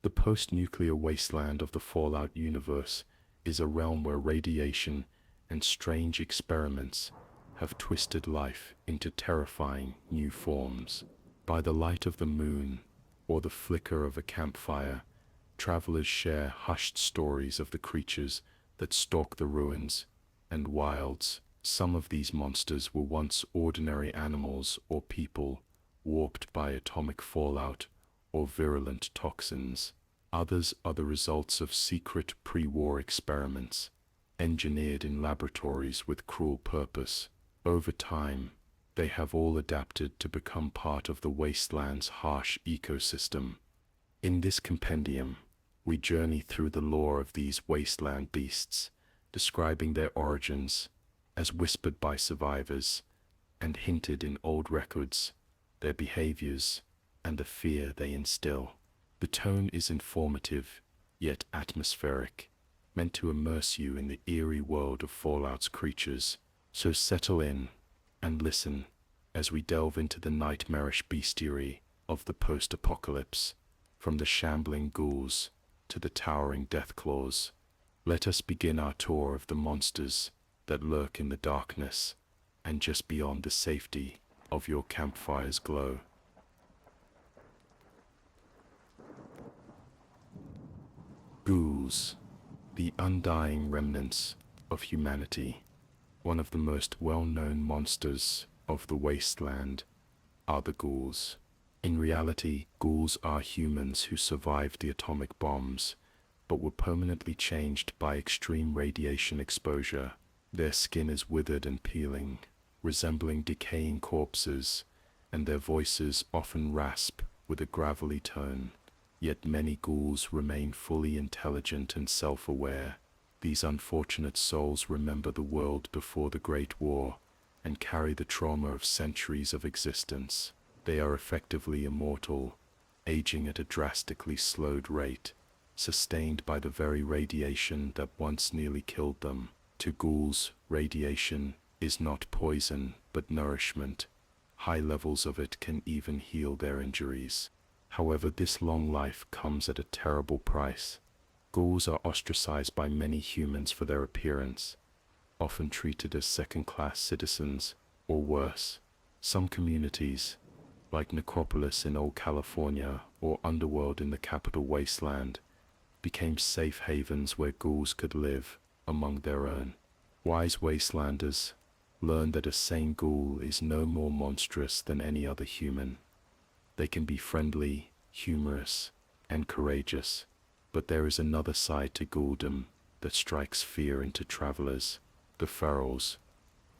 The post-nuclear wasteland of the Fallout universe is a realm where radiation and strange experiments have twisted life into terrifying new forms. By the light of the moon or the flicker of a campfire, travelers share hushed stories of the creatures that stalk the ruins and wilds. Some of these monsters were once ordinary animals or people, warped by atomic fallout or virulent toxins. Others are the results of secret pre-war experiments, engineered in laboratories with cruel purpose. Over time, they have all adapted to become part of the wasteland's harsh ecosystem. In this compendium, we journey through the lore of these wasteland beasts, describing their origins, as whispered by survivors, and hinted in old records, their behaviors, and the fear they instill. The tone is informative, yet atmospheric, meant to immerse you in the eerie world of Fallout's creatures. So settle in and listen as we delve into the nightmarish bestiary of the post-apocalypse, from the shambling ghouls to the towering Deathclaws. Let us begin our tour of the monsters that lurk in the darkness and just beyond the safety of your campfire's glow. Ghouls, the undying remnants of humanity. One of the most well-known monsters of the wasteland are the ghouls. In reality, ghouls are humans who survived the atomic bombs, but were permanently changed by extreme radiation exposure. Their skin is withered and peeling, resembling decaying corpses, and their voices often rasp with a gravelly tone. Yet many ghouls remain fully intelligent and self-aware. These unfortunate souls remember the world before the Great War and carry the trauma of centuries of existence. They are effectively immortal, aging at a drastically slowed rate, sustained by the very radiation that once nearly killed them. To ghouls, radiation is not poison, but nourishment. High levels of it can even heal their injuries. However, this long life comes at a terrible price. Ghouls are ostracized by many humans for their appearance, often treated as second-class citizens, or worse. Some communities, like Necropolis in old California or Underworld in the capital Wasteland, became safe havens where ghouls could live among their own. Wise Wastelanders learned that a sane ghoul is no more monstrous than any other human. They can be friendly, humorous, and courageous, but there is another side to ghouldom that strikes fear into travelers, the ferals.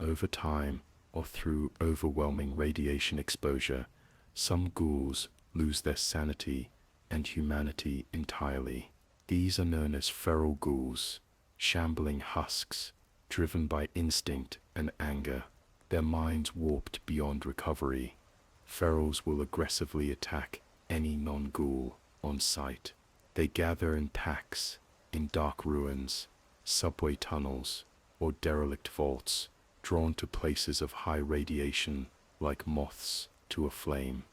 Over time, or through overwhelming radiation exposure, some ghouls lose their sanity and humanity entirely. These are known as feral ghouls, shambling husks, driven by instinct and anger, their minds warped beyond recovery. Ferals will aggressively attack any non-ghoul on sight. They gather in packs in dark ruins, subway tunnels, or derelict vaults, drawn to places of high radiation like moths to a flame.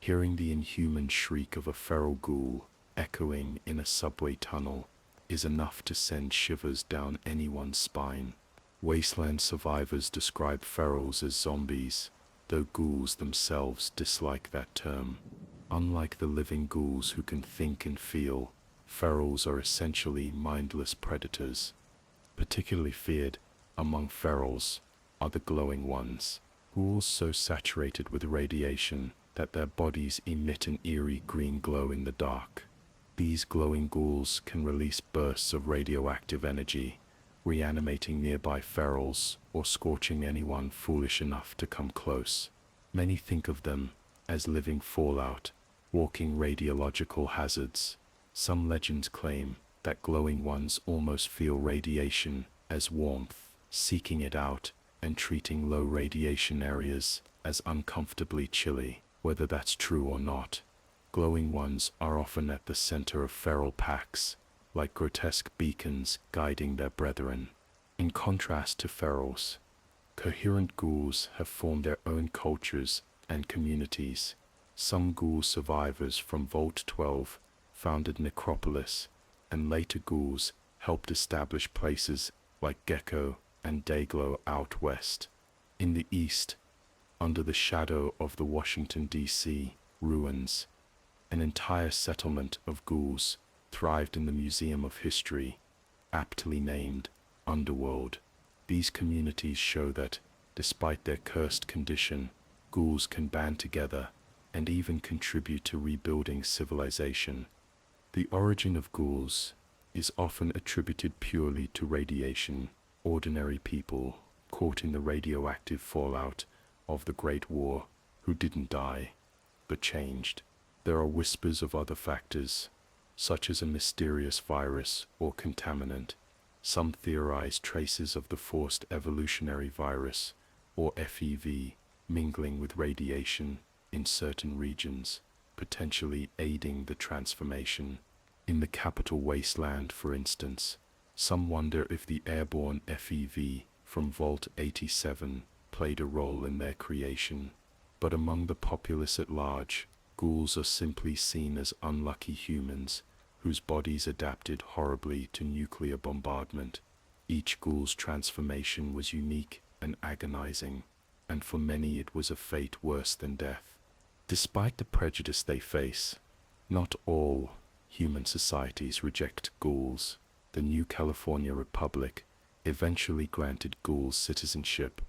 Hearing the inhuman shriek of a feral ghoul echoing in a subway tunnel is enough to send shivers down anyone's spine. Wasteland survivors describe ferals as zombies, though ghouls themselves dislike that term. Unlike the living ghouls who can think and feel, ferals are essentially mindless predators. Particularly feared among ferals are the glowing ones, ghouls so saturated with radiation that their bodies emit an eerie green glow in the dark. These glowing ghouls can release bursts of radioactive energy, reanimating nearby ferals or scorching anyone foolish enough to come close. Many think of them as living fallout, walking radiological hazards. Some legends claim that glowing ones almost feel radiation as warmth, seeking it out and treating low radiation areas as uncomfortably chilly. Whether that's true or not, glowing ones are often at the center of feral packs, like grotesque beacons guiding their brethren. In contrast to ferals, coherent ghouls have formed their own cultures and communities. Some ghoul survivors from Vault 12 founded necropolis, and later ghouls helped establish places like Gecko and Dayglow out west. In the east, under the shadow of the Washington, D.C. ruins, an entire settlement of ghouls thrived in the Museum of History, aptly named Underworld. These communities show that, despite their cursed condition, ghouls can band together and even contribute to rebuilding civilization. The origin of ghouls is often attributed purely to radiation. Ordinary people caught in the radioactive fallout of the Great War who didn't die, but changed. There are whispers of other factors, such as a mysterious virus or contaminant. Some theorize traces of the forced evolutionary virus, or FEV, mingling with radiation in certain regions, potentially aiding the transformation. In the capital Wasteland, for instance, some wonder if the airborne FEV from Vault 87 played a role in their creation. But among the populace at large, ghouls are simply seen as unlucky humans whose bodies adapted horribly to nuclear bombardment. Each ghoul's transformation was unique and agonizing, and for many it was a fate worse than death. Despite the prejudice they face, not all human societies reject ghouls. The New California Republic eventually granted ghouls citizenship,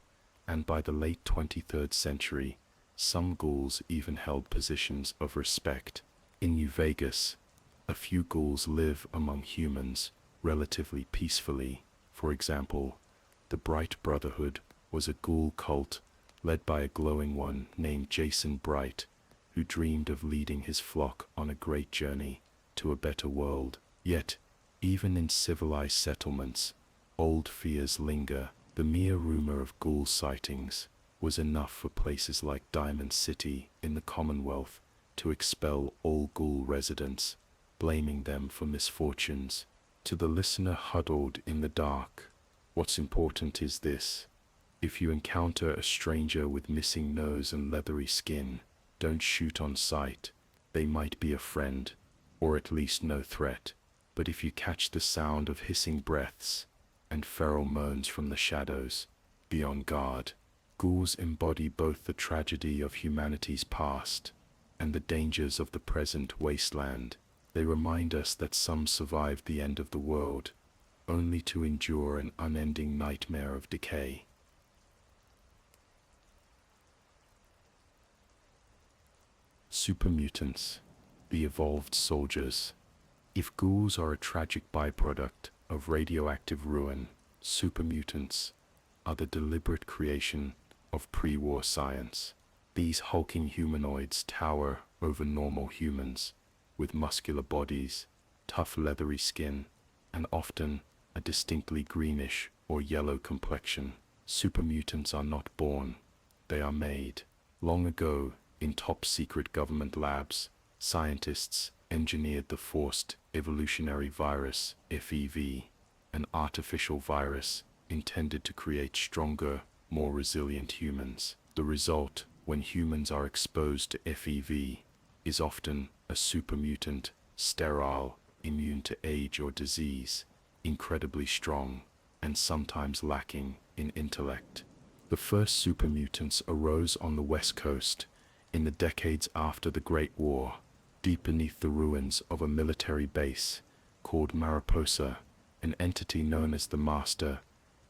and by the late 23rd century, some ghouls even held positions of respect. In New Vegas, a few ghouls live among humans relatively peacefully. For example, the Bright Brotherhood was a ghoul cult led by a glowing one named Jason Bright, who dreamed of leading his flock on a great journey to a better world. Yet, even in civilized settlements, old fears linger. The mere rumor of ghoul sightings was enough for places like Diamond City in the Commonwealth to expel all ghoul residents, blaming them for misfortunes. To the listener huddled in the dark, what's important is this: if you encounter a stranger with missing nose and leathery skin, don't shoot on sight. They might be a friend, or at least no threat. But if you catch the sound of hissing breaths and feral moans from the shadows, be on guard. Ghouls embody both the tragedy of humanity's past and the dangers of the present wasteland. They remind us that some survived the end of the world, only to endure an unending nightmare of decay. Super Mutants, the evolved soldiers. If ghouls are a tragic byproduct of radioactive ruin, super mutants are the deliberate creation of pre-war science. These hulking humanoids tower over normal humans, with muscular bodies, tough leathery skin, and often a distinctly greenish or yellow complexion. Super mutants are not born, they are made. Long ago, in top-secret government labs, scientists engineered the forced evolutionary virus, FEV, an artificial virus intended to create stronger, more resilient humans. The result, when humans are exposed to FEV, is often a super mutant, sterile, immune to age or disease, incredibly strong, and sometimes lacking in intellect. The first super mutants arose on the West Coast in the decades after the Great War, deep beneath the ruins of a military base called Mariposa. An entity known as the Master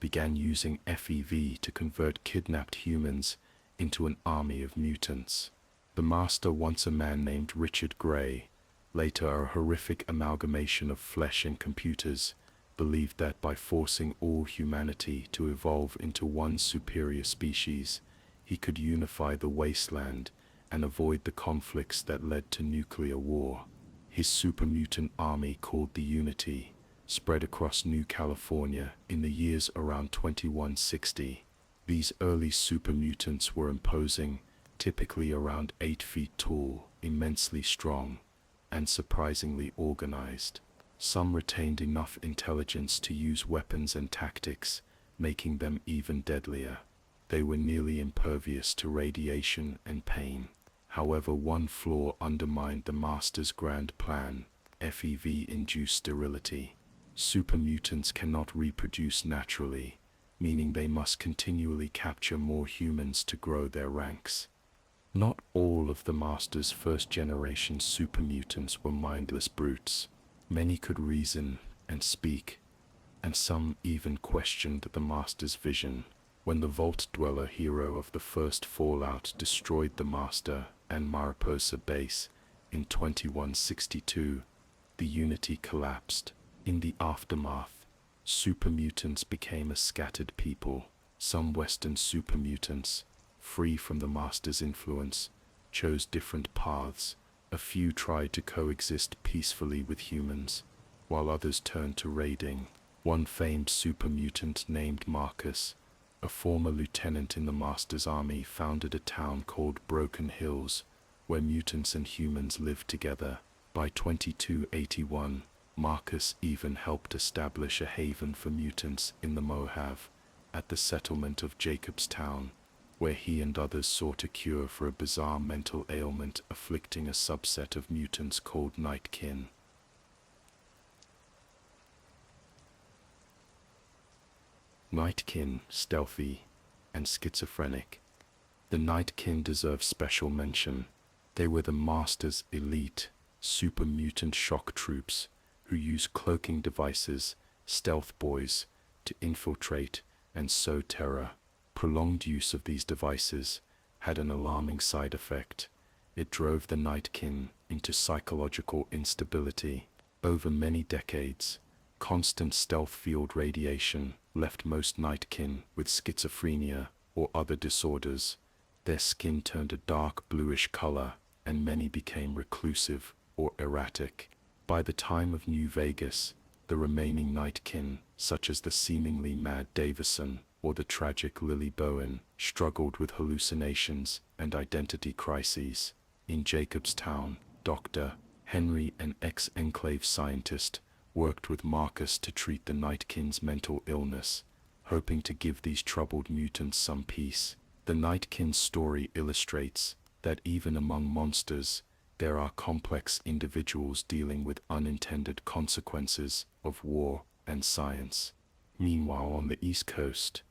began using FEV to convert kidnapped humans into an army of mutants. The Master, once a man named Richard Gray, later a horrific amalgamation of flesh and computers, believed that by forcing all humanity to evolve into one superior species, he could unify the wasteland and avoid the conflicts that led to nuclear war. His super mutant army, called the Unity, spread across New California in the years around 2160. These early super mutants were imposing, typically around 8 feet tall, immensely strong, and surprisingly organized. Some retained enough intelligence to use weapons and tactics, making them even deadlier. They were nearly impervious to radiation and pain. However, one flaw undermined the Master's grand plan. FEV-induced sterility. Super mutants cannot reproduce naturally, meaning they must continually capture more humans to grow their ranks. Not all of the Master's first-generation super mutants were mindless brutes. Many could reason and speak, and some even questioned the Master's vision. When the Vault Dweller hero of the first Fallout destroyed the Master and Mariposa base in 2162, the Unity collapsed. In the aftermath, super mutants became a scattered people. Some Western super mutants, free from the Master's influence, chose different paths. A few tried to coexist peacefully with humans, while others turned to raiding. One famed super mutant named Marcus, a former lieutenant in the Master's army, founded a town called Broken Hills, where mutants and humans lived together. By 2281, Marcus even helped establish a haven for mutants in the Mojave, at the settlement of Jacobstown, where he and others sought a cure for a bizarre mental ailment afflicting a subset of mutants called Nightkin. Nightkin, stealthy and schizophrenic. The Nightkin deserve special mention. They were the Master's elite, super mutant shock troops who use cloaking devices, stealth boys, to infiltrate and sow terror. Prolonged use of these devices had an alarming side effect. It drove the Nightkin into psychological instability. Over many decades, constant stealth field radiation left most Nightkin with schizophrenia or other disorders. Their skin turned a dark bluish color, and many became reclusive or erratic. By the time of New Vegas, the remaining Nightkin, such as the seemingly mad Davison or the tragic Lily Bowen, struggled with hallucinations and identity crises. In Jacobstown, Dr. Henry, an ex-Enclave scientist, worked with Marcus to treat the Nightkin's mental illness, hoping to give these troubled mutants some peace. The Nightkin's story illustrates that even among monsters, there are complex individuals dealing with unintended consequences of war and science. Meanwhile, on the East Coast,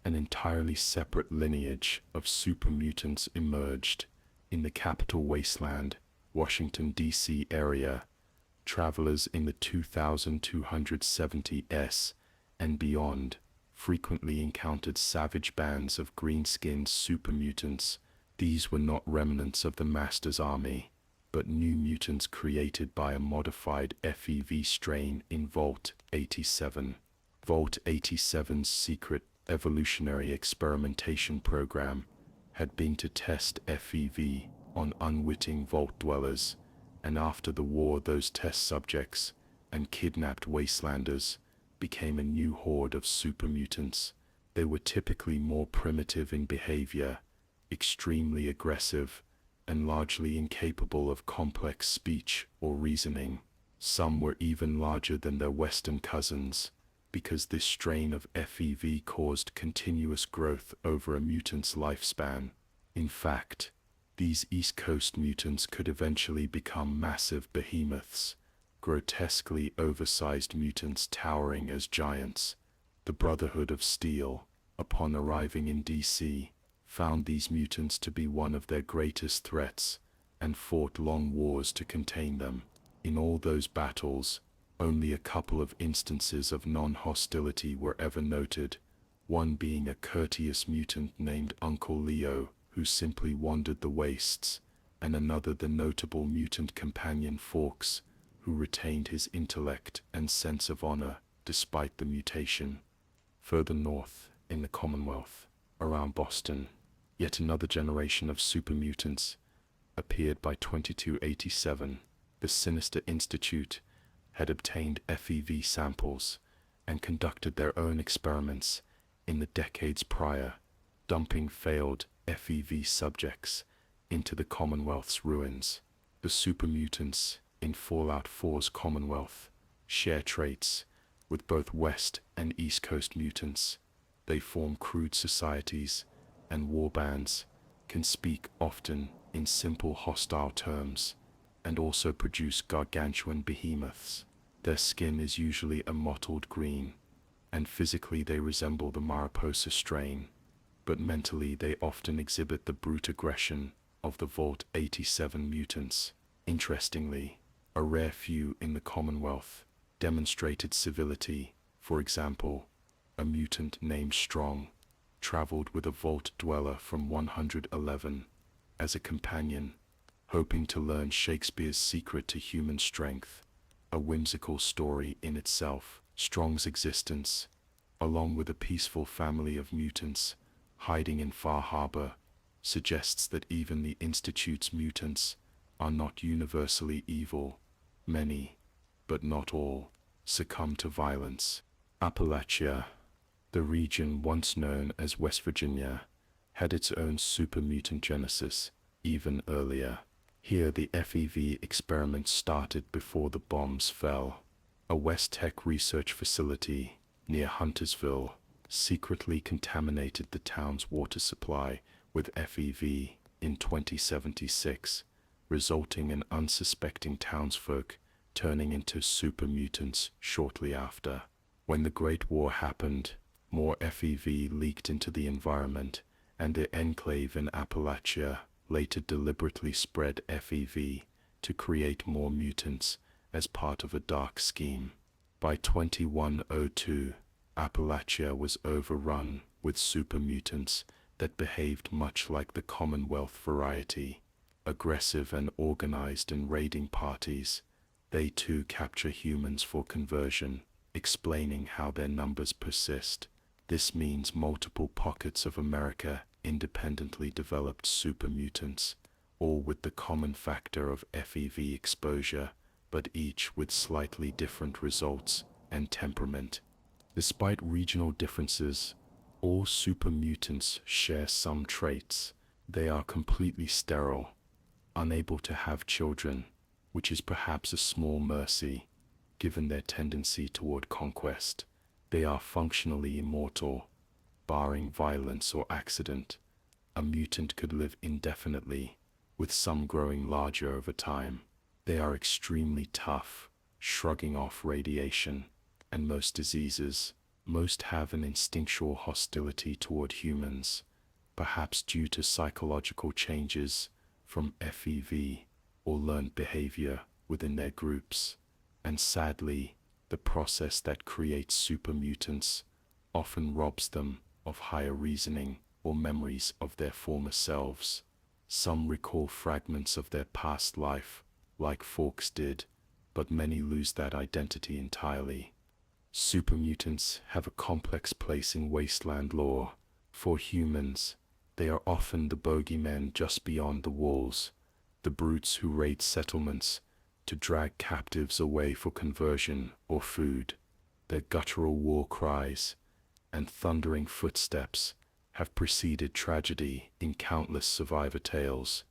an entirely separate lineage of super mutants emerged. In the capital Wasteland, Washington, D.C. area, travelers in the 2270s and beyond frequently encountered savage bands of green-skinned super mutants. These were not remnants of the Master's army, but new mutants created by a modified FEV strain in Vault 87. Vault 87's secret evolutionary experimentation program had been to test FEV on unwitting Vault dwellers, and after the war those test subjects and kidnapped Wastelanders became a new horde of super mutants. They were typically more primitive in behavior, extremely aggressive, and largely incapable of complex speech or reasoning. Some were even larger than their Western cousins, because this strain of FEV caused continuous growth over a mutant's lifespan. In fact, these East Coast mutants could eventually become massive behemoths, grotesquely oversized mutants towering as giants. The Brotherhood of Steel, upon arriving in DC, found these mutants to be one of their greatest threats, and fought long wars to contain them. In all those battles, only a couple of instances of non-hostility were ever noted, one being a courteous mutant named Uncle Leo, who simply wandered the wastes, and another the notable mutant companion Forks, who retained his intellect and sense of honor despite the mutation. Further north, in the Commonwealth, around Boston, yet another generation of super mutants appeared by 2287. The Sinister Institute had obtained FEV samples and conducted their own experiments in the decades prior, dumping failed FEV subjects into the Commonwealth's ruins. The super mutants in Fallout 4's Commonwealth share traits with both West and East Coast mutants. They form crude societies and war bands, can speak often in simple hostile terms, and also produce gargantuan behemoths. Their skin is usually a mottled green, and physically they resemble the Mariposa strain, but mentally they often exhibit the brute aggression of the Vault 87 mutants. Interestingly, a rare few in the Commonwealth demonstrated civility. For example, a mutant named Strong traveled with a Vault Dweller from 111 as a companion, hoping to learn Shakespeare's secret to human strength. A whimsical story in itself. Strong's existence, along with a peaceful family of mutants hiding in Far Harbor, suggests that even the Institute's mutants are not universally evil. Many, but not all, succumb to violence. Appalachia, the region once known as West Virginia, had its own super mutant genesis even earlier. Here the FEV experiment started before the bombs fell. A West Tech research facility near Huntersville secretly contaminated the town's water supply with FEV in 2076, resulting in unsuspecting townsfolk turning into super mutants shortly after. When the Great War happened, more FEV leaked into the environment, and the enclave in Appalachia later deliberately spread FEV to create more mutants as part of a dark scheme. By 2102, Appalachia was overrun with super mutants that behaved much like the Commonwealth variety, aggressive and organized in raiding parties. They too capture humans for conversion, explaining how their numbers persist. This means multiple pockets of America independently developed super mutants, all with the common factor of FEV exposure, but each with slightly different results and temperament. Despite regional differences, all super mutants share some traits. They are completely sterile, unable to have children, which is perhaps a small mercy, given their tendency toward conquest. They are functionally immortal. Barring violence or accident, a mutant could live indefinitely, with some growing larger over time. They are extremely tough, shrugging off radiation and most diseases. Most have an instinctual hostility toward humans, perhaps due to psychological changes from FEV or learned behavior within their groups. And sadly, the process that creates super mutants often robs them of higher reasoning or memories of their former selves. Some recall fragments of their past life, like Forks did, but many lose that identity entirely. Super mutants have a complex place in Wasteland lore. For humans, they are often the bogeymen just beyond the walls, the brutes who raid settlements to drag captives away for conversion or food. Their guttural war cries and thundering footsteps have preceded tragedy in countless survivor tales.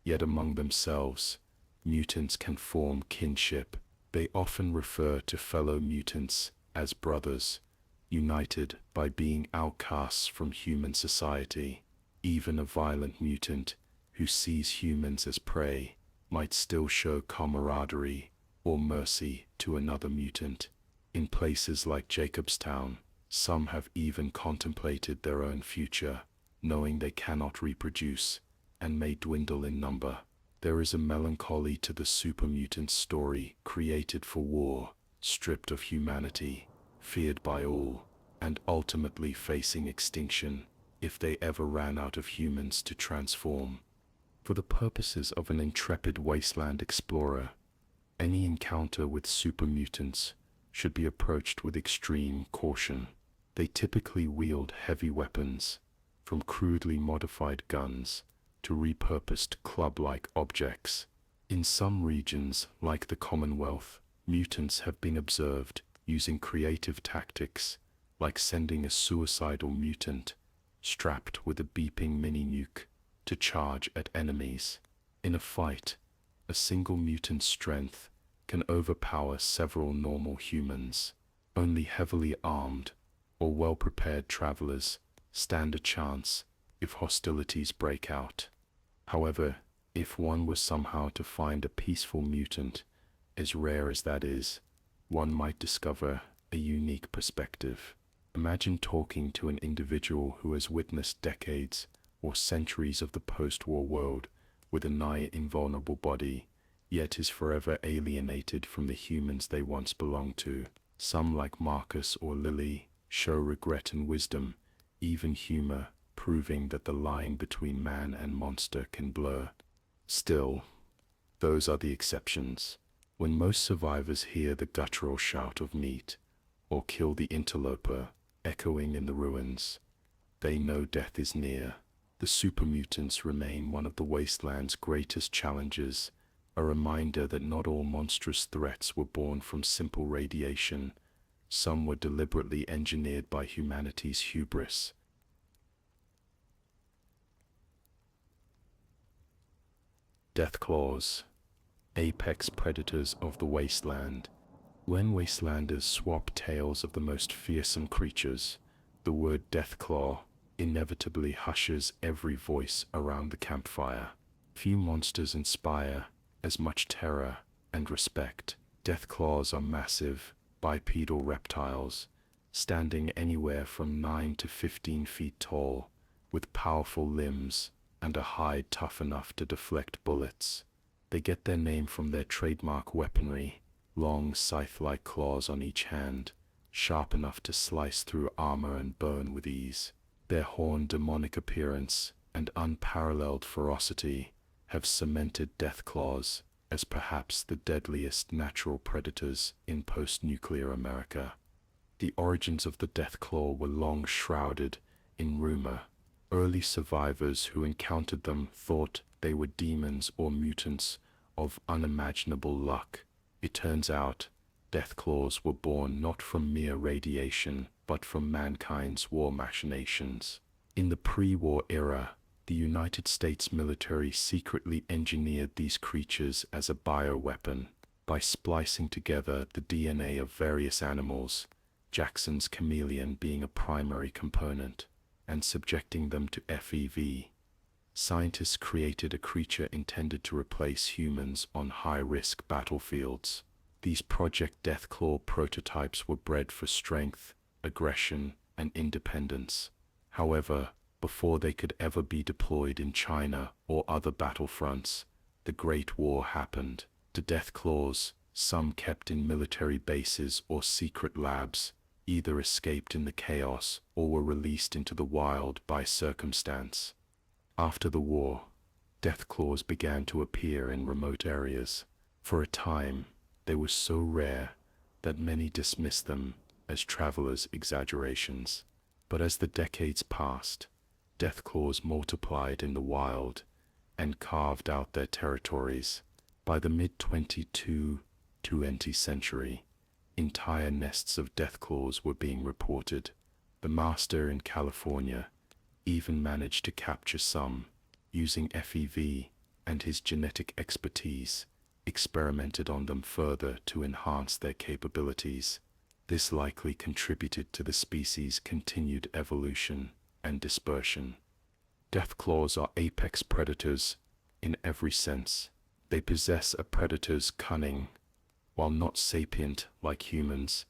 Yet among themselves, mutants can form kinship. They often refer to fellow mutants as brothers, united by being outcasts from human society. Even a violent mutant who sees humans as prey might still show camaraderie or mercy to another mutant. In places like Jacobstown, some have even contemplated their own future, knowing they cannot reproduce and may dwindle in number. There is a melancholy to the super mutant story, created for war, stripped of humanity, feared by all, and ultimately facing extinction if they ever ran out of humans to transform. For the purposes of an intrepid wasteland explorer, any encounter with super mutants should be approached with extreme caution. They typically wield heavy weapons, from crudely modified guns to repurposed club-like objects. In some regions, like the Commonwealth, mutants have been observed using creative tactics, like sending a suicidal mutant strapped with a beeping mini-nuke to charge at enemies. In a fight, a single mutant's strength can overpower several normal humans. Only heavily armed or well-prepared travelers stand a chance if hostilities break out. However, If one was somehow to find a peaceful mutant, as rare as that is, one might discover a unique perspective. Imagine talking to an individual who has witnessed decades or centuries of the post-war world with a nigh invulnerable body, yet is forever alienated from the humans they once belonged to. Some, like Marcus or Lily, show regret and wisdom, even humor, proving that the line between man and monster can blur. Still, those are the exceptions. When most survivors hear the guttural shout of meat, or kill the interloper echoing in the ruins, they know death is near. The super mutants remain one of the Wasteland's greatest challenges, a reminder that not all monstrous threats were born from simple radiation. Some were deliberately engineered by humanity's hubris. Deathclaws, apex predators of the Wasteland. When Wastelanders swap tales of the most fearsome creatures, the word Deathclaw inevitably hushes every voice around the campfire. Few monsters inspire as much terror and respect. Deathclaws are massive, bipedal reptiles, standing anywhere from 9 to 15 feet tall, with powerful limbs and a hide tough enough to deflect bullets. They get their name from their trademark weaponry, long scythe-like claws on each hand, sharp enough to slice through armor and bone with ease. Their horned demonic appearance and unparalleled ferocity have cemented Deathclaws as perhaps the deadliest natural predators in post-nuclear America. The origins of the Deathclaw were long shrouded in rumor. Early survivors who encountered them thought they were demons or mutants of unimaginable luck. It turns out, Deathclaws were born not from mere radiation, but from mankind's war machinations. In the pre-war era, the United States military secretly engineered these creatures as a bioweapon by splicing together the DNA of various animals, Jackson's chameleon being a primary component, and subjecting them to FEV. Scientists created a creature intended to replace humans on high-risk battlefields. These Project Deathclaw prototypes were bred for strength, aggression, and independence. However, before they could ever be deployed in China or other battlefronts, the Great War happened. The Deathclaws, some kept in military bases or secret labs, either escaped in the chaos or were released into the wild by circumstance. After the war, Deathclaws began to appear in remote areas. For a time, they were so rare that many dismissed them as travelers' exaggerations. But as the decades passed, Deathclaws multiplied in the wild and carved out their territories. By the mid-20th century, entire nests of Deathclaws were being reported. The master in California even managed to capture some, using FEV and his genetic expertise, experimented on them further to enhance their capabilities. This likely contributed to the species' continued evolution and dispersion. Deathclaws are apex predators in every sense. They possess a predator's cunning. While not sapient like humans,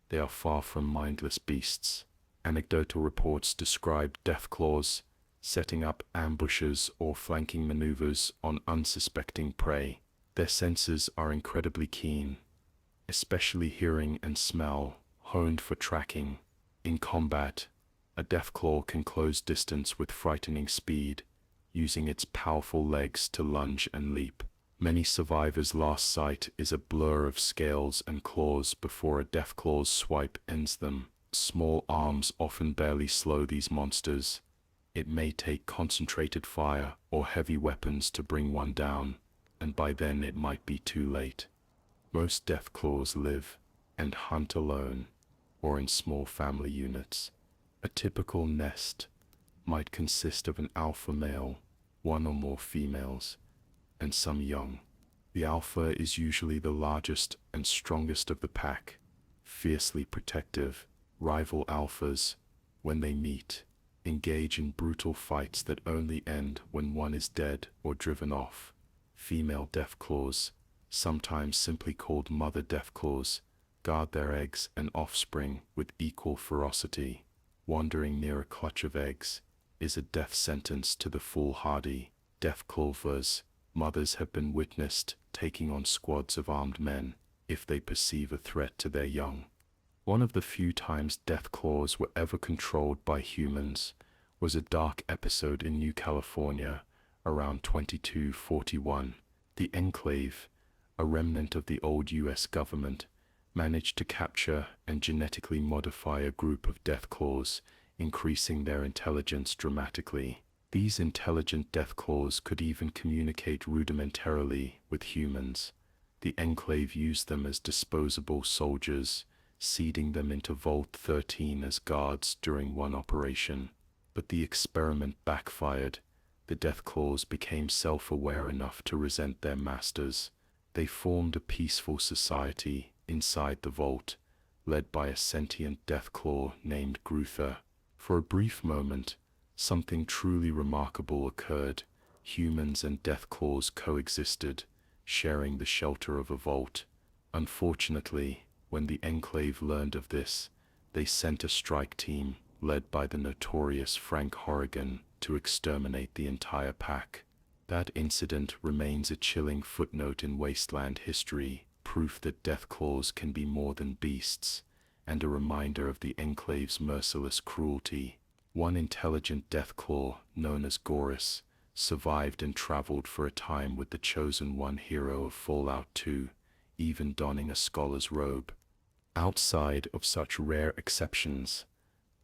they are far from mindless beasts. Anecdotal reports describe Deathclaws setting up ambushes or flanking maneuvers on unsuspecting prey. Their senses are incredibly keen, especially hearing and smell, honed for tracking. In combat, a Deathclaw can close distance with frightening speed, using its powerful legs to lunge and leap. Many survivors' last sight is a blur of scales and claws before a Deathclaw's swipe ends them. Small arms often barely slow these monsters. It may take concentrated fire or heavy weapons to bring one down, and by then it might be too late. Most Deathclaws live and hunt alone or in small family units. A typical nest might consist of an alpha male, one or more females, and some young. The alpha is usually the largest and strongest of the pack, fiercely protective. Rival alphas, when they meet, engage in brutal fights that only end when one is dead or driven off. Female Deathclaws, sometimes simply called mother Deathclaws, guard their eggs and offspring with equal ferocity. Wandering near a clutch of eggs is a death sentence to the foolhardy. Deathclaws' mothers have been witnessed taking on squads of armed men if they perceive a threat to their young. One of the few times Deathclaws were ever controlled by humans was a dark episode in New California around 2241. The Enclave, a remnant of the old US government, managed to capture and genetically modify a group of Deathclaws, increasing their intelligence dramatically. These intelligent Deathclaws could even communicate rudimentarily with humans. The Enclave used them as disposable soldiers, seeding them into Vault 13 as guards during one operation. But the experiment backfired. The Deathclaws became self-aware enough to resent their masters. They formed a peaceful society inside the vault, led by a sentient Deathclaw named Gruther. For a brief moment, something truly remarkable occurred. Humans and Deathclaws coexisted, sharing the shelter of a vault. Unfortunately, when the Enclave learned of this, they sent a strike team, led by the notorious Frank Horrigan, to exterminate the entire pack. That incident remains a chilling footnote in Wasteland history, proof that Deathclaws can be more than beasts, and a reminder of the Enclave's merciless cruelty. One intelligent Deathclaw, known as Gorus, survived and traveled for a time with the Chosen One hero of Fallout 2, even donning a scholar's robe. Outside of such rare exceptions,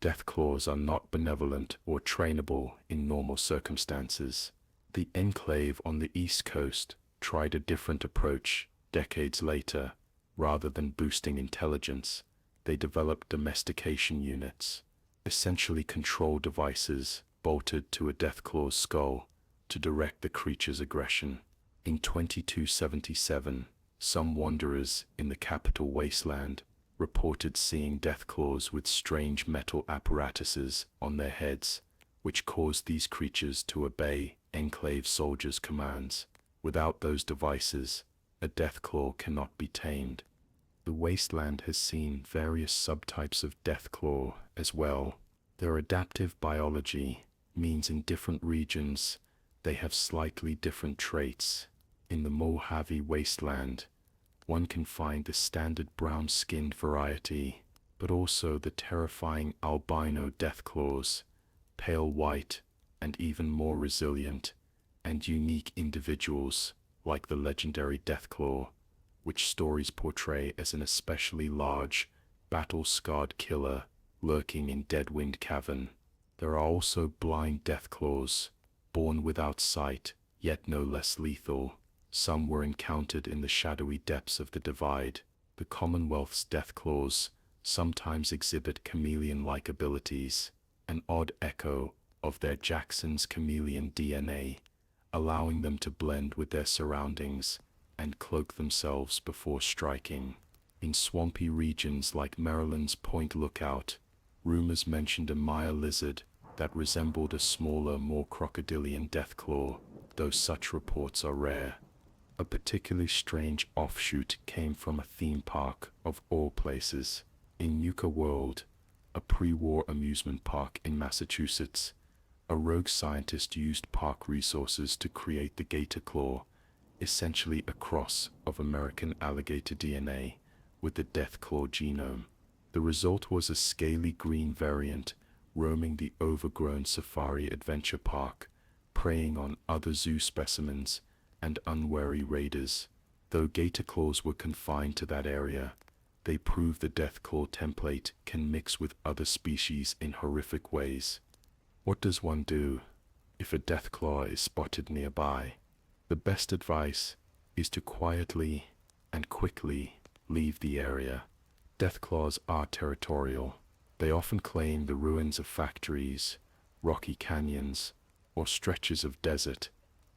Deathclaws are not benevolent or trainable in normal circumstances. The Enclave on the East Coast tried a different approach. Decades later, rather than boosting intelligence, they developed domestication units, essentially control devices bolted to a Deathclaw's skull to direct the creature's aggression. In 2277, some wanderers in the capital Wasteland reported seeing Deathclaws with strange metal apparatuses on their heads, which caused these creatures to obey Enclave soldiers' commands. Without those devices, a Deathclaw cannot be tamed. The Wasteland has seen various subtypes of Deathclaw as well. Their adaptive biology means in different regions they have slightly different traits. In the Mojave Wasteland, one can find the standard brown-skinned variety, but also the terrifying albino Deathclaws, pale white, and even more resilient and unique individuals like the legendary Deathclaw, which stories portray as an especially large, battle-scarred killer lurking in Deadwind Cavern. There are also blind Deathclaws, born without sight, yet no less lethal. Some were encountered in the shadowy depths of the Divide. The Commonwealth's Deathclaws sometimes exhibit chameleon-like abilities, an odd echo of their Jackson's chameleon DNA, allowing them to blend with their surroundings and cloak themselves before striking. In swampy regions like Maryland's Point Lookout, rumors mentioned a Maya lizard that resembled a smaller, more crocodilian Deathclaw, though such reports are rare. A particularly strange offshoot came from a theme park of all places. In Yucca World, a pre-war amusement park in Massachusetts, a rogue scientist used park resources to create the Gator Claw, essentially a cross of American alligator DNA with the Deathclaw genome. The result was a scaly green variant roaming the overgrown Safari Adventure Park, preying on other zoo specimens and unwary raiders. Though gator claws were confined to that area, they prove the Deathclaw template can mix with other species in horrific ways. What does one do if a Deathclaw is spotted nearby? The best advice is to quietly and quickly leave the area. Deathclaws are territorial. They often claim the ruins of factories, rocky canyons, or stretches of desert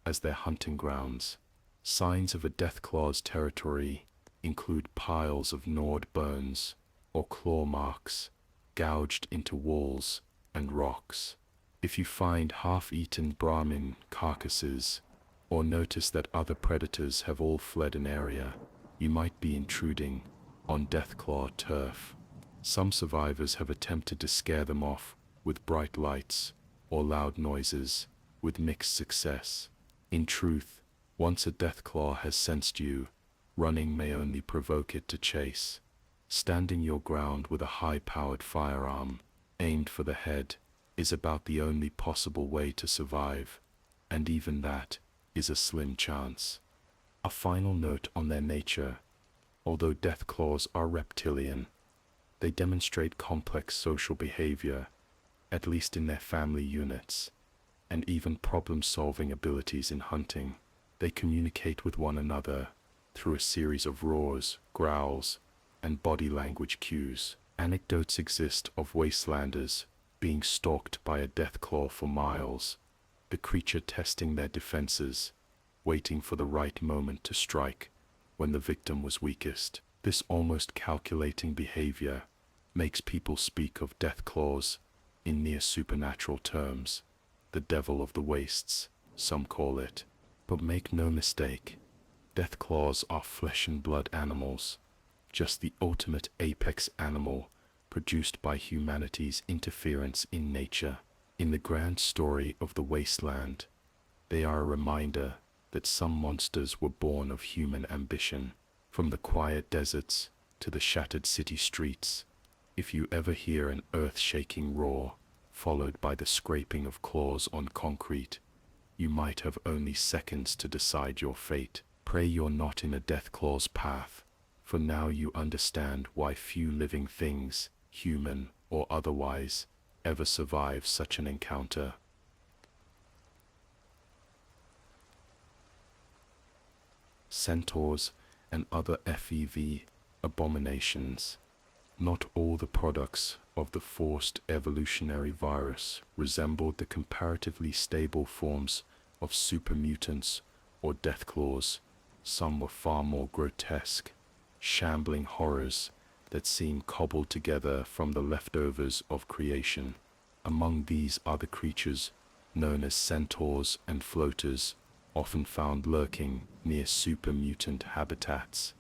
as their hunting grounds. Signs of a Deathclaw's territory include piles of gnawed bones or claw marks gouged into walls and rocks. If you find half-eaten Brahmin carcasses or notice that other predators have all fled an area, you might be intruding on Deathclaw turf. Some survivors have attempted to scare them off with bright lights or loud noises, with mixed success. In truth, once a Deathclaw has sensed you, running may only provoke it to chase. Standing your ground with a high-powered firearm, aimed for the head, is about the only possible way to survive, and even that is a slim chance. A final note on their nature. Although Deathclaws are reptilian, they demonstrate complex social behavior, at least in their family units, and even problem-solving abilities in hunting. They communicate with one another through a series of roars, growls, and body language cues. Anecdotes exist of Wastelanders being stalked by a Deathclaw for miles, the creature testing their defenses, waiting for the right moment to strike when the victim was weakest. This almost calculating behavior makes people speak of Deathclaws in near supernatural terms. The devil of the wastes, some call it. But make no mistake, Deathclaws are flesh and blood animals, just the ultimate apex animal produced by humanity's interference in nature. In the grand story of the Wasteland, they are a reminder that some monsters were born of human ambition, from the quiet deserts to the shattered city streets. If you ever hear an earth-shaking roar, followed by the scraping of claws on concrete, you might have only seconds to decide your fate. Pray you're not in a Deathclaw's path, for now you understand why few living things, human or otherwise, ever survive such an encounter. Centaurs and other FEV abominations. Not all the products of the forced evolutionary virus resembled the comparatively stable forms of super mutants or Deathclaws. Some were far more grotesque, shambling horrors that seem cobbled together from the leftovers of creation. Among these are the creatures known as centaurs and floaters, often found lurking near super mutant habitats.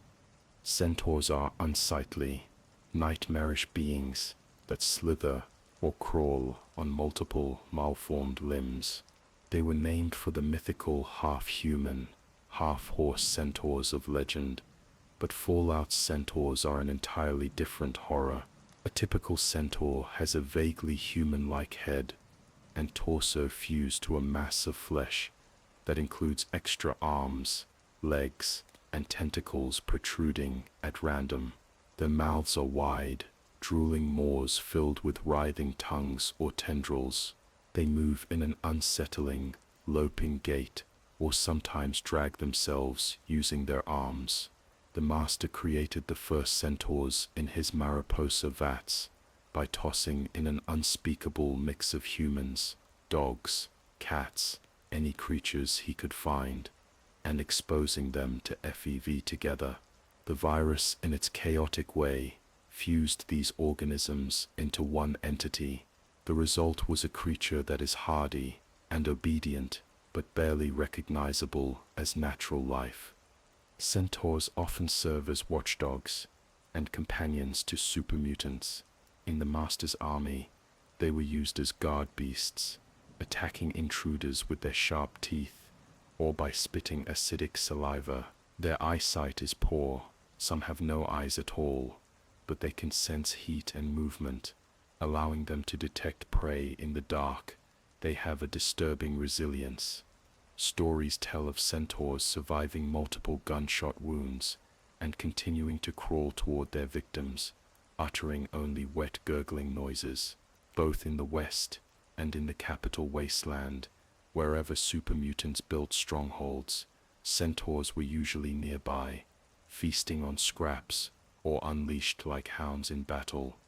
Centaurs are unsightly, nightmarish beings that slither or crawl on multiple malformed limbs. They were named for the mythical half-human, half-horse centaurs of legend, but Fallout's centaurs are an entirely different horror. A typical centaur has a vaguely human-like head and torso fused to a mass of flesh that includes extra arms, legs, and tentacles protruding at random. Their mouths are wide, drooling maws filled with writhing tongues or tendrils. They move in an unsettling, loping gait, or sometimes drag themselves using their arms. The master created the first centaurs in his Mariposa vats by tossing in an unspeakable mix of humans, dogs, cats, any creatures he could find, and exposing them to FEV together. The virus, in its chaotic way, fused these organisms into one entity. The result was a creature that is hardy and obedient, but barely recognizable as natural life. Centaurs often serve as watchdogs and companions to super mutants. In the Master's army, they were used as guard beasts, attacking intruders with their sharp teeth or by spitting acidic saliva. Their eyesight is poor, some have no eyes at all, but they can sense heat and movement, allowing them to detect prey in the dark. They have a disturbing resilience. Stories tell of centaurs surviving multiple gunshot wounds and continuing to crawl toward their victims, uttering only wet gurgling noises. Both in the West and in the capital Wasteland, wherever super mutants built strongholds, centaurs were usually nearby, feasting on scraps or unleashed like hounds in battle.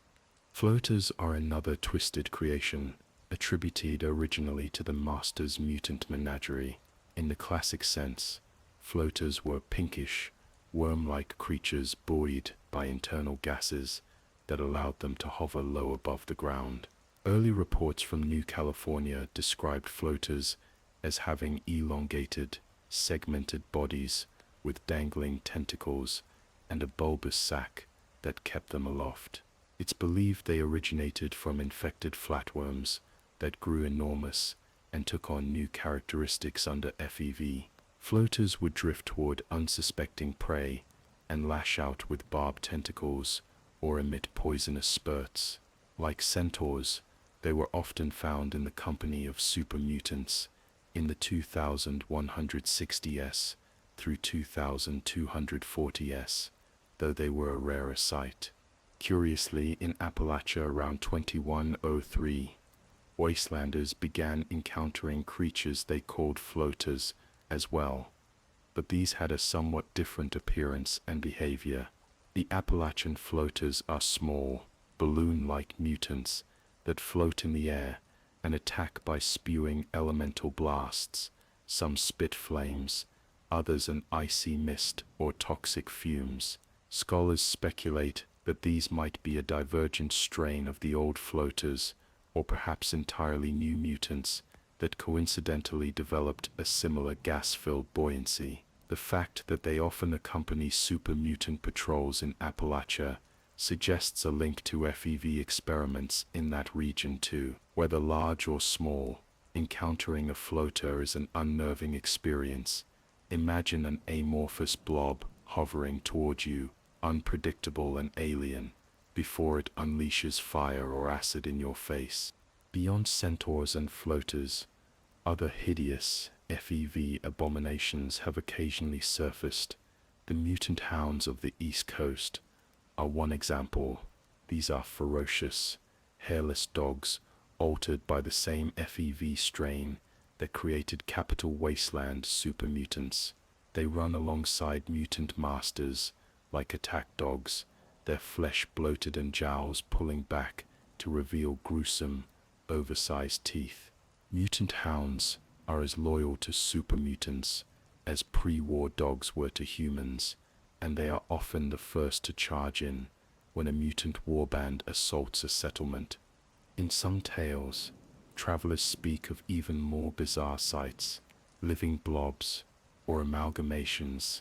Floaters are another twisted creation, attributed originally to the Master's mutant menagerie. In the classic sense, floaters were pinkish, worm-like creatures buoyed by internal gases that allowed them to hover low above the ground. Early reports from New California described floaters as having elongated, segmented bodies with dangling tentacles and a bulbous sac that kept them aloft. It's believed they originated from infected flatworms that grew enormous and took on new characteristics under FEV. Floaters would drift toward unsuspecting prey and lash out with barbed tentacles or emit poisonous spurts. Like centaurs, they were often found in the company of super mutants in the 2160s through 2240s, though they were a rarer sight. Curiously, in Appalachia around 2103, Wastelanders began encountering creatures they called floaters as well, but these had a somewhat different appearance and behavior. The Appalachian floaters are small, balloon-like mutants that float in the air and attack by spewing elemental blasts. Some spit flames, others an icy mist or toxic fumes. Scholars speculate that these might be a divergent strain of the old floaters, or perhaps entirely new mutants that coincidentally developed a similar gas-filled buoyancy. The fact that they often accompany super mutant patrols in Appalachia suggests a link to FEV experiments in that region too. Whether large or small, encountering a floater is an unnerving experience. Imagine an amorphous blob hovering toward you, unpredictable and alien, before it unleashes fire or acid in your face. Beyond centaurs and floaters, other hideous FEV abominations have occasionally surfaced. The mutant hounds of the East Coast are one example. These are ferocious, hairless dogs altered by the same FEV strain that created Capital Wasteland super mutants. They run alongside mutant masters like attack dogs, their flesh bloated and jowls pulling back to reveal gruesome, oversized teeth. Mutant hounds are as loyal to super mutants as pre-war dogs were to humans, and they are often the first to charge in when a mutant warband assaults a settlement. In some tales, travelers speak of even more bizarre sights, living blobs or amalgamations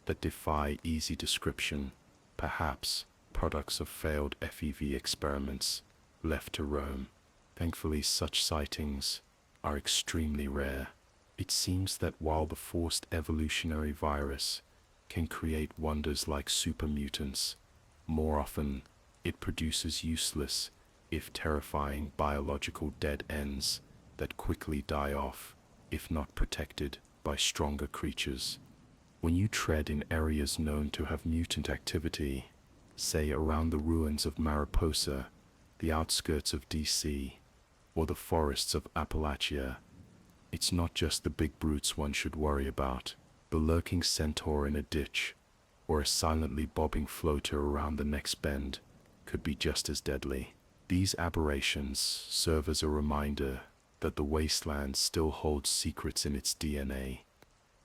that defy easy description, perhaps products of failed FEV experiments left to roam. Thankfully, such sightings are extremely rare. It seems that while the forced evolutionary virus can create wonders like super mutants, more often it produces useless, if terrifying, biological dead ends that quickly die off, if not protected by stronger creatures. When you tread in areas known to have mutant activity, say around the ruins of Mariposa, the outskirts of DC, or the forests of Appalachia, it's not just the big brutes one should worry about. The lurking centaur in a ditch, or a silently bobbing floater around the next bend, could be just as deadly. These aberrations serve as a reminder that the wasteland still holds secrets in its DNA,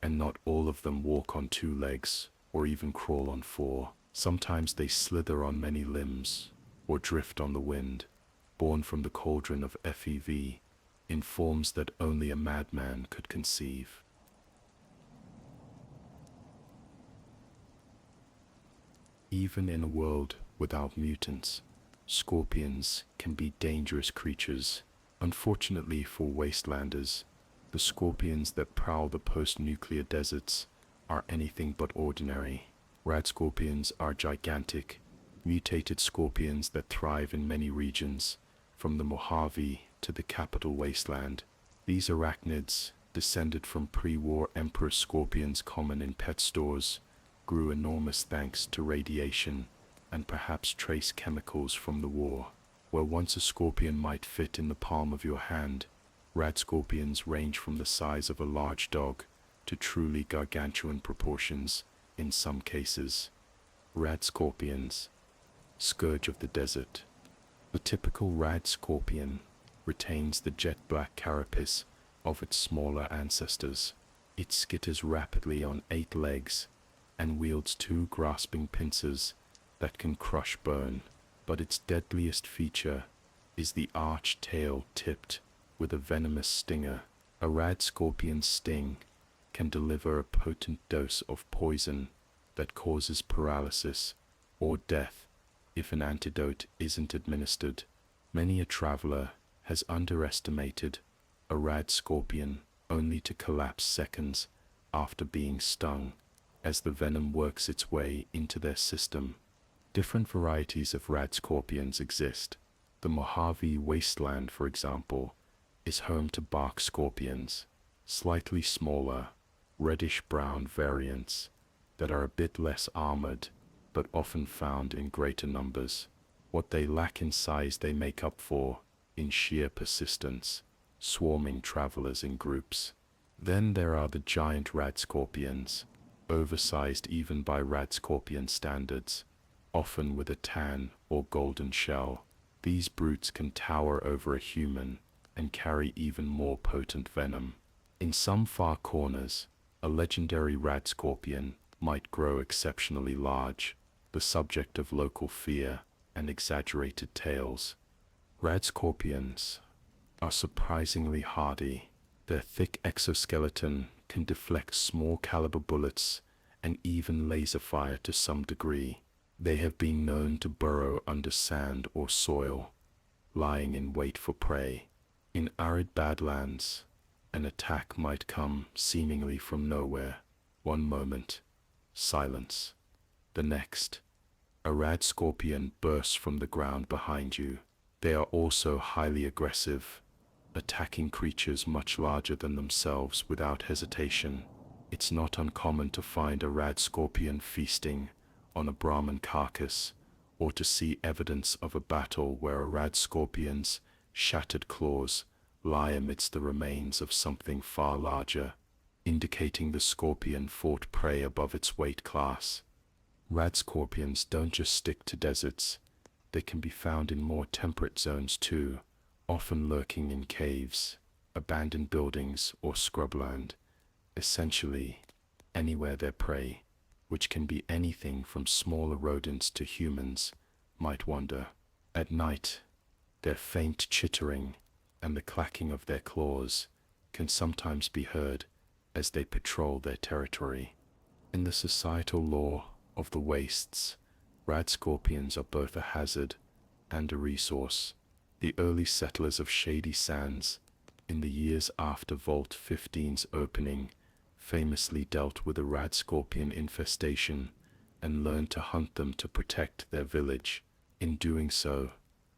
and not all of them walk on two legs, or even crawl on four. Sometimes they slither on many limbs, or drift on the wind, born from the cauldron of FEV, in forms that only a madman could conceive. Even in a world without mutants, scorpions can be dangerous creatures. Unfortunately for wastelanders, the scorpions that prowl the post-nuclear deserts are anything but ordinary. Radscorpions are gigantic, mutated scorpions that thrive in many regions, from the Mojave to the Capital Wasteland. These arachnids, descended from pre-war emperor scorpions common in pet stores, grew enormous thanks to radiation and perhaps trace chemicals from the war. Where once a scorpion might fit in the palm of your hand, radscorpions range from the size of a large dog to truly gargantuan proportions in some cases. Radscorpions, scourge of the desert. The typical radscorpion retains the jet-black carapace of its smaller ancestors. It skitters rapidly on 8 legs and wields 2 grasping pincers that can crush bone. But its deadliest feature is the arched tail tipped with a venomous stinger. A radscorpion's sting can deliver a potent dose of poison that causes paralysis or death if an antidote isn't administered. Many a traveler has underestimated a Radscorpion only to collapse seconds after being stung as the venom works its way into their system. Different varieties of Radscorpions exist. The Mojave Wasteland, for example, is home to bark scorpions, slightly smaller, reddish-brown variants that are a bit less armored but often found in greater numbers. What they lack in size they make up for in sheer persistence, swarming travelers in groups. Then there are the giant Radscorpions, oversized even by Radscorpion standards, often with a tan or golden shell. These brutes can tower over a human and carry even more potent venom. In some far corners, a legendary Radscorpion might grow exceptionally large, the subject of local fear and exaggerated tales. Radscorpions are surprisingly hardy. Their thick exoskeleton can deflect small caliber bullets and even laser fire to some degree. They have been known to burrow under sand or soil, lying in wait for prey. In arid badlands, an attack might come seemingly from nowhere. One moment, silence. The next, a Radscorpion bursts from the ground behind you. They are also highly aggressive, attacking creatures much larger than themselves without hesitation. It's not uncommon to find a Radscorpion feasting on a Brahmin carcass, or to see evidence of a battle where a Radscorpion's shattered claws lie amidst the remains of something far larger, indicating the scorpion fought prey above its weight class. Radscorpions don't just stick to deserts. They can be found in more temperate zones too, often lurking in caves, abandoned buildings, or scrubland. Essentially, anywhere their prey, which can be anything from smaller rodents to humans, might wander. At night, their faint chittering and the clacking of their claws can sometimes be heard as they patrol their territory. In the societal lore of the wastes, Radscorpions are both a hazard and a resource. The early settlers of Shady Sands, in the years after Vault 15's opening, famously dealt with a Radscorpion infestation and learned to hunt them to protect their village. In doing so,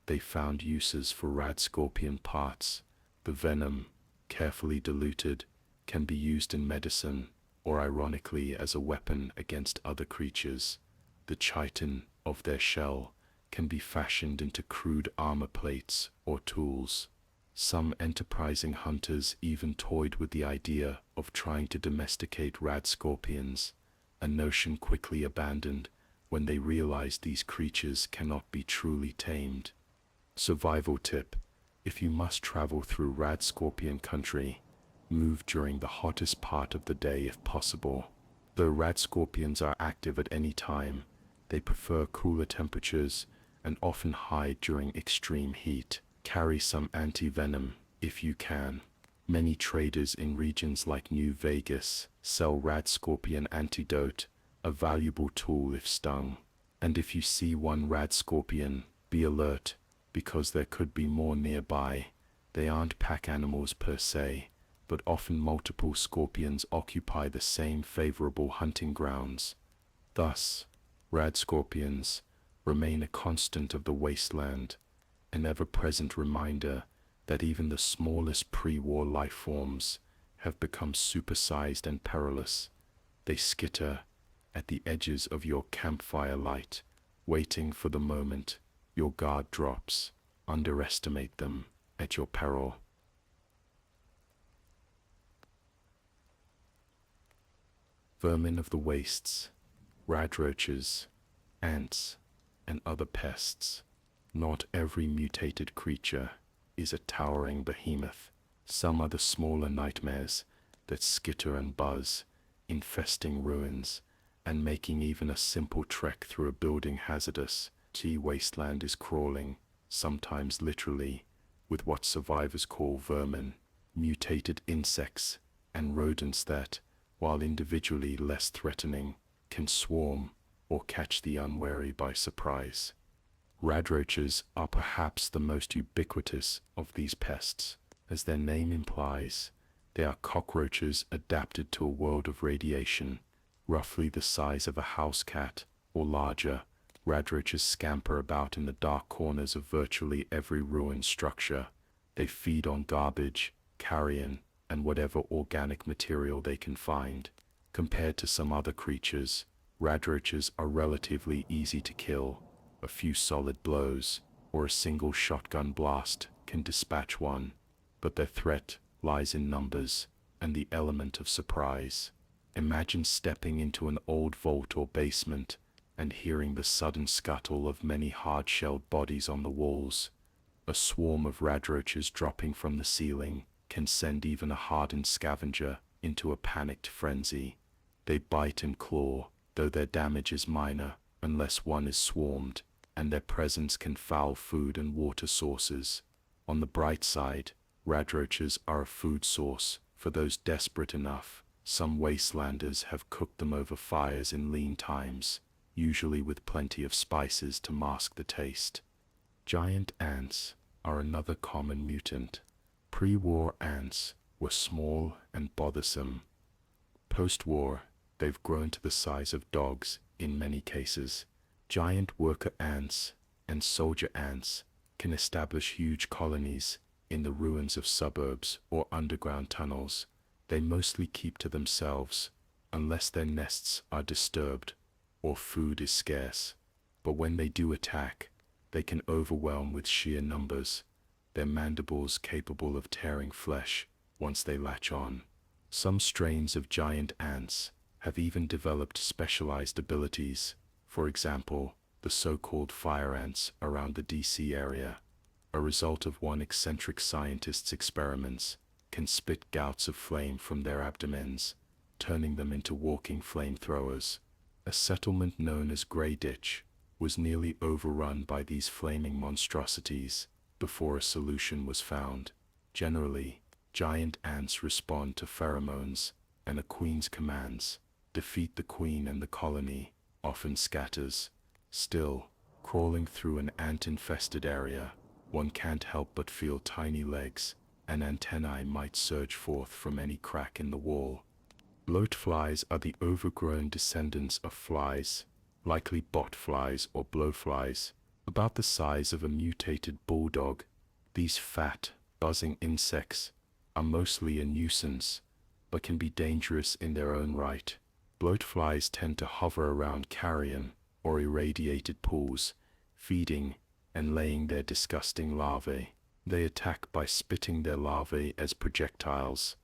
they found uses for Radscorpion parts. The venom, carefully diluted, can be used in medicine or ironically as a weapon against other creatures. The chitin of their shell can be fashioned into crude armor plates or tools. Some enterprising hunters even toyed with the idea of trying to domesticate Radscorpions, a notion quickly abandoned when they realized these creatures cannot be truly tamed. Survival tip: if you must travel through Radscorpion country, move during the hottest part of the day if possible. Though Radscorpions are active at any time, they prefer cooler temperatures and often hide during extreme heat. Carry some anti-venom if you can. Many traders in regions like New Vegas sell Radscorpion antidote, a valuable tool if stung. And if you see one Radscorpion, be alert, because there could be more nearby. They aren't pack animals per se, but often multiple scorpions occupy the same favorable hunting grounds. Thus, Radscorpions remain a constant of the wasteland, an ever-present reminder that even the smallest pre-war life forms have become supersized and perilous. They skitter at the edges of your campfire light, waiting for the moment your guard drops. Underestimate them at your peril. Vermin of the wastes, radroaches, ants, and other pests. Not every mutated creature is a towering behemoth. Some are the smaller nightmares that skitter and buzz, infesting ruins and making even a simple trek through a building hazardous. Wasteland is crawling, sometimes literally, with what survivors call vermin, mutated insects and rodents that, while individually less threatening, can swarm or catch the unwary by surprise. Radroaches are perhaps the most ubiquitous of these pests. As their name implies, they are cockroaches adapted to a world of radiation, roughly the size of a house cat or larger. Radroaches scamper about in the dark corners of virtually every ruined structure. They feed on garbage, carrion, and whatever organic material they can find. Compared to some other creatures, radroaches are relatively easy to kill. A few solid blows, or a single shotgun blast, can dispatch one, but their threat lies in numbers and the element of surprise. Imagine stepping into an old vault or basement and hearing the sudden scuttle of many hard-shelled bodies on the walls. A swarm of radroaches dropping from the ceiling can send even a hardened scavenger into a panicked frenzy. They bite and claw, though their damage is minor unless one is swarmed, and their presence can foul food and water sources. On the bright side, radroaches are a food source for those desperate enough. Some wastelanders have cooked them over fires in lean times, usually with plenty of spices to mask the taste. Giant ants are another common mutant. Pre-war ants were small and bothersome. Post-war, they've grown to the size of dogs in many cases. Giant worker ants and soldier ants can establish huge colonies in the ruins of suburbs or underground tunnels. They mostly keep to themselves unless their nests are disturbed or food is scarce. But when they do attack, they can overwhelm with sheer numbers, their mandibles capable of tearing flesh once they latch on. Some strains of giant ants have even developed specialized abilities. For example, the so-called fire ants around the DC area, a result of one eccentric scientist's experiments, can spit gouts of flame from their abdomens, turning them into walking flamethrowers. A settlement known as Grey Ditch was nearly overrun by these flaming monstrosities before a solution was found. Generally, giant ants respond to pheromones and a queen's commands. Defeat the queen and the colony often scatters. Still, crawling through an ant-infested area, one can't help but feel tiny legs and antennae might surge forth from any crack in the wall. Bloatflies are the overgrown descendants of flies, likely botflies or blowflies, about the size of a mutated bulldog. These fat, buzzing insects are mostly a nuisance, but can be dangerous in their own right. Bloatflies tend to hover around carrion or irradiated pools, feeding and laying their disgusting larvae. They attack by spitting their larvae as projectiles,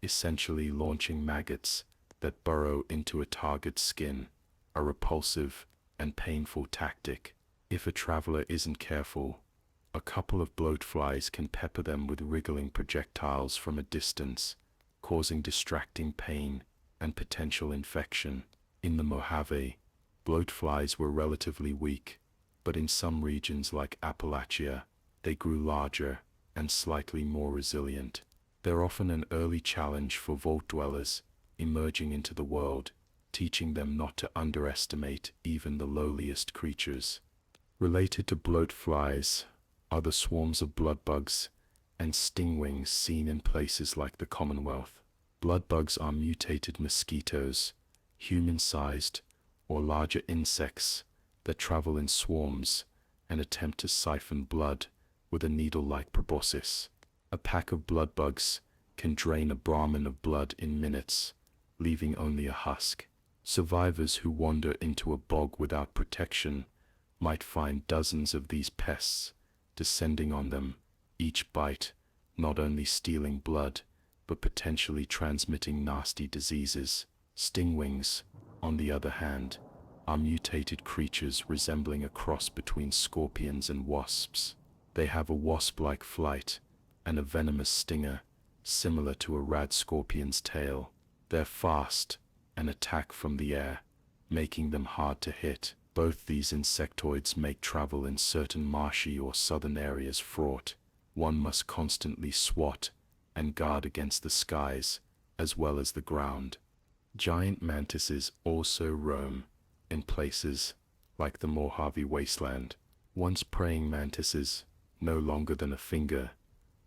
essentially launching maggots that burrow into a target's skin, a repulsive and painful tactic. If a traveler isn't careful, a couple of bloatflies can pepper them with wriggling projectiles from a distance, causing distracting pain and potential infection. In the Mojave, bloatflies were relatively weak, but in some regions like Appalachia, they grew larger and slightly more resilient. They're often an early challenge for vault dwellers emerging into the world, teaching them not to underestimate even the lowliest creatures. Related to bloatflies are the swarms of bloodbugs and stingwings seen in places like the Commonwealth. Bloodbugs are mutated mosquitoes, human-sized or larger insects that travel in swarms and attempt to siphon blood with a needle-like proboscis. A pack of bloodbugs can drain a Brahmin of blood in minutes, leaving only a husk. Survivors who wander into a bog without protection might find dozens of these pests descending on them, each bite not only stealing blood, but potentially transmitting nasty diseases. Stingwings, on the other hand, are mutated creatures resembling a cross between scorpions and wasps. They have a wasp-like flight and a venomous stinger, similar to a Radscorpion's tail. They're fast and attack from the air, making them hard to hit. Both these insectoids make travel in certain marshy or southern areas fraught. One must constantly swat and guard against the skies, as well as the ground. Giant mantises also roam in places like the Mojave Wasteland. Once praying mantises, no longer than a finger,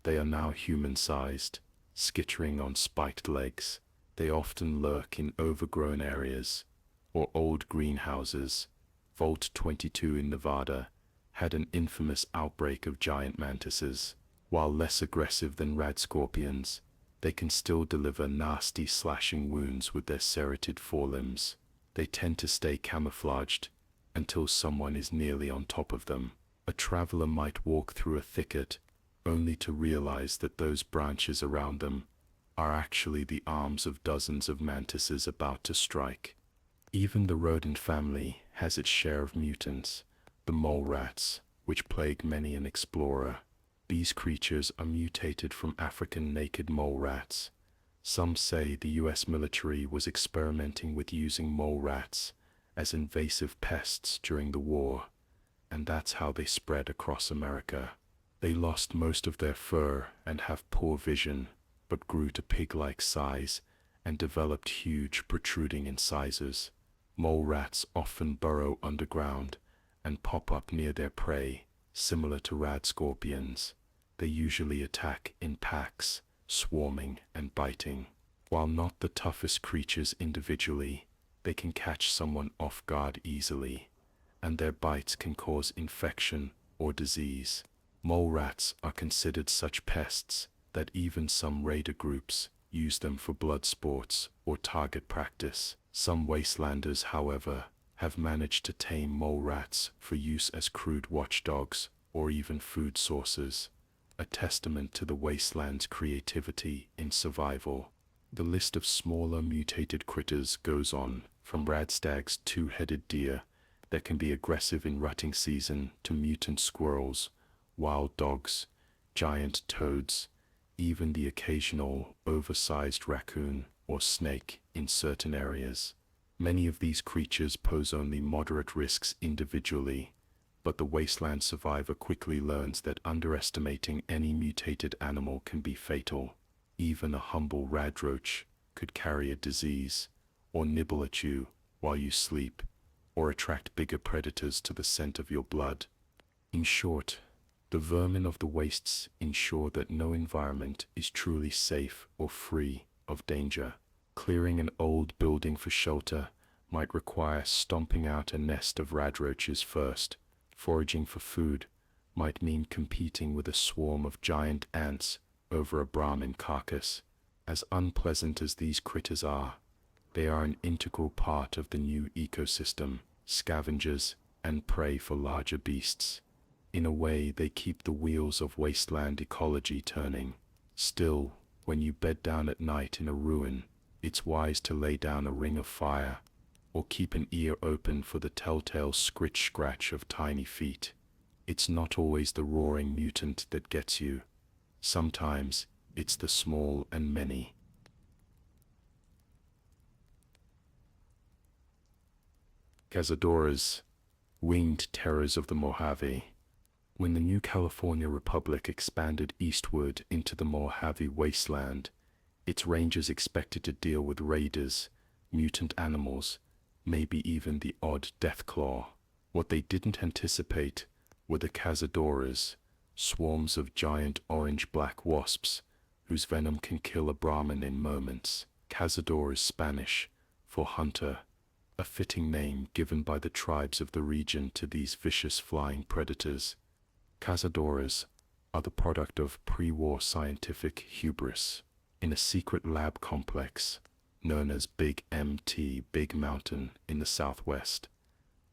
they are now human-sized, skittering on spiked legs. They often lurk in overgrown areas or old greenhouses. Vault 22 in Nevada had an infamous outbreak of giant mantises. While less aggressive than Radscorpions, they can still deliver nasty slashing wounds with their serrated forelimbs. They tend to stay camouflaged until someone is nearly on top of them. A traveler might walk through a thicket only to realize that those branches around them are actually the arms of dozens of mantises about to strike. Even the rodent family has its share of mutants, the mole rats, which plague many an explorer. These creatures are mutated from African naked mole rats. Some say the US military was experimenting with using mole rats as invasive pests during the war, and that's how they spread across America. They lost most of their fur and have poor vision, but grew to pig-like size and developed huge protruding incisors. Mole rats often burrow underground and pop up near their prey, similar to Radscorpions. They usually attack in packs, swarming and biting. While not the toughest creatures individually, they can catch someone off guard easily, and their bites can cause infection or disease. Mole rats are considered such pests that even some raider groups use them for blood sports or target practice. Some wastelanders, however, have managed to tame mole rats for use as crude watchdogs or even food sources, a testament to the wasteland's creativity in survival. The list of smaller mutated critters goes on, from Radstag's two-headed deer that can be aggressive in rutting season to mutant squirrels, wild dogs, giant toads, even the occasional oversized raccoon or snake in certain areas. Many of these creatures pose only moderate risks individually, but the wasteland survivor quickly learns that underestimating any mutated animal can be fatal. Even a humble radroach could carry a disease, or nibble at you while you sleep, or attract bigger predators to the scent of your blood. In short, the vermin of the wastes ensure that no environment is truly safe or free of danger. Clearing an old building for shelter might require stomping out a nest of radroaches first. Foraging for food might mean competing with a swarm of giant ants over a Brahmin carcass. As unpleasant as these critters are, they are an integral part of the new ecosystem, scavengers and prey for larger beasts. In a way, they keep the wheels of wasteland ecology turning. Still, when you bed down at night in a ruin, it's wise to lay down a ring of fire, or keep an ear open for the telltale scritch-scratch of tiny feet. It's not always the roaring mutant that gets you. Sometimes it's the small and many. Cazadores, winged terrors of the Mojave. When the new California Republic expanded eastward into the Mojave Wasteland, its rangers expected to deal with raiders, mutant animals, maybe even the odd Deathclaw. What they didn't anticipate were the Cazadores, swarms of giant orange-black wasps whose venom can kill a Brahmin in moments. Cazador is Spanish for hunter, a fitting name given by the tribes of the region to these vicious flying predators. Cazadores are the product of pre-war scientific hubris. In a secret lab complex known as Big MT, Big Mountain in the southwest,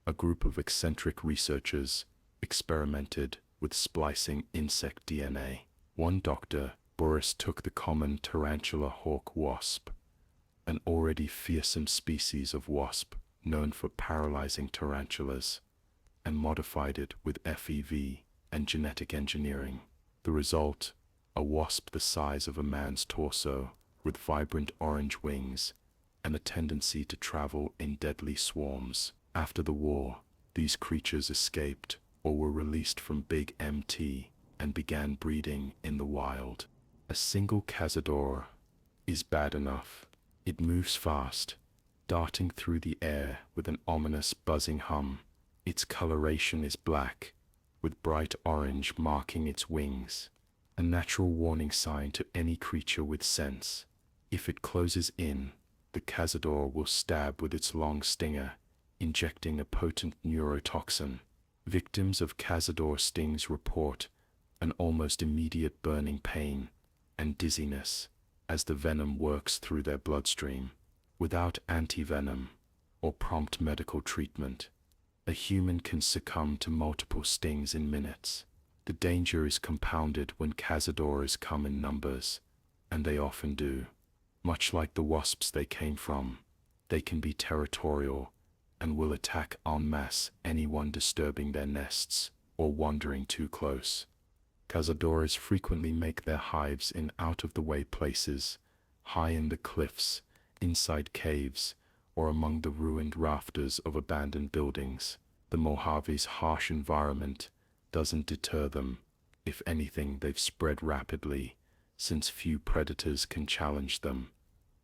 a group of eccentric researchers experimented with splicing insect DNA. One doctor, Boris, took the common tarantula hawk wasp, an already fearsome species of wasp known for paralyzing tarantulas, and modified it with FEV and genetic engineering. The result, a wasp the size of a man's torso, with vibrant orange wings and a tendency to travel in deadly swarms. After the war, these creatures escaped or were released from Big MT and began breeding in the wild. A single Cazador is bad enough. It moves fast, darting through the air with an ominous buzzing hum. Its coloration is black, with bright orange marking its wings, a natural warning sign to any creature with sense. If it closes in, the Cazador will stab with its long stinger, injecting a potent neurotoxin. Victims of Cazador stings report an almost immediate burning pain and dizziness as the venom works through their bloodstream. Without antivenom or prompt medical treatment, a human can succumb to multiple stings in minutes. The danger is compounded when Cazadores come in numbers, and they often do. Much like the wasps they came from, they can be territorial and will attack en masse anyone disturbing their nests or wandering too close. Cazadores frequently make their hives in out-of-the-way places, high in the cliffs, inside caves, or among the ruined rafters of abandoned buildings. The Mojave's harsh environment doesn't deter them. If anything, they've spread rapidly, since few predators can challenge them.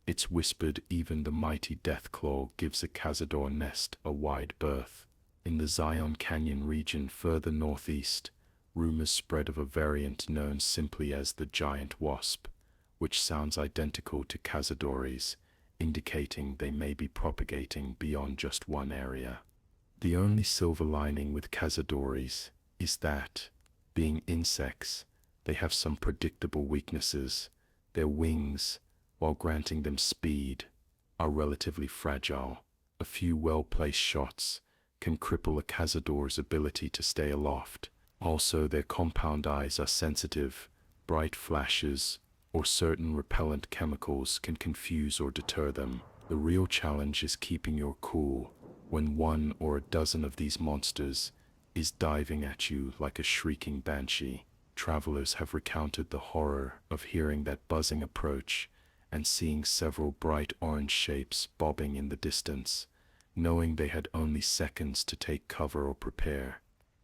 It's whispered even the mighty Deathclaw gives a Cazador nest a wide berth. In the Zion Canyon region further northeast, rumors spread of a variant known simply as the giant wasp, which sounds identical to Cazadores, indicating they may be propagating beyond just one area. The only silver lining with Cazadores is that, being insects, they have some predictable weaknesses. Their wings, while granting them speed, are relatively fragile. A few well-placed shots can cripple a Cazador's ability to stay aloft. Also, their compound eyes are sensitive. Bright flashes or certain repellent chemicals can confuse or deter them. The real challenge is keeping your cool when one or a dozen of these monsters is diving at you like a shrieking banshee. Travelers have recounted the horror of hearing that buzzing approach and seeing several bright orange shapes bobbing in the distance, knowing they had only seconds to take cover or prepare.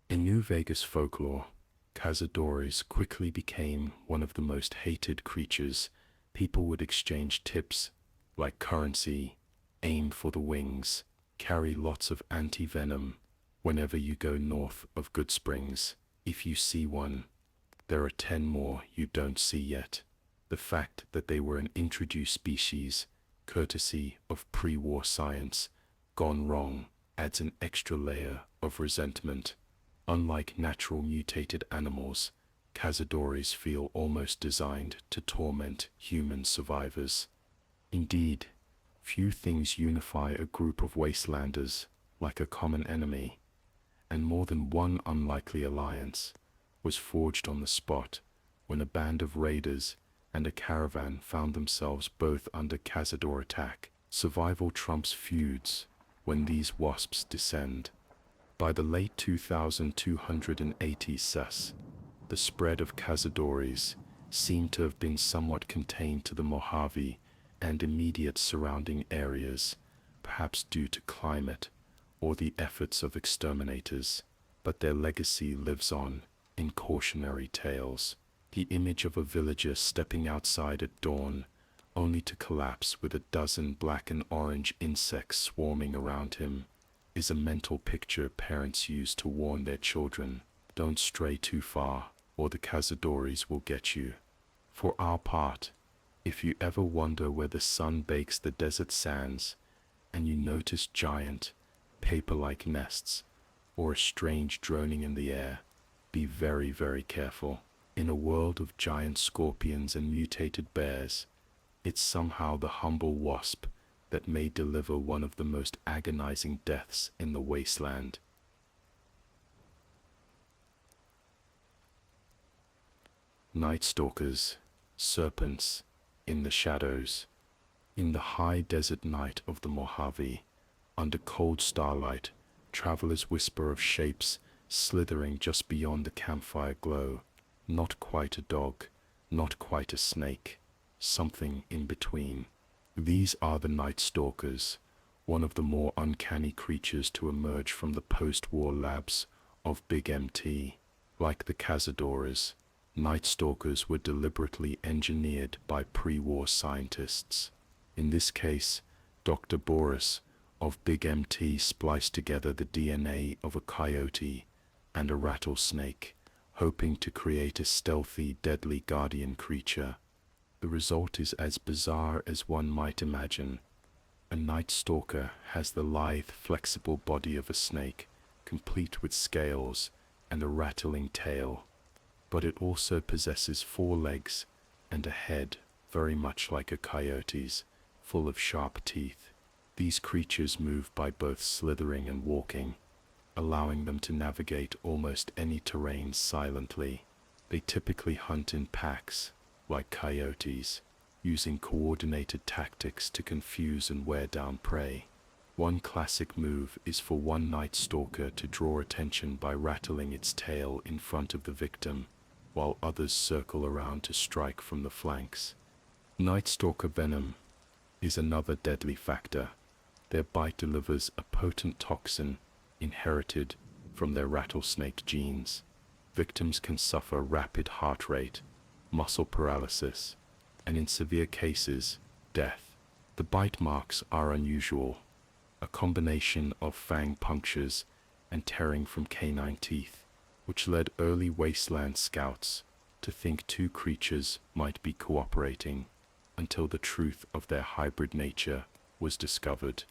In New Vegas folklore, Cazadores quickly became one of the most hated creatures. People would exchange tips like currency, aim for the wings, carry lots of anti-venom. Whenever you go north of Good Springs, if you see one, there are 10 more you don't see yet. The fact that they were an introduced species, courtesy of pre-war science, gone wrong, adds an extra layer of resentment. Unlike natural mutated animals, Cazadores feel almost designed to torment human survivors. Indeed, few things unify a group of wastelanders like a common enemy, and more than one unlikely alliance was forged on the spot when a band of raiders and a caravan found themselves both under Cazador attack. Survival trumps feuds when these wasps descend. By the late 2280s sus, the spread of Cazadores seemed to have been somewhat contained to the Mojave and immediate surrounding areas, perhaps due to climate or the efforts of exterminators, but their legacy lives on in cautionary tales. The image of a villager stepping outside at dawn, only to collapse with a dozen black and orange insects swarming around him, is a mental picture parents use to warn their children, don't stray too far, or the Cazadores will get you. For our part, if you ever wonder where the sun bakes the desert sands, and you notice giant, paper-like nests, or a strange droning in the air, be very, very careful. In a world of giant scorpions and mutated bears, it's somehow the humble wasp that may deliver one of the most agonizing deaths in the wasteland. Nightstalkers, serpents, in the shadows. In the high desert night of the Mojave, under cold starlight, travelers whisper of shapes slithering just beyond the campfire glow. Not quite a dog, not quite a snake, something in between. These are the Nightstalkers, one of the more uncanny creatures to emerge from the post-war labs of Big MT. Like the Cazadores, Nightstalkers were deliberately engineered by pre-war scientists. In this case, Dr. Boris of Big MT spliced together the DNA of a coyote and a rattlesnake, hoping to create a stealthy, deadly guardian creature. The result is as bizarre as one might imagine. A Nightstalker has the lithe, flexible body of a snake, complete with scales and a rattling tail. But it also possesses 4 legs and a head very much like a coyote's, full of sharp teeth. These creatures move by both slithering and walking, allowing them to navigate almost any terrain silently. They typically hunt in packs, like coyotes, using coordinated tactics to confuse and wear down prey. One classic move is for one Nightstalker to draw attention by rattling its tail in front of the victim, while others circle around to strike from the flanks. Nightstalker venom is another deadly factor. Their bite delivers a potent toxin inherited from their rattlesnake genes. Victims can suffer rapid heart rate, muscle paralysis, and in severe cases, death. The bite marks are unusual, a combination of fang punctures and tearing from canine teeth, which led early Wasteland scouts to think 2 creatures might be cooperating until the truth of their hybrid nature was discovered.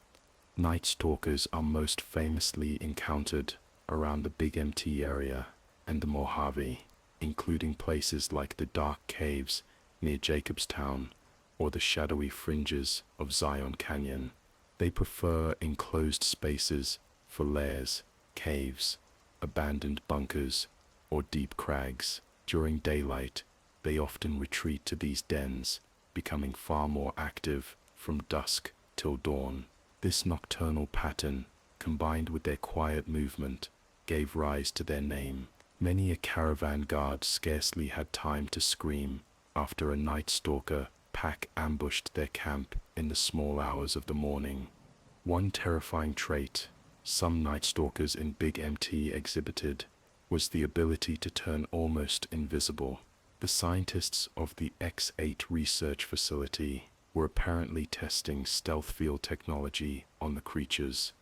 Nightstalkers are most famously encountered around the Big MT area and the Mojave, including places like the dark caves near Jacobstown or the shadowy fringes of Zion Canyon. They prefer enclosed spaces for lairs, caves, abandoned bunkers, or deep crags. During daylight, they often retreat to these dens, becoming far more active from dusk till dawn. This nocturnal pattern, combined with their quiet movement, gave rise to their name. Many a caravan guard scarcely had time to scream after a Nightstalker pack ambushed their camp in the small hours of the morning. One terrifying trait some Nightstalkers in Big MT exhibited was the ability to turn almost invisible. The scientists of the X8 research facility were apparently testing stealth field technology on the creatures,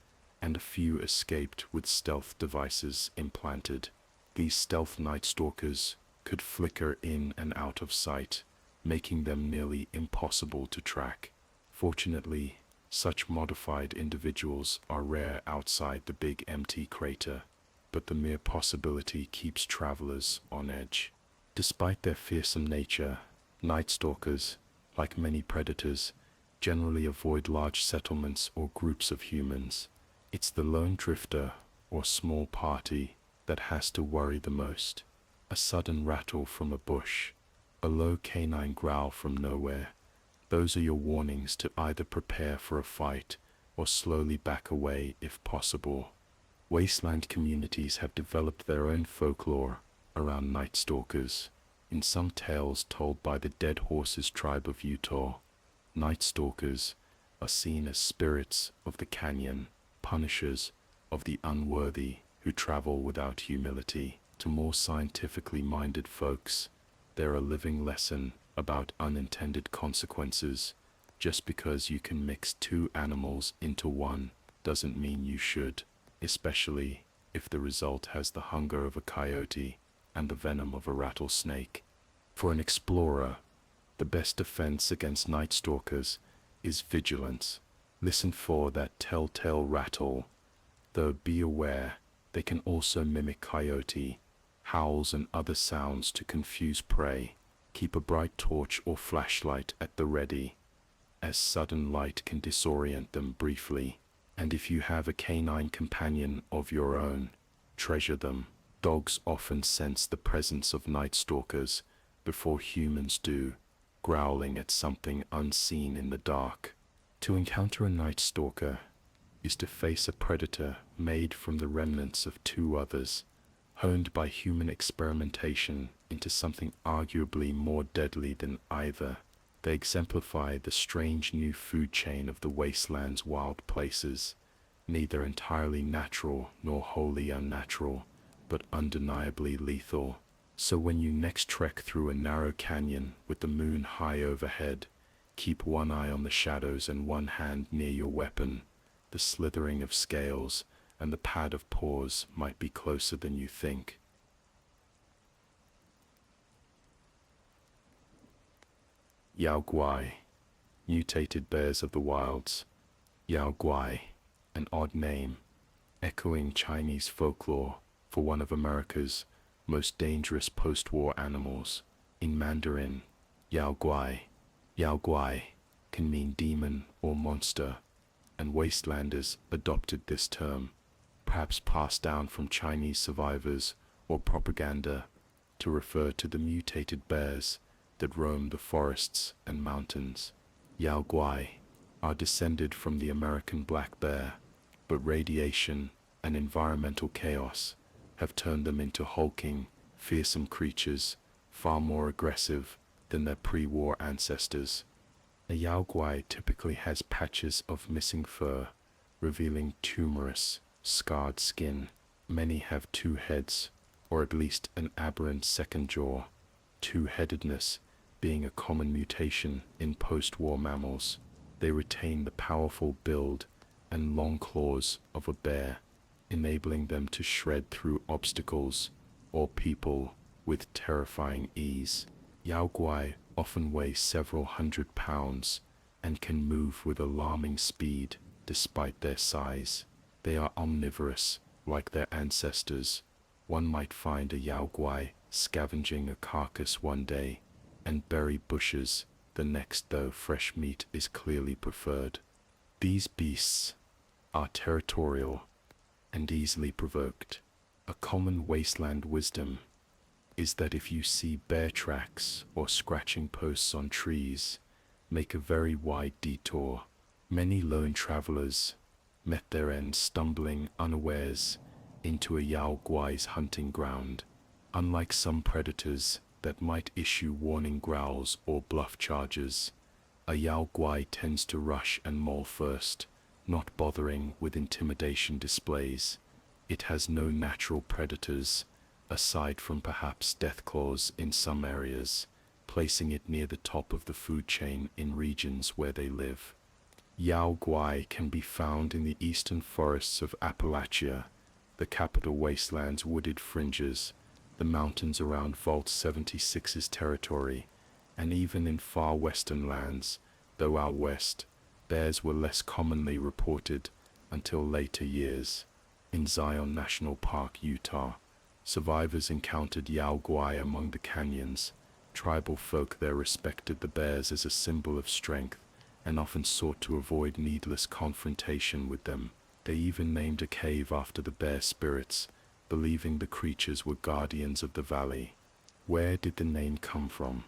and a few escaped with stealth devices implanted. These stealth Nightstalkers could flicker in and out of sight, making them nearly impossible to track. Fortunately, such modified individuals are rare outside the Big MT crater, but the mere possibility keeps travelers on edge. Despite their fearsome nature, Nightstalkers, like many predators, generally avoid large settlements or groups of humans. It's the lone drifter or small party that has to worry the most. A sudden rattle from a bush, a low canine growl from nowhere. Those are your warnings to either prepare for a fight or slowly back away if possible. Wasteland communities have developed their own folklore around Nightstalkers. In some tales told by the Dead Horses tribe of Utah, Nightstalkers are seen as spirits of the canyon, punishers of the unworthy who travel without humility. To more scientifically minded folks, they're a living lesson about unintended consequences. Just because you can mix 2 animals into one doesn't mean you should, especially if the result has the hunger of a coyote and the venom of a rattlesnake. For an explorer, the best defense against Nightstalkers is vigilance. Listen for that telltale rattle, though be aware they can also mimic coyote howls and other sounds to confuse prey. Keep a bright torch or flashlight at the ready, as sudden light can disorient them briefly. And if you have a canine companion of your own, treasure them. Dogs often sense the presence of Nightstalkers before humans do, growling at something unseen in the dark. To encounter a Nightstalker is to face a predator made from the remnants of 2 others, honed by human experimentation into something arguably more deadly than either. They exemplify the strange new food chain of the Wasteland's wild places, neither entirely natural nor wholly unnatural, but undeniably lethal. So when you next trek through a narrow canyon with the moon high overhead, Keep one eye on the shadows and one hand near your weapon. The slithering of scales and the pad of paws might be closer than you think. Yao Guai, mutated bears of the wilds. Yao Guai, an odd name, echoing Chinese folklore for one of America's most dangerous post-war animals. In Mandarin, Yao Guai can mean demon or monster, and Wastelanders adopted this term, perhaps passed down from Chinese survivors or propaganda, to refer to the mutated bears that roam the forests and mountains. Yao Guai are descended from the American black bear, but radiation and environmental chaos have turned them into hulking, fearsome creatures, far more aggressive than their pre-war ancestors. A Yao Guai typically has patches of missing fur, revealing tumorous, scarred skin. Many have two heads, or at least an aberrant second jaw, two-headedness being a common mutation in post-war mammals. They retain the powerful build and long claws of a bear, enabling them to shred through obstacles or people with terrifying ease. Yao Guai often weigh several hundred pounds and can move with alarming speed despite their size. They are omnivorous, like their ancestors. One might find a Yao Guai scavenging a carcass one day and bury bushes the next, though fresh meat is clearly preferred. These beasts are territorial and easily provoked. A common wasteland wisdom is that if you see bear tracks or scratching posts on trees, make a very wide detour. Many lone travelers met their end stumbling unawares into a Yao Guai's hunting ground. Unlike some predators that might issue warning growls or bluff charges, a Yao Guai tends to rush and maul first, not bothering with intimidation displays. It has no natural predators, aside from perhaps Deathclaws in some areas, placing it near the top of the food chain in regions where they live. Yao Guai can be found in the eastern forests of Appalachia, the capital Wasteland's wooded fringes, the mountains around Vault 76's territory, and even in far western lands, though out west, bears were less commonly reported until later years. In Zion National Park, Utah, survivors encountered Yao Guai among the canyons. Tribal folk there respected the bears as a symbol of strength and often sought to avoid needless confrontation with them. They even named a cave after the bear spirits, believing the creatures were guardians of the valley. Where did the name come from?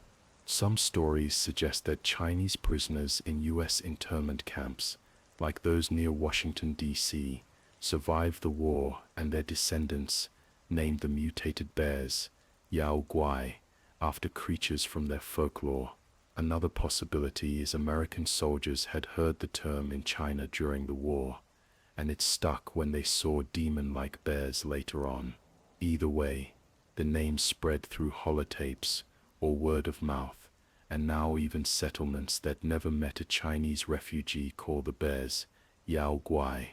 Some stories suggest that Chinese prisoners in U.S. internment camps, like those near Washington, D.C., survived the war, and their descendants named the mutated bears Yao Guai after creatures from their folklore. Another possibility is American soldiers had heard the term in China during the war, and it stuck when they saw demon-like bears later on. Either way, the name spread through holotapes or word of mouth, and now even settlements that never met a Chinese refugee call the bears Yao Guai.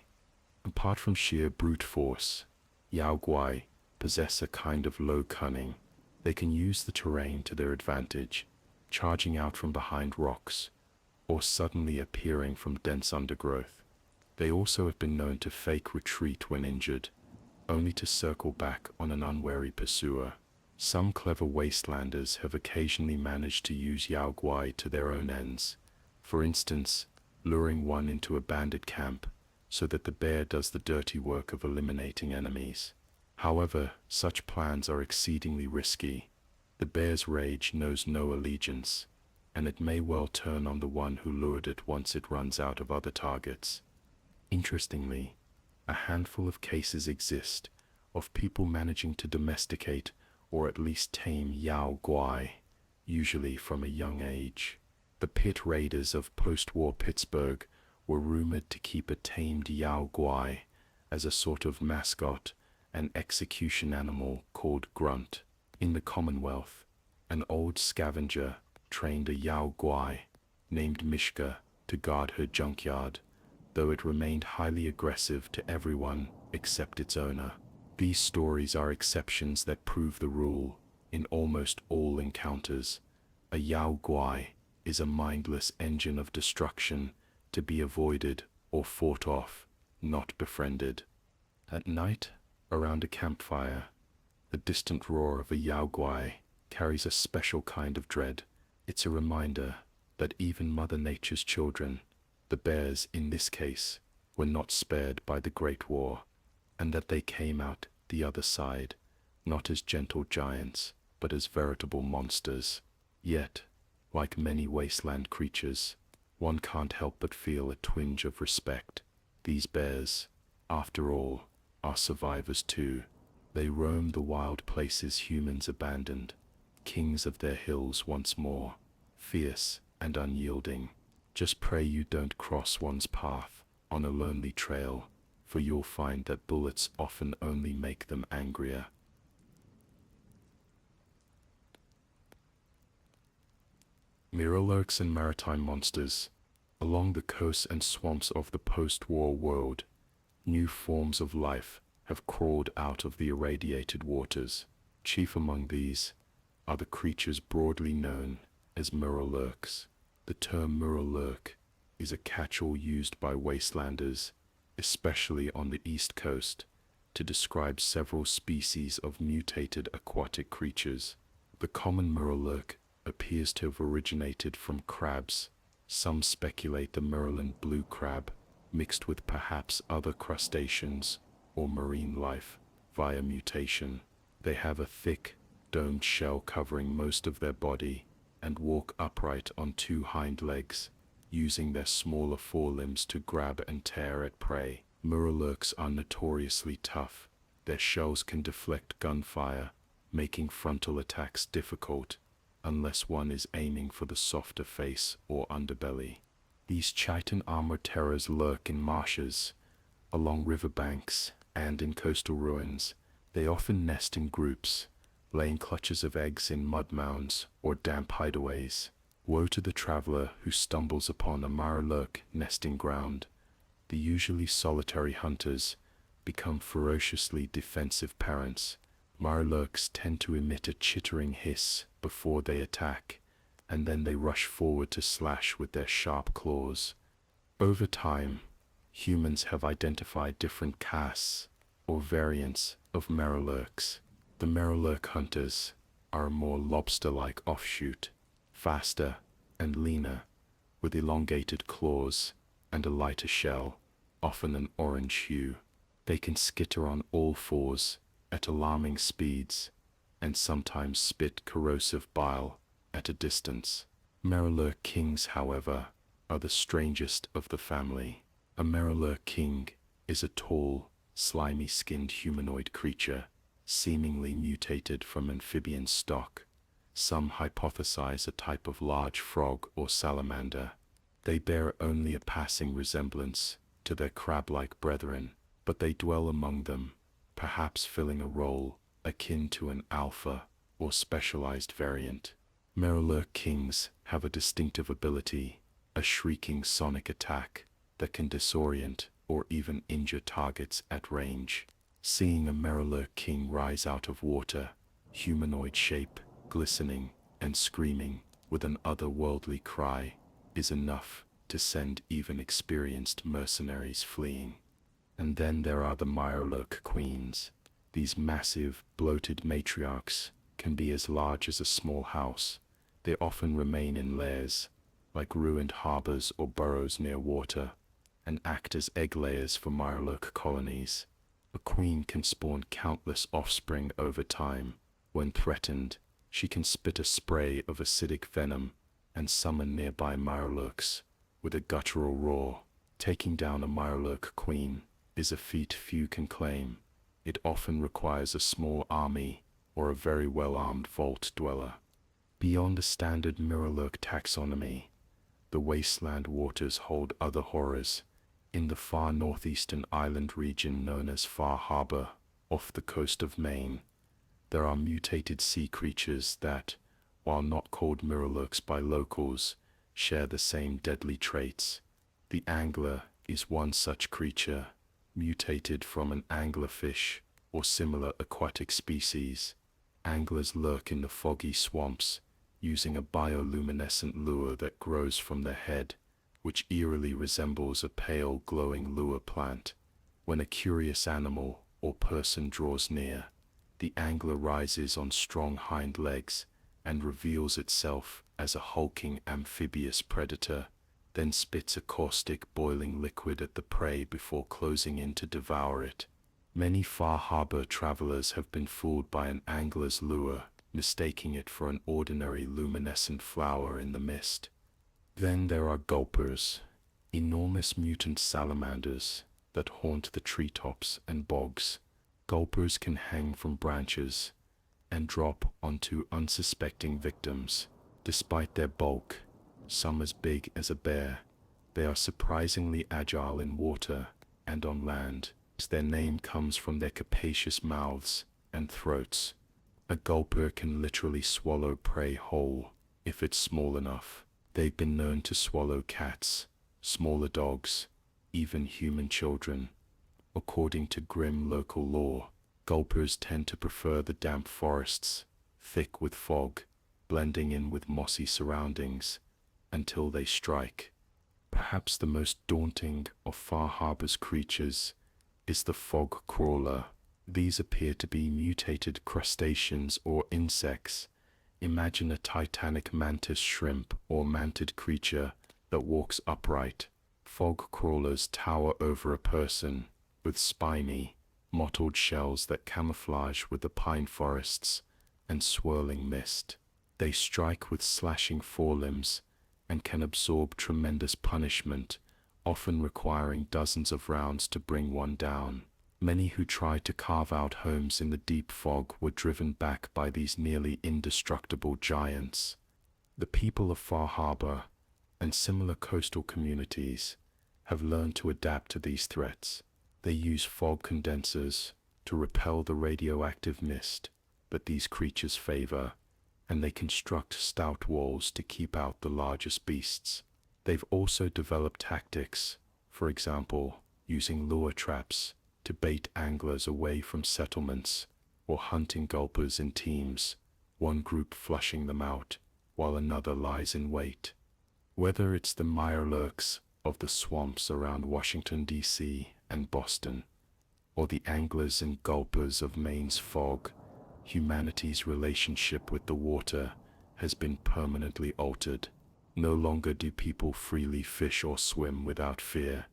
Apart from sheer brute force, Yao Guai possess a kind of low cunning. They can use the terrain to their advantage, charging out from behind rocks, or suddenly appearing from dense undergrowth. They also have been known to fake retreat when injured, only to circle back on an unwary pursuer. Some clever wastelanders have occasionally managed to use Yao Guai to their own ends, for instance, luring one into a bandit camp so that the bear does the dirty work of eliminating enemies. However, such plans are exceedingly risky. The bear's rage knows no allegiance, and it may well turn on the one who lured it once it runs out of other targets. Interestingly, a handful of cases exist of people managing to domesticate or at least tame Yao Guai, usually from a young age. The pit raiders of post-war Pittsburgh were rumored to keep a tamed Yao Guai as a sort of mascot, an execution animal called Grunt. In the Commonwealth, an old scavenger trained a Yao Guai named Mishka to guard her junkyard, though it remained highly aggressive to everyone except its owner. These stories are exceptions that prove the rule. In almost all encounters, a Yao Guai is a mindless engine of destruction to be avoided or fought off, not befriended. At night, around a campfire, the distant roar of a Yao Guai carries a special kind of dread. It's a reminder that even Mother Nature's children, the bears in this case, were not spared by the Great War, and that they came out the other side, not as gentle giants, but as veritable monsters. Yet, like many wasteland creatures, one can't help but feel a twinge of respect. These bears, after all, are survivors too. They roam the wild places humans abandoned, kings of their hills once more, fierce and unyielding. Just pray you don't cross one's path on a lonely trail, for you'll find that bullets often only make them angrier. Mirelurks and maritime monsters. Along the coasts and swamps of the post-war world, new forms of life have crawled out of the irradiated waters. Chief among these are the creatures broadly known as Mirelurks. The term Mirelurk is a catch-all used by wastelanders, especially on the east coast, to describe several species of mutated aquatic creatures. The common Mirelurk appears to have originated from crabs. Some speculate the Maryland blue crab, mixed with perhaps other crustaceans or marine life via mutation. They have a thick, domed shell covering most of their body and walk upright on two hind legs, using their smaller forelimbs to grab and tear at prey. Mirelurks are notoriously tough. Their shells can deflect gunfire, making frontal attacks difficult unless one is aiming for the softer face or underbelly. These chitin armor terrors lurk in marshes, along riverbanks, and in coastal ruins. They often nest in groups, laying clutches of eggs in mud mounds or damp hideaways. Woe to the traveler who stumbles upon a Mirelurk nesting ground. The usually solitary hunters become ferociously defensive parents. Mirelurks tend to emit a chittering hiss before they attack, and then they rush forward to slash with their sharp claws. Over time, humans have identified different castes or variants of Mirelurks. The Mirelurk hunters are a more lobster-like offshoot, faster and leaner, with elongated claws and a lighter shell, often an orange hue. They can skitter on all fours at alarming speeds, and sometimes spit corrosive bile at a distance. Mirelurk kings, however, are the strangest of the family. A Mirelurk king is a tall, slimy-skinned humanoid creature, seemingly mutated from amphibian stock. Some hypothesize a type of large frog or salamander. They bear only a passing resemblance to their crab-like brethren, but they dwell among them, perhaps filling a role akin to an alpha or specialized variant. Mirelurk kings have a distinctive ability, a shrieking sonic attack that can disorient or even injure targets at range. Seeing a Mirelurk king rise out of water, humanoid shape, glistening and screaming with an otherworldly cry, is enough to send even experienced mercenaries fleeing. And then there are the Mirelurk queens. These massive, bloated matriarchs can be as large as a small house. They often remain in lairs, like ruined harbors or burrows near water, and act as egg layers for Mirelurk colonies. A queen can spawn countless offspring over time. When threatened, she can spit a spray of acidic venom and summon nearby Mirelurks with a guttural roar. Taking down a Mirelurk queen is a feat few can claim. It often requires a small army or a very well-armed vault dweller. Beyond the standard Mirelurk taxonomy, the wasteland waters hold other horrors. In the far northeastern island region known as Far Harbor, off the coast of Maine, there are mutated sea creatures that, while not called Mirelurks by locals, share the same deadly traits. The angler is one such creature, mutated from an anglerfish or similar aquatic species. Anglers lurk in the foggy swamps, using a bioluminescent lure that grows from their head, which eerily resembles a pale glowing lure plant. When a curious animal or person draws near, the angler rises on strong hind legs and reveals itself as a hulking amphibious predator, then spits a caustic boiling liquid at the prey before closing in to devour it. Many far harbor travelers have been fooled by an angler's lure, mistaking it for an ordinary luminescent flower in the mist. Then there are gulpers, enormous mutant salamanders that haunt the treetops and bogs. Gulpers can hang from branches and drop onto unsuspecting victims. Despite their bulk, some as big as a bear, they are surprisingly agile in water and on land. Their name comes from their capacious mouths and throats. A gulper can literally swallow prey whole if it's small enough. They've been known to swallow cats, smaller dogs, even human children. According to grim local lore, gulpers tend to prefer the damp forests, thick with fog, blending in with mossy surroundings, until they strike. Perhaps the most daunting of Far Harbor's creatures is the fog crawler. These appear to be mutated crustaceans or insects. Imagine a titanic mantis shrimp or mantid creature that walks upright. Fog crawlers tower over a person with spiny, mottled shells that camouflage with the pine forests and swirling mist. They strike with slashing forelimbs and can absorb tremendous punishment, often requiring dozens of rounds to bring one down. Many who tried to carve out homes in the deep fog were driven back by these nearly indestructible giants. The people of Far Harbor and similar coastal communities have learned to adapt to these threats. They use fog condensers to repel the radioactive mist that these creatures favor, and they construct stout walls to keep out the largest beasts. They've also developed tactics, for example, using lure traps to bait anglers away from settlements, or hunting gulpers in teams, one group flushing them out while another lies in wait. Whether it's the Mirelurks of the swamps around Washington, D.C. and Boston, or the anglers and gulpers of Maine's fog, humanity's relationship with the water has been permanently altered. No longer do people freely fish or swim without fear.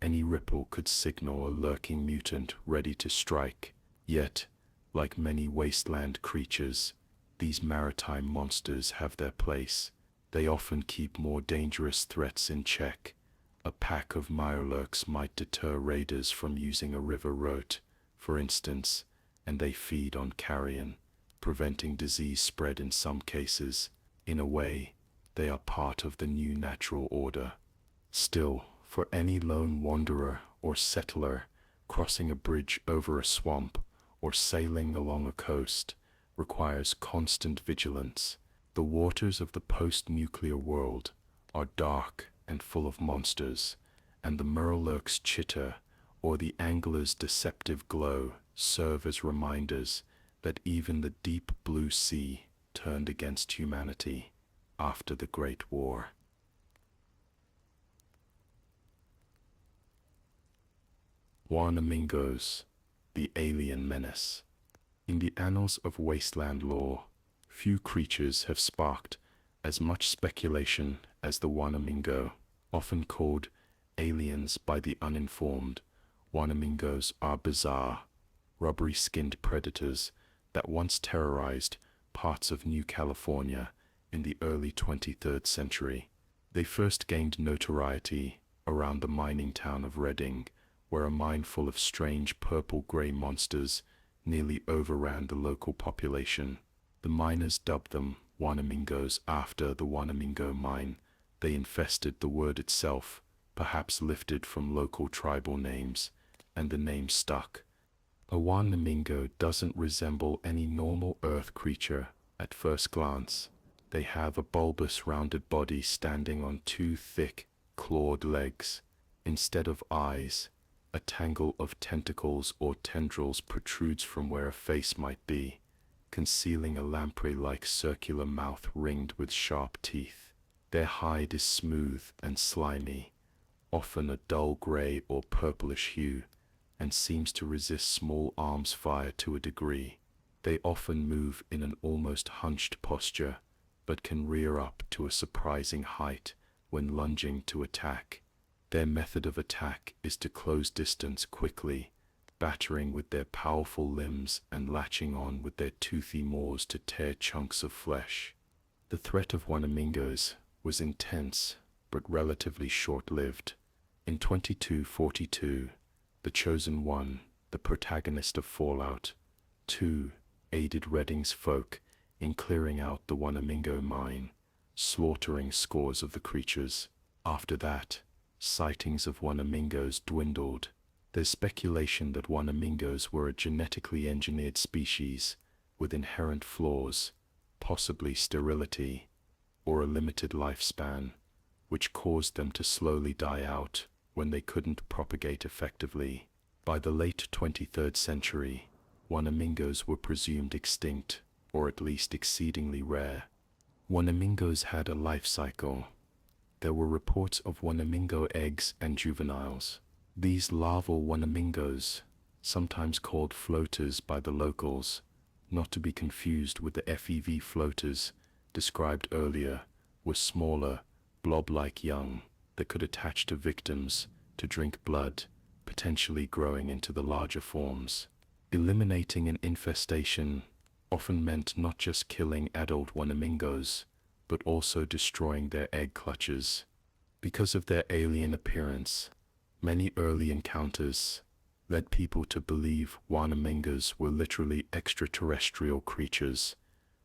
Any ripple could signal a lurking mutant ready to strike. Yet, like many wasteland creatures, these maritime monsters have their place. They often keep more dangerous threats in check. A pack of Mirelurks might deter raiders from using a river route, for instance, and they feed on carrion, preventing disease spread in some cases. In a way, they are part of the new natural order. Still, for any lone wanderer or settler, crossing a bridge over a swamp or sailing along a coast requires constant vigilance. The waters of the post-nuclear world are dark and full of monsters, and the Mirelurk's chitter or the angler's deceptive glow serve as reminders that even the deep blue sea turned against humanity after the Great War. Wanamingos, the alien menace. In the annals of wasteland lore, few creatures have sparked as much speculation as the Wanamingo. Often called aliens by the uninformed, Wanamingos are bizarre, rubbery-skinned predators that once terrorized parts of New California in the early 23rd century. They first gained notoriety around the mining town of Redding, where a mine full of strange purple-gray monsters nearly overran the local population. The miners dubbed them Wanamingos after the Wanamingo mine. They infested the word itself, perhaps lifted from local tribal names, and the name stuck. A Wanamingo doesn't resemble any normal earth creature at first glance. They have a bulbous rounded body standing on two thick, clawed legs. Instead of eyes, a tangle of tentacles or tendrils protrudes from where a face might be, concealing a lamprey-like circular mouth ringed with sharp teeth. Their hide is smooth and slimy, often a dull gray or purplish hue, and seems to resist small arms fire to a degree. They often move in an almost hunched posture, but can rear up to a surprising height when lunging to attack. Their method of attack is to close distance quickly, battering with their powerful limbs and latching on with their toothy maws to tear chunks of flesh. The threat of Wanamingos was intense, but relatively short-lived. In 2242, the Chosen One, the protagonist of Fallout 2, aided Redding's folk in clearing out the Wanamingo mine, slaughtering scores of the creatures. After that, sightings of Wanamingos dwindled. There's speculation that Wanamingos were a genetically engineered species with inherent flaws, possibly sterility, or a limited lifespan, which caused them to slowly die out when they couldn't propagate effectively. By the late 23rd century, Wanamingos were presumed extinct, or at least exceedingly rare. Wanamingos had a life cycle. There were reports of Wanamingo eggs and juveniles. These larval Wanamingos, sometimes called floaters by the locals, not to be confused with the FEV floaters described earlier, were smaller, blob-like young that could attach to victims to drink blood, potentially growing into the larger forms. Eliminating an infestation often meant not just killing adult Wanamingos, but also destroying their egg clutches. Because of their alien appearance, many early encounters led people to believe Wanamingos were literally extraterrestrial creatures,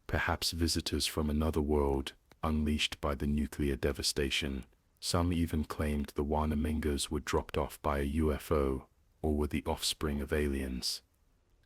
perhaps visitors from another world unleashed by the nuclear devastation. Some even claimed the Wanamingos were dropped off by a UFO or were the offspring of aliens.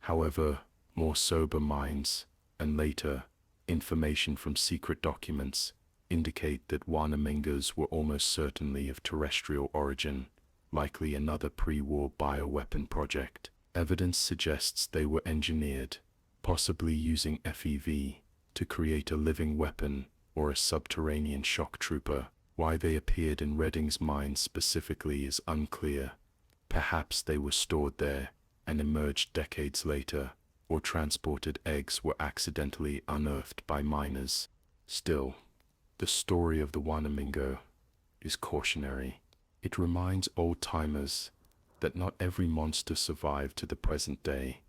However, more sober minds, and later, information from secret documents, indicate that Wanamingos were almost certainly of terrestrial origin, likely another pre-war bioweapon project. Evidence suggests they were engineered, possibly using FEV, to create a living weapon or a subterranean shock trooper. Why they appeared in Redding's mine specifically is unclear. Perhaps they were stored there and emerged decades later, or transported eggs were accidentally unearthed by miners. Still, the story of the Wanamingo is cautionary. It reminds old-timers that not every monster survived to the present day.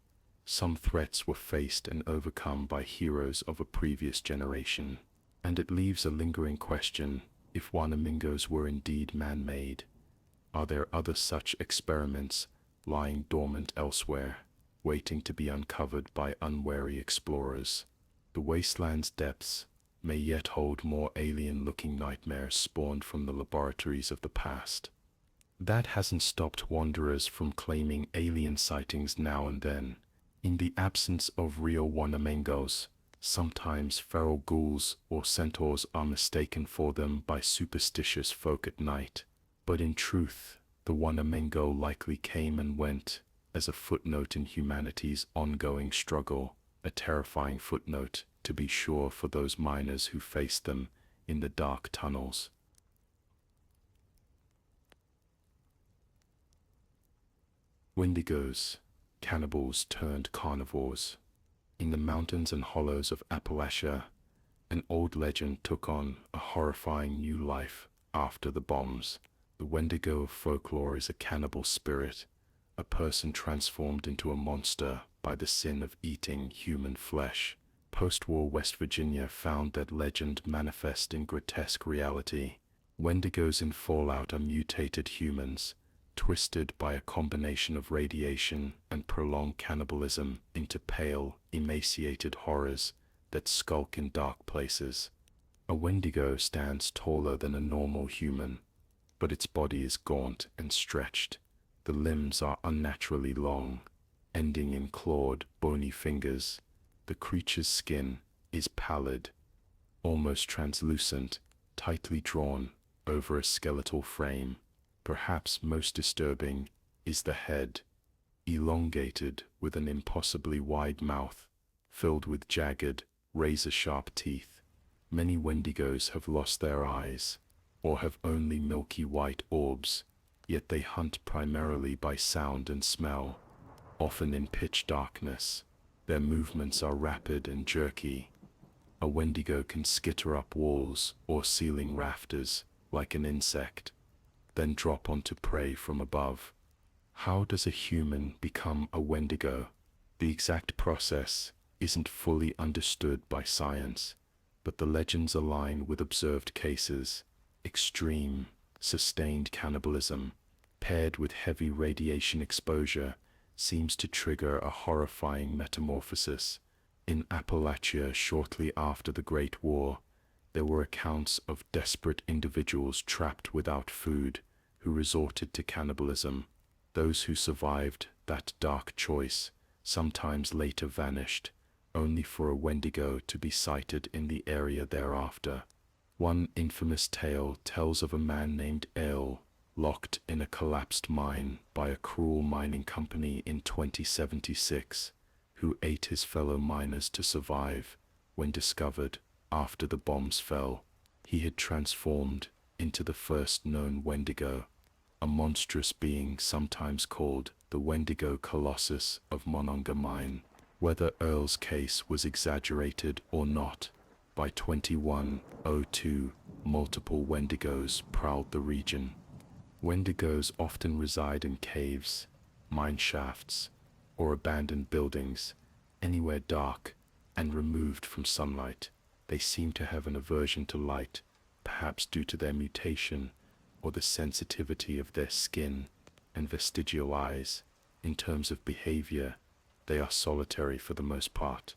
Some threats were faced and overcome by heroes of a previous generation, and it leaves a lingering question: if Wanamingos were indeed man-made, are there other such experiments lying dormant elsewhere, waiting to be uncovered by unwary explorers? The Wasteland's depths may yet hold more alien-looking nightmares spawned from the laboratories of the past. That hasn't stopped wanderers from claiming alien sightings now and then. In the absence of real Wanamingos, sometimes feral ghouls or centaurs are mistaken for them by superstitious folk at night. But in truth, the Wanamingo likely came and went as a footnote in humanity's ongoing struggle, a terrifying footnote, to be sure, for those miners who faced them in the dark tunnels. Wendigos, cannibals turned carnivores. In the mountains and hollows of Appalachia, an old legend took on a horrifying new life after the bombs. The Wendigo of folklore is a cannibal spirit, a person transformed into a monster by the sin of eating human flesh. Post-war West Virginia found that legend manifest in grotesque reality. Wendigos in Fallout are mutated humans, twisted by a combination of radiation and prolonged cannibalism into pale, emaciated horrors that skulk in dark places. A Wendigo stands taller than a normal human, but its body is gaunt and stretched. The limbs are unnaturally long, ending in clawed, bony fingers. The creature's skin is pallid, almost translucent, tightly drawn over a skeletal frame. Perhaps most disturbing is the head, elongated with an impossibly wide mouth, filled with jagged, razor-sharp teeth. Many Wendigos have lost their eyes, or have only milky white orbs, yet they hunt primarily by sound and smell, often in pitch darkness. Their movements are rapid and jerky. A Wendigo can skitter up walls or ceiling rafters like an insect, then drop onto prey from above. How does a human become a Wendigo? The exact process isn't fully understood by science, but the legends align with observed cases. Extreme, sustained cannibalism, paired with heavy radiation exposure, seems to trigger a horrifying metamorphosis. In Appalachia shortly after the Great War, there were accounts of desperate individuals trapped without food who resorted to cannibalism. Those who survived that dark choice sometimes later vanished, only for a Wendigo to be sighted in the area thereafter. One infamous tale tells of a man named Ale, locked in a collapsed mine by a cruel mining company in 2076, who ate his fellow miners to survive. When discovered, after the bombs fell, he had transformed into the first known Wendigo, a monstrous being sometimes called the Wendigo Colossus of Monongah Mine. Whether Earl's case was exaggerated or not, by 2102, multiple Wendigos prowled the region. Wendigos often reside in caves, mine shafts, or abandoned buildings, anywhere dark and removed from sunlight. They seem to have an aversion to light, perhaps due to their mutation or the sensitivity of their skin and vestigial eyes. In terms of behavior, they are solitary for the most part.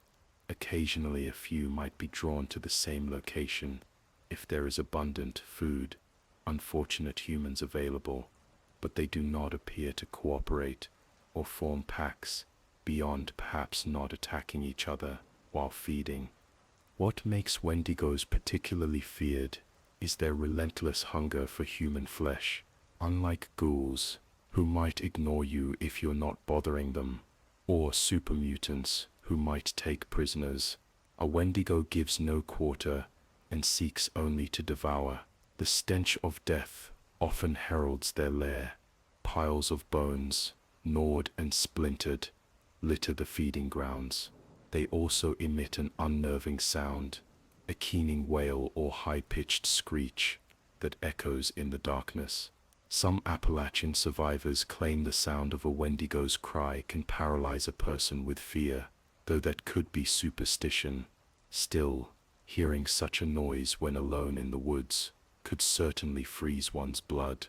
Occasionally a few might be drawn to the same location if there is abundant food, unfortunate humans available, but they do not appear to cooperate or form packs beyond perhaps not attacking each other while feeding. What makes Wendigos particularly feared is their relentless hunger for human flesh. Unlike ghouls, who might ignore you if you're not bothering them, or super mutants, who might take prisoners, a Wendigo gives no quarter and seeks only to devour. The stench of death often heralds their lair. Piles of bones, gnawed and splintered, litter the feeding grounds. They also emit an unnerving sound, a keening wail or high-pitched screech that echoes in the darkness. Some Appalachian survivors claim the sound of a Wendigo's cry can paralyze a person with fear, though that could be superstition. Still, hearing such a noise when alone in the woods could certainly freeze one's blood.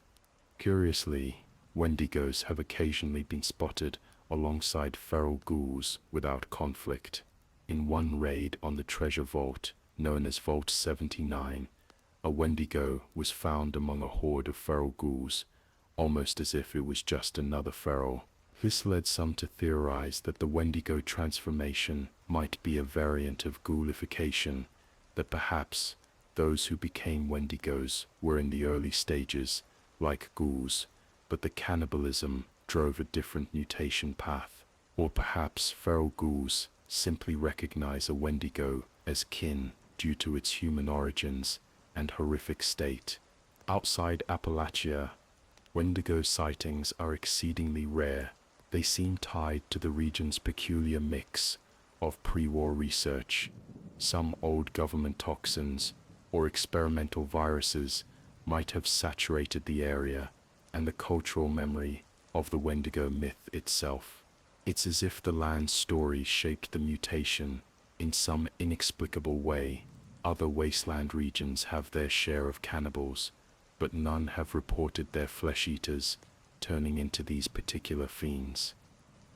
Curiously, Wendigos have occasionally been spotted alongside feral ghouls without conflict. In one raid on the treasure vault, known as Vault 79, a Wendigo was found among a horde of feral ghouls, almost as if it was just another feral. This led some to theorize that the Wendigo transformation might be a variant of ghoulification, that perhaps those who became Wendigos were in the early stages, like ghouls, but the cannibalism drove a different mutation path. Or perhaps feral ghouls simply recognize a Wendigo as kin due to its human origins and horrific state. Outside Appalachia, Wendigo sightings are exceedingly rare. They seem tied to the region's peculiar mix of pre-war research. Some old government toxins or experimental viruses might have saturated the area, and the cultural memory of the Wendigo myth itself. It's as if the land's story shaped the mutation in some inexplicable way. Other wasteland regions have their share of cannibals, but none have reported their flesh-eaters turning into these particular fiends.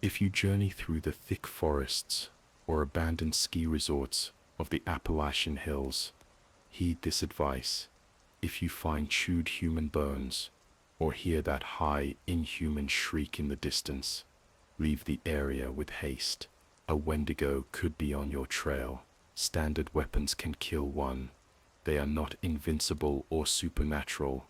If you journey through the thick forests or abandoned ski resorts of the Appalachian Hills, heed this advice. If you find chewed human bones or hear that high, inhuman shriek in the distance, leave the area with haste. A Wendigo could be on your trail. standard weapons can kill one. They are not invincible or supernatural,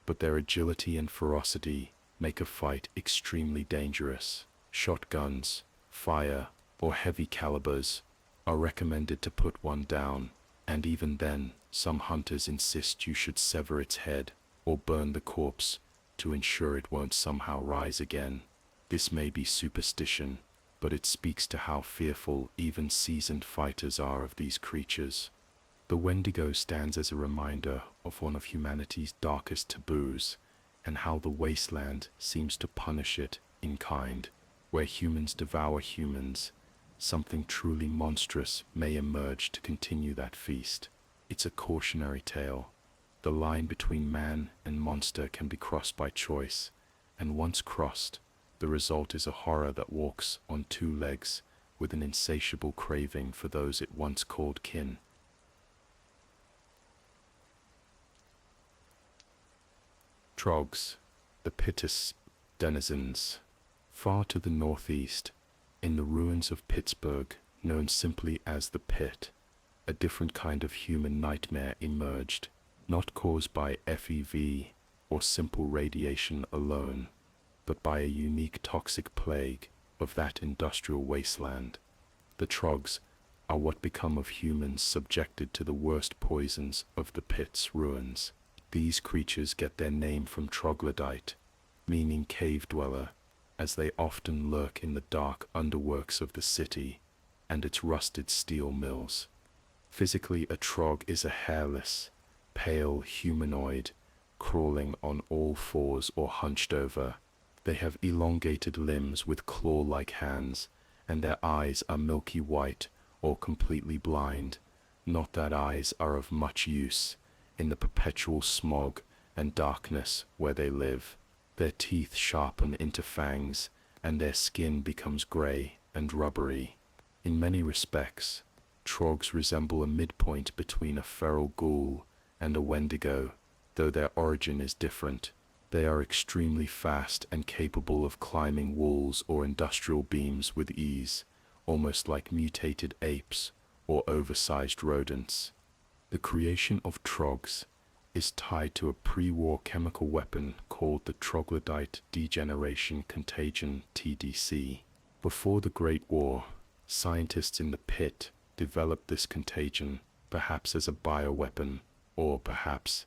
but their agility and ferocity make a fight extremely dangerous. Shotguns, fire, or heavy calibers are recommended to put one down, and even then, some hunters insist you should sever its head or burn the corpse to ensure it won't somehow rise again. This may be superstition, but it speaks to how fearful even seasoned fighters are of these creatures. The Wendigo stands as a reminder of one of humanity's darkest taboos, and how the Wasteland seems to punish it in kind. Where humans devour humans, something truly monstrous may emerge to continue that feast. It's a cautionary tale. The line between man and monster can be crossed by choice, and once crossed, the result is a horror that walks on two legs with an insatiable craving for those it once called kin. Troggs, the Pittis denizens. Far to the northeast, in the ruins of Pittsburgh, known simply as the Pit, a different kind of human nightmare emerged, not caused by FEV or simple radiation alone, but by a unique toxic plague of that industrial wasteland. The Troggs are what become of humans subjected to the worst poisons of the Pit's ruins. These creatures get their name from troglodyte, meaning cave dweller, as they often lurk in the dark underworks of the city and its rusted steel mills. Physically, a Trogg is a hairless, pale humanoid, crawling on all fours or hunched over. They have elongated limbs with claw-like hands, and their eyes are milky white or completely blind. Not that eyes are of much use in the perpetual smog and darkness where they live. Their teeth sharpen into fangs, and their skin becomes grey and rubbery. In many respects, Troggs resemble a midpoint between a feral ghoul and a Wendigo, though their origin is different. They are extremely fast and capable of climbing walls or industrial beams with ease, almost like mutated apes or oversized rodents. The creation of Troggs is tied to a pre-war chemical weapon called the Troglodyte Degeneration Contagion (TDC). Before the Great War, scientists in the Pit developed this contagion, perhaps as a bioweapon, or perhaps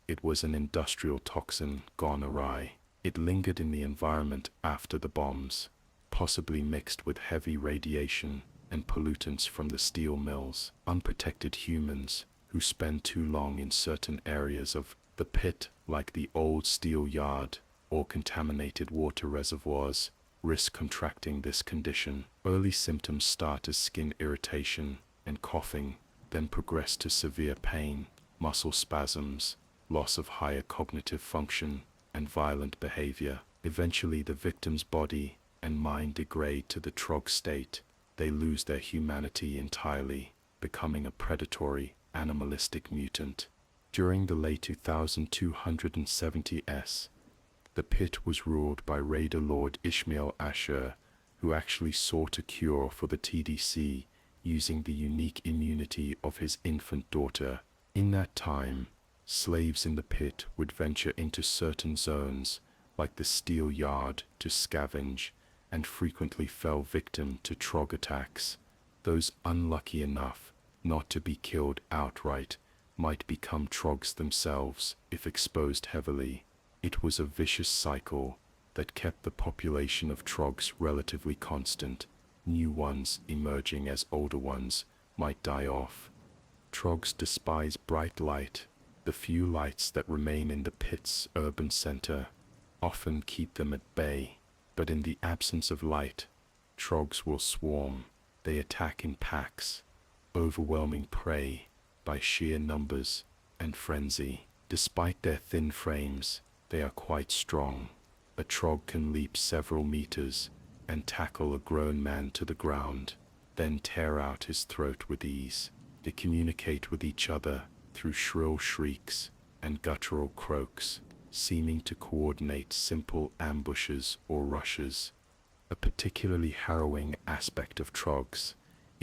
it was an industrial toxin gone awry. It lingered in the environment after the bombs, possibly mixed with heavy radiation and pollutants from the steel mills. Unprotected humans who spend too long in certain areas of the Pit, like the old steel yard or contaminated water reservoirs, risk contracting this condition. Early symptoms start as skin irritation and coughing, then progress to severe pain, muscle spasms, loss of higher cognitive function, and violent behavior. Eventually, the victim's body and mind degrade to the Trogg state. They lose their humanity entirely, becoming a predatory, animalistic mutant. During the late 2270s, the Pit was ruled by Raider Lord Ishmael Asher, who actually sought a cure for the TDC using the unique immunity of his infant daughter. In that time, slaves in the Pit would venture into certain zones, like the steel yard, to scavenge, and frequently fell victim to Trogg attacks. Those unlucky enough not to be killed outright might become Troggs themselves if exposed heavily. It was a vicious cycle that kept the population of Troggs relatively constant, new ones emerging as older ones might die off. Troggs despise bright light. The few lights that remain in the Pit's urban center often keep them at bay, but in the absence of light, Troggs will swarm. They attack in packs, overwhelming prey by sheer numbers and frenzy. Despite their thin frames, they are quite strong. A Trogg can leap several meters and tackle a grown man to the ground, then tear out his throat with ease. They communicate with each other through shrill shrieks and guttural croaks, seeming to coordinate simple ambushes or rushes. A particularly harrowing aspect of Troggs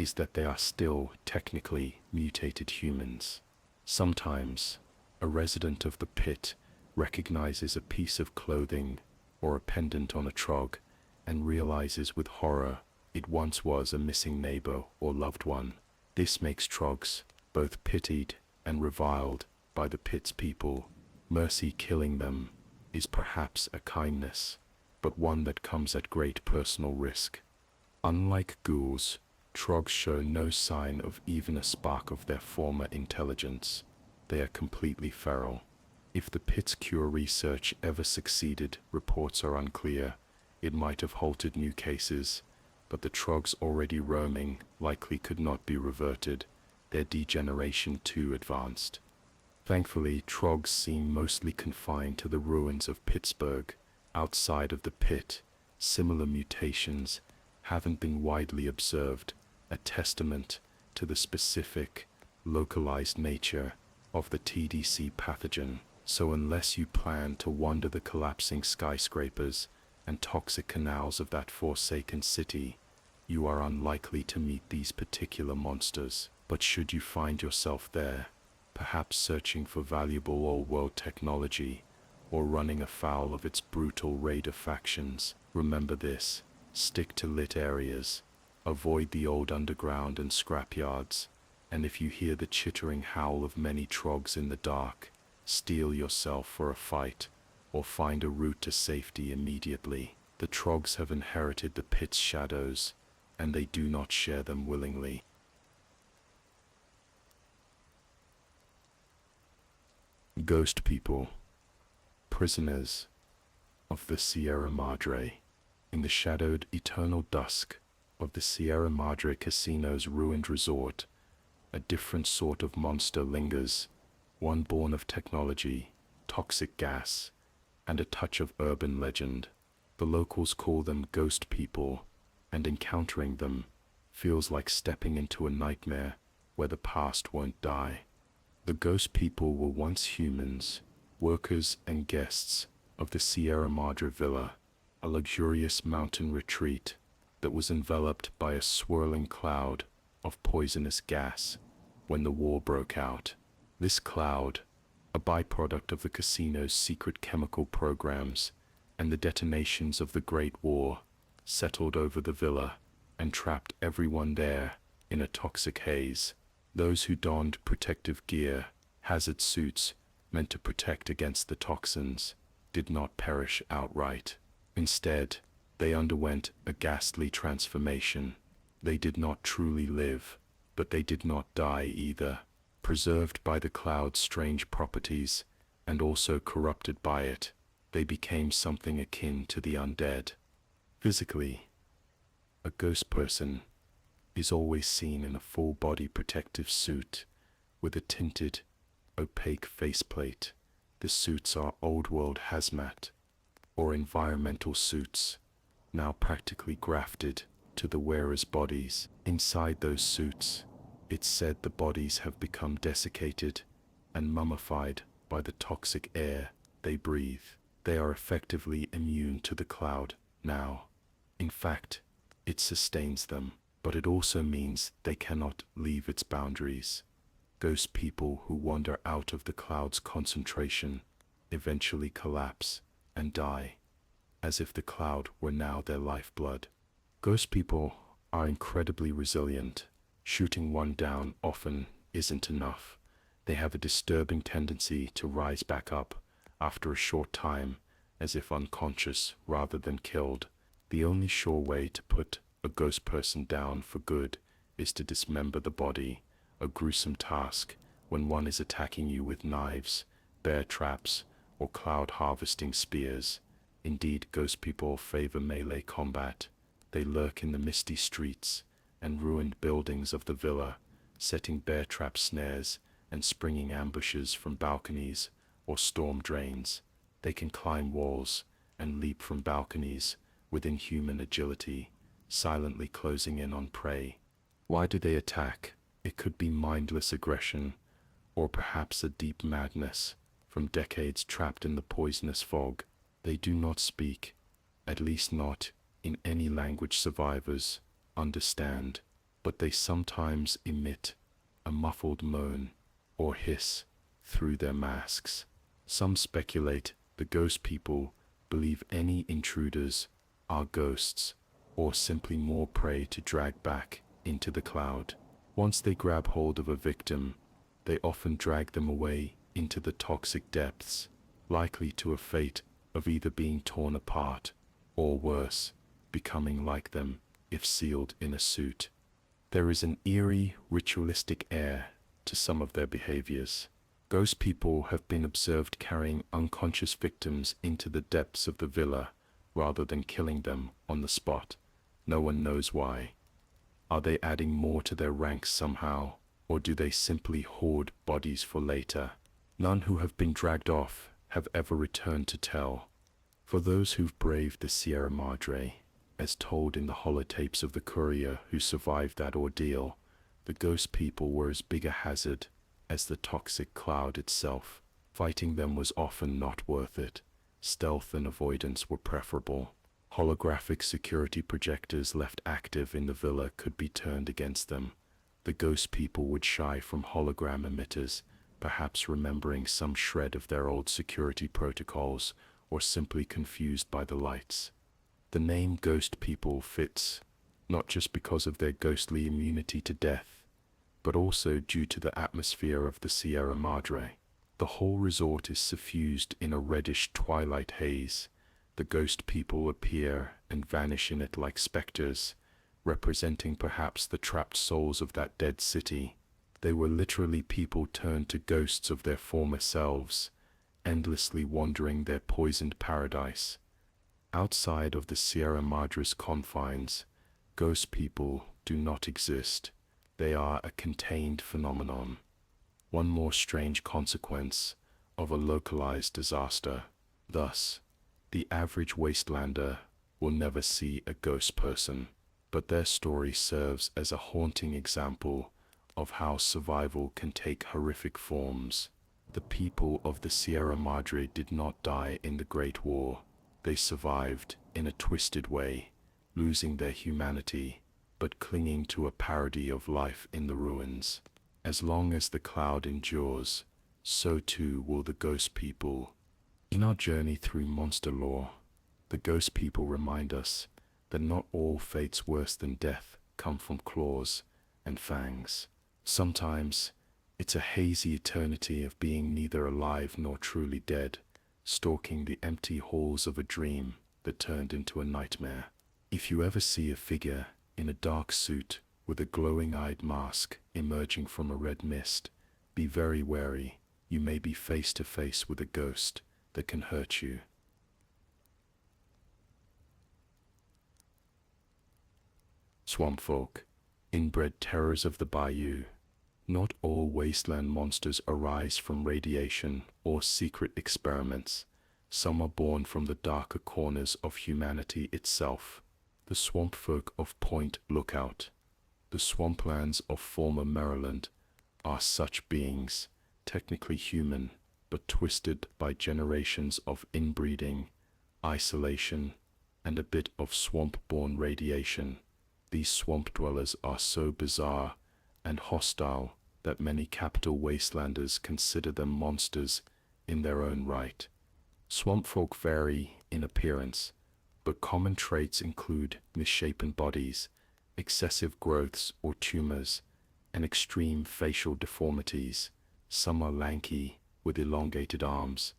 is that they are still technically mutated humans. Sometimes, a resident of the pit recognizes a piece of clothing or a pendant on a Trogg and realizes with horror it once was a missing neighbor or loved one. This makes Troggs both pitied and reviled by the pit's people. Mercy killing them is perhaps a kindness, but one that comes at great personal risk. Unlike ghouls, Troggs show no sign of even a spark of their former intelligence. They are completely feral. If the pit's cure research ever succeeded, reports are unclear. It might have halted new cases, but the Troggs already roaming likely could not be reverted, their degeneration too advanced. Thankfully, Troggs seem mostly confined to the ruins of Pittsburgh. Outside of the pit, similar mutations haven't been widely observed, a testament to the specific, localized nature of the TDC pathogen. So unless you plan to wander the collapsing skyscrapers and toxic canals of that forsaken city, you are unlikely to meet these particular monsters. But should you find yourself there, perhaps searching for valuable old-world technology, or running afoul of its brutal raider factions, remember this: stick to lit areas, avoid the old underground and scrapyards, and if you hear the chittering howl of many Troggs in the dark, steel yourself for a fight, or find a route to safety immediately. The Troggs have inherited the pit's shadows, and they do not share them willingly. Ghost people, prisoners of the Sierra Madre. In the shadowed eternal dusk of the Sierra Madre Casino's ruined resort, a different sort of monster lingers, one born of technology, toxic gas, and a touch of urban legend. The locals call them ghost people, and encountering them feels like stepping into a nightmare where the past won't die. The ghost people were once humans, workers and guests of the Sierra Madre Villa, a luxurious mountain retreat that was enveloped by a swirling cloud of poisonous gas when the war broke out. This cloud, a byproduct of the casino's secret chemical programs and the detonations of the Great War, settled over the villa and trapped everyone there in a toxic haze. Those who donned protective gear, hazard suits meant to protect against the toxins, did not perish outright. Instead, they underwent a ghastly transformation. They did not truly live, but they did not die either. Preserved by the cloud's strange properties, and also corrupted by it, they became something akin to the undead. Physically, a ghost person is always seen in a full-body protective suit with a tinted, opaque faceplate. The suits are old-world hazmat or environmental suits, now practically grafted to the wearers' bodies. Inside those suits, it's said the bodies have become desiccated and mummified by the toxic air they breathe. They are effectively immune to the cloud now. In fact, it sustains them, but it also means they cannot leave its boundaries. Ghost people who wander out of the cloud's concentration eventually collapse and die, as if the cloud were now their lifeblood. Ghost people are incredibly resilient. Shooting one down often isn't enough. They have a disturbing tendency to rise back up after a short time, as if unconscious rather than killed. The only sure way to put a ghost person down for good is to dismember the body, a gruesome task when one is attacking you with knives, bear traps, or cloud harvesting spears. Indeed, ghost people favor melee combat. They lurk in the misty streets and ruined buildings of the villa, setting bear trap snares and springing ambushes from balconies or storm drains. They can climb walls and leap from balconies with inhuman agility, silently closing in on prey. Why do they attack? It could be mindless aggression, or perhaps a deep madness from decades trapped in the poisonous fog. They do not speak, at least not in any language survivors understand. but they sometimes emit a muffled moan or hiss through their masks. Some speculate the ghost people believe any intruders are ghosts, or simply more prey to drag back into the cloud. Once they grab hold of a victim, they often drag them away into the toxic depths, likely to a fate of either being torn apart, or worse, becoming like them if sealed in a suit. There is an eerie, ritualistic air to some of their behaviors. Ghost people have been observed carrying unconscious victims into the depths of the villa rather than killing them on the spot. No one knows why. Are they adding more to their ranks somehow, or do they simply hoard bodies for later? None who have been dragged off have ever returned to tell. For those who've braved the Sierra Madre, as told in the holotapes of the courier who survived that ordeal, the ghost people were as big a hazard as the toxic cloud itself. Fighting them was often not worth it. Stealth and avoidance were preferable. Holographic security projectors left active in the villa could be turned against them. The ghost people would shy from hologram emitters, perhaps remembering some shred of their old security protocols, or simply confused by the lights. The name Ghost People fits, not just because of their ghostly immunity to death, but also due to the atmosphere of the Sierra Madre. The whole resort is suffused in a reddish twilight haze. The ghost people appear and vanish in it like specters, representing perhaps the trapped souls of that dead city. They were literally people turned to ghosts of their former selves, endlessly wandering their poisoned paradise. Outside of the Sierra Madre's confines, ghost people do not exist. They are a contained phenomenon. One more strange consequence of a localized disaster. Thus, the average wastelander will never see a ghost person, but their story serves as a haunting example of how survival can take horrific forms. The people of the Sierra Madre did not die in the Great War. They survived in a twisted way, losing their humanity, but clinging to a parody of life in the ruins. As long as the cloud endures, so too will the ghost people. In our journey through monster lore, the ghost people remind us that not all fates worse than death come from claws and fangs. Sometimes, it's a hazy eternity of being neither alive nor truly dead, stalking the empty halls of a dream that turned into a nightmare. If you ever see a figure in a dark suit with a glowing-eyed mask emerging from a red mist, be very wary. You may be face to face with a ghost that can hurt you. Swampfolk, inbred terrors of the bayou. Not all wasteland monsters arise from radiation or secret experiments. Some are born from the darker corners of humanity itself. The Swampfolk of Point Lookout, the swamplands of former Maryland, are such beings, technically human, but twisted by generations of inbreeding, isolation, and a bit of swamp-borne radiation. These swamp dwellers are so bizarre and hostile that many capital wastelanders consider them monsters in their own right. Swampfolk vary in appearance, but common traits include misshapen bodies, excessive growths or tumors, and extreme facial deformities. Some are lanky with elongated arms,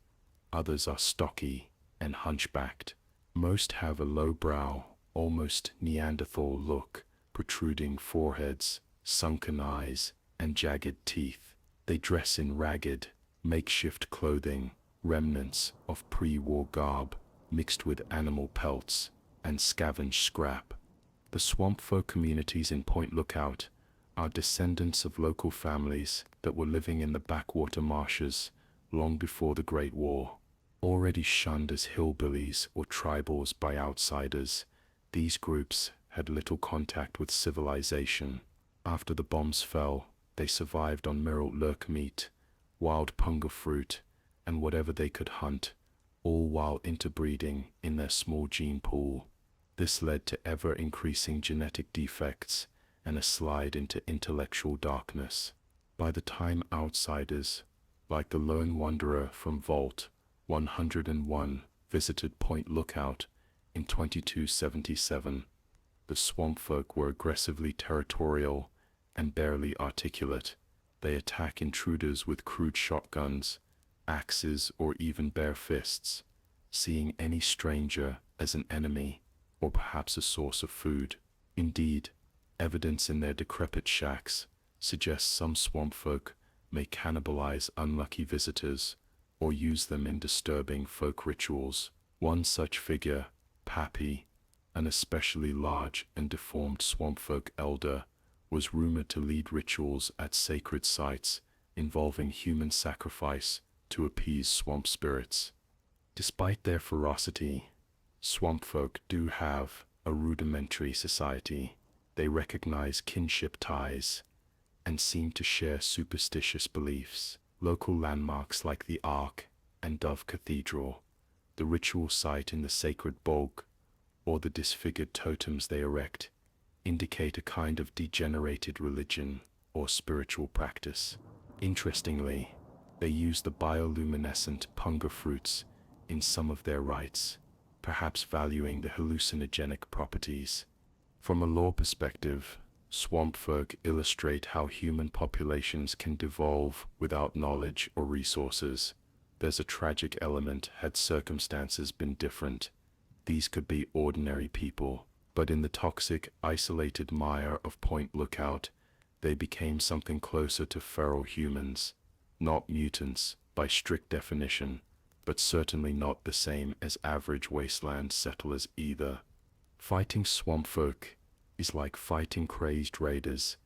others are stocky and hunchbacked. Most have a low brow, almost Neanderthal look, protruding foreheads, sunken eyes, and jagged teeth. They dress in ragged, makeshift clothing, remnants of pre-war garb, mixed with animal pelts and scavenged scrap. The Swampfolk communities in Point Lookout are descendants of local families that were living in the backwater marshes long before the Great War. Already shunned as hillbillies or tribals by outsiders, these groups had little contact with civilization. After the bombs fell, they survived on Mirelurk meat, wild punga fruit, and whatever they could hunt, all while interbreeding in their small gene pool. This led to ever-increasing genetic defects and a slide into intellectual darkness. By the time outsiders, like the lone wanderer from Vault 101, visited Point Lookout in 2277, the Swampfolk were aggressively territorial and barely articulate. They attack intruders with crude shotguns, axes, or even bare fists, seeing any stranger as an enemy or perhaps a source of food. Indeed, evidence in their decrepit shacks suggests some Swampfolk may cannibalize unlucky visitors or use them in disturbing folk rituals. One such figure, Pappy, an especially large and deformed Swampfolk elder, was rumored to lead rituals at sacred sites involving human sacrifice to appease swamp spirits. Despite their ferocity, Swampfolk do have a rudimentary society. They recognize kinship ties and seem to share superstitious beliefs. Local landmarks like the Ark and Dove Cathedral, the ritual site in the sacred bog, or the disfigured totems they erect, indicate a kind of degenerated religion or spiritual practice. Interestingly, they use the bioluminescent punga fruits in some of their rites, perhaps valuing the hallucinogenic properties. From a lore perspective, Swampfolk illustrate how human populations can devolve without knowledge or resources. There's a tragic element had circumstances been different. These could be ordinary people, but in the toxic, isolated mire of Point Lookout, they became something closer to feral humans. Not mutants, by strict definition, but certainly not the same as average wasteland settlers either. Fighting Swampfolk is like fighting crazed raiders,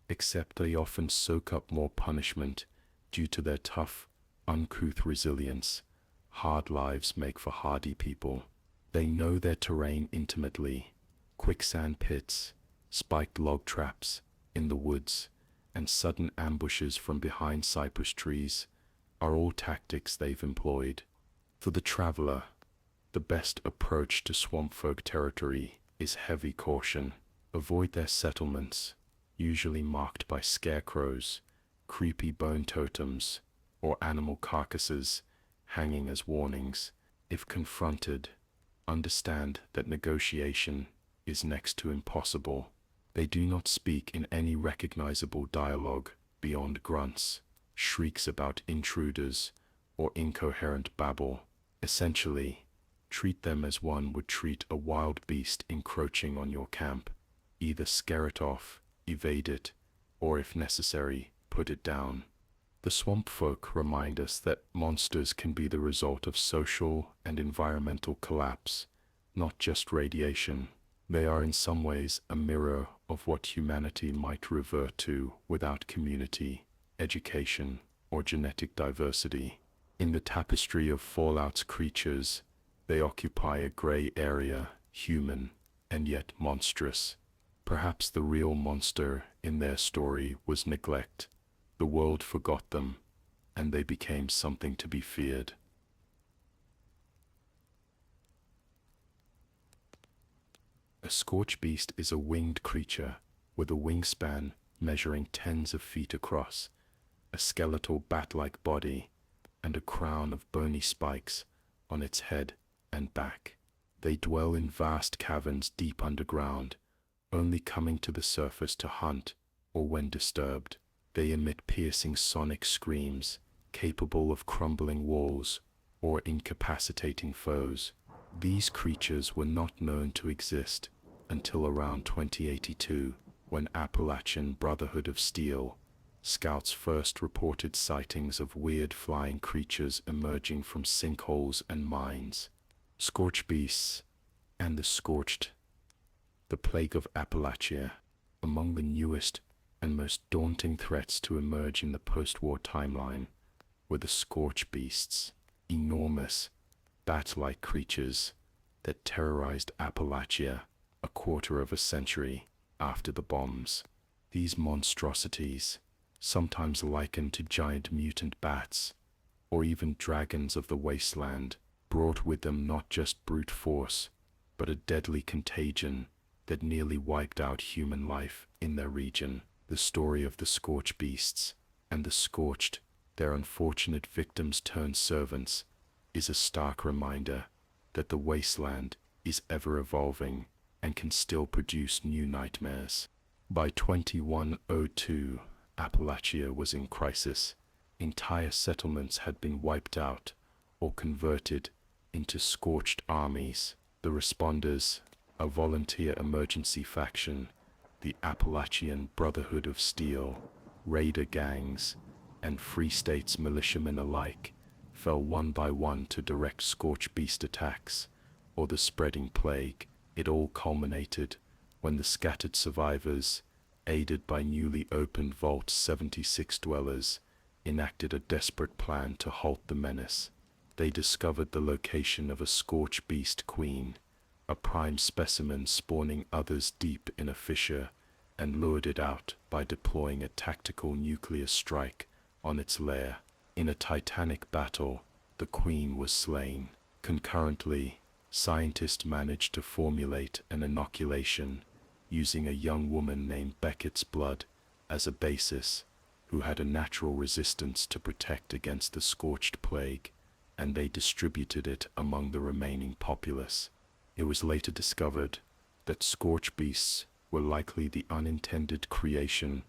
except they often soak up more punishment due to their tough, uncouth resilience. Hard lives make for hardy people. They know their terrain intimately. Quicksand pits, spiked log traps in the woods, and sudden ambushes from behind cypress trees are all tactics they've employed. For the traveler, the best approach to Swampfolk territory is heavy caution. Avoid their settlements, usually marked by scarecrows, creepy bone totems, or animal carcasses hanging as warnings. If confronted, understand that negotiation is next to impossible. They do not speak in any recognizable dialogue beyond grunts, shrieks about intruders, or incoherent babble. Essentially, treat them as one would treat a wild beast encroaching on your camp. Either scare it off, evade it, or if necessary, put it down. The Swampfolk remind us that monsters can be the result of social and environmental collapse, not just radiation. They are in some ways a mirror of what humanity might revert to without community, education, or genetic diversity. In the tapestry of Fallout's creatures, they occupy a gray area, human, and yet monstrous. Perhaps the real monster in their story was neglect. The world forgot them, and they became something to be feared. A Scorchbeast is a winged creature with a wingspan measuring tens of feet across, a skeletal bat-like body, and a crown of bony spikes on its head and back. They dwell in vast caverns deep underground, only coming to the surface to hunt or when disturbed. They emit piercing sonic screams, capable of crumbling walls or incapacitating foes. These creatures were not known to exist until around 2082, when Appalachian Brotherhood of Steel scouts first reported sightings of weird flying creatures emerging from sinkholes and mines. Scorchbeasts and the Scorched, the plague of Appalachia, among the newest and most daunting threats to emerge in the post-war timeline were the Scorchbeasts, enormous, bat-like creatures that terrorized Appalachia a quarter of a century after the bombs. These monstrosities, sometimes likened to giant mutant bats, or even dragons of the wasteland, brought with them not just brute force, but a deadly contagion that nearly wiped out human life in their region. The story of the Scorchbeasts and the Scorched, their unfortunate victims turned servants, is a stark reminder that the wasteland is ever evolving and can still produce new nightmares. By 2102, Appalachia was in crisis. Entire settlements had been wiped out or converted into scorched armies. The responders, a volunteer emergency faction, the Appalachian Brotherhood of Steel, raider gangs, and Free States militiamen alike, fell one by one to direct Scorchbeast attacks, or the spreading plague. It all culminated when the scattered survivors, aided by newly opened Vault 76 dwellers, enacted a desperate plan to halt the menace. They discovered the location of a Scorchbeast queen, a prime specimen spawning others deep in a fissure, and lured it out by deploying a tactical nuclear strike on its lair. In a titanic battle, the queen was slain. Concurrently, scientists managed to formulate an inoculation using a young woman named Beckett's blood as a basis, who had a natural resistance to protect against the scorched plague, and they distributed it among the remaining populace. It was later discovered that Scorchbeasts were likely the unintended creation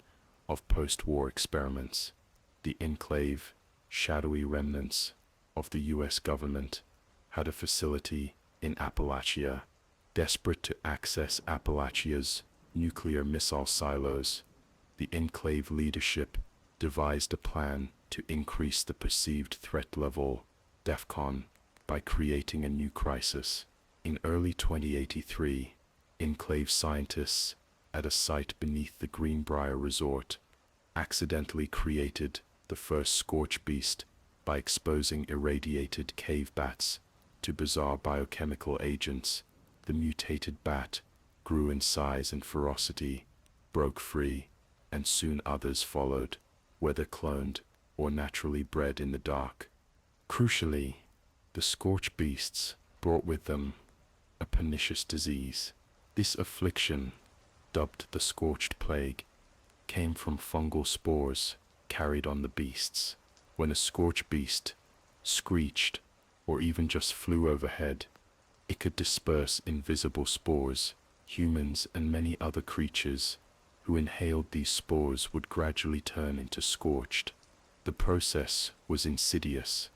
of post-war experiments. The enclave, shadowy remnants of the US government, had a facility in Appalachia. Desperate to access Appalachia's nuclear missile silos, the enclave leadership devised a plan to increase the perceived threat level, DEFCON, by creating a new crisis. In early 2083, enclave scientists at a site beneath the Greenbrier Resort accidentally created the first Scorchbeast by exposing irradiated cave bats to bizarre biochemical agents. The mutated bat grew in size and ferocity, broke free, and soon others followed, whether cloned or naturally bred in the dark. Crucially, the Scorchbeasts brought with them a pernicious disease. This affliction, dubbed the Scorched Plague, came from fungal spores carried on the beasts. When a Scorchbeast screeched or even just flew overhead, it could disperse invisible spores. Humans and many other creatures who inhaled these spores would gradually turn into scorched. The process was insidious.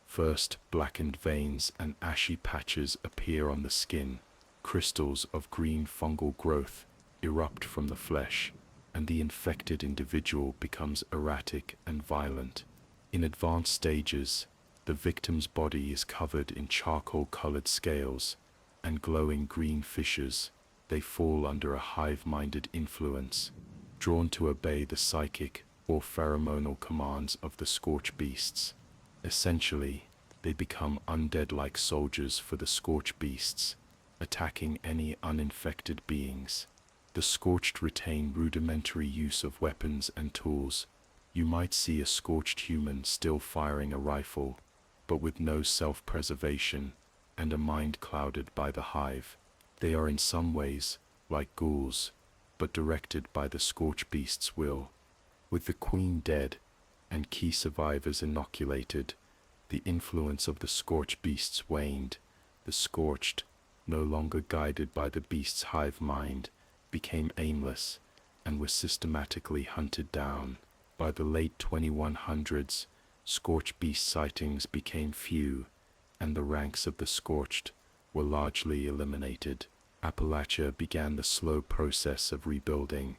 First, blackened veins and ashy patches appear on the skin. Crystals of green fungal growth erupt from the flesh, and the infected individual becomes erratic and violent. In advanced stages, the victim's body is covered in charcoal-colored scales and glowing green fissures. They fall under a hive-minded influence, drawn to obey the psychic or pheromonal commands of the Scorchbeasts. Essentially, they become undead-like soldiers for the Scorchbeasts, attacking any uninfected beings. The Scorched retain rudimentary use of weapons and tools. You might see a scorched human still firing a rifle, but with no self-preservation and a mind clouded by the hive. They are in some ways like ghouls, but directed by the Scorchbeast's will. With the queen dead and key survivors inoculated, the influence of the Scorchbeasts waned. The Scorched, no longer guided by the beast's hive mind, became aimless and were systematically hunted down. By the late 2100s, Scorchbeast sightings became few, and the ranks of the Scorched were largely eliminated. Appalachia began the slow process of rebuilding.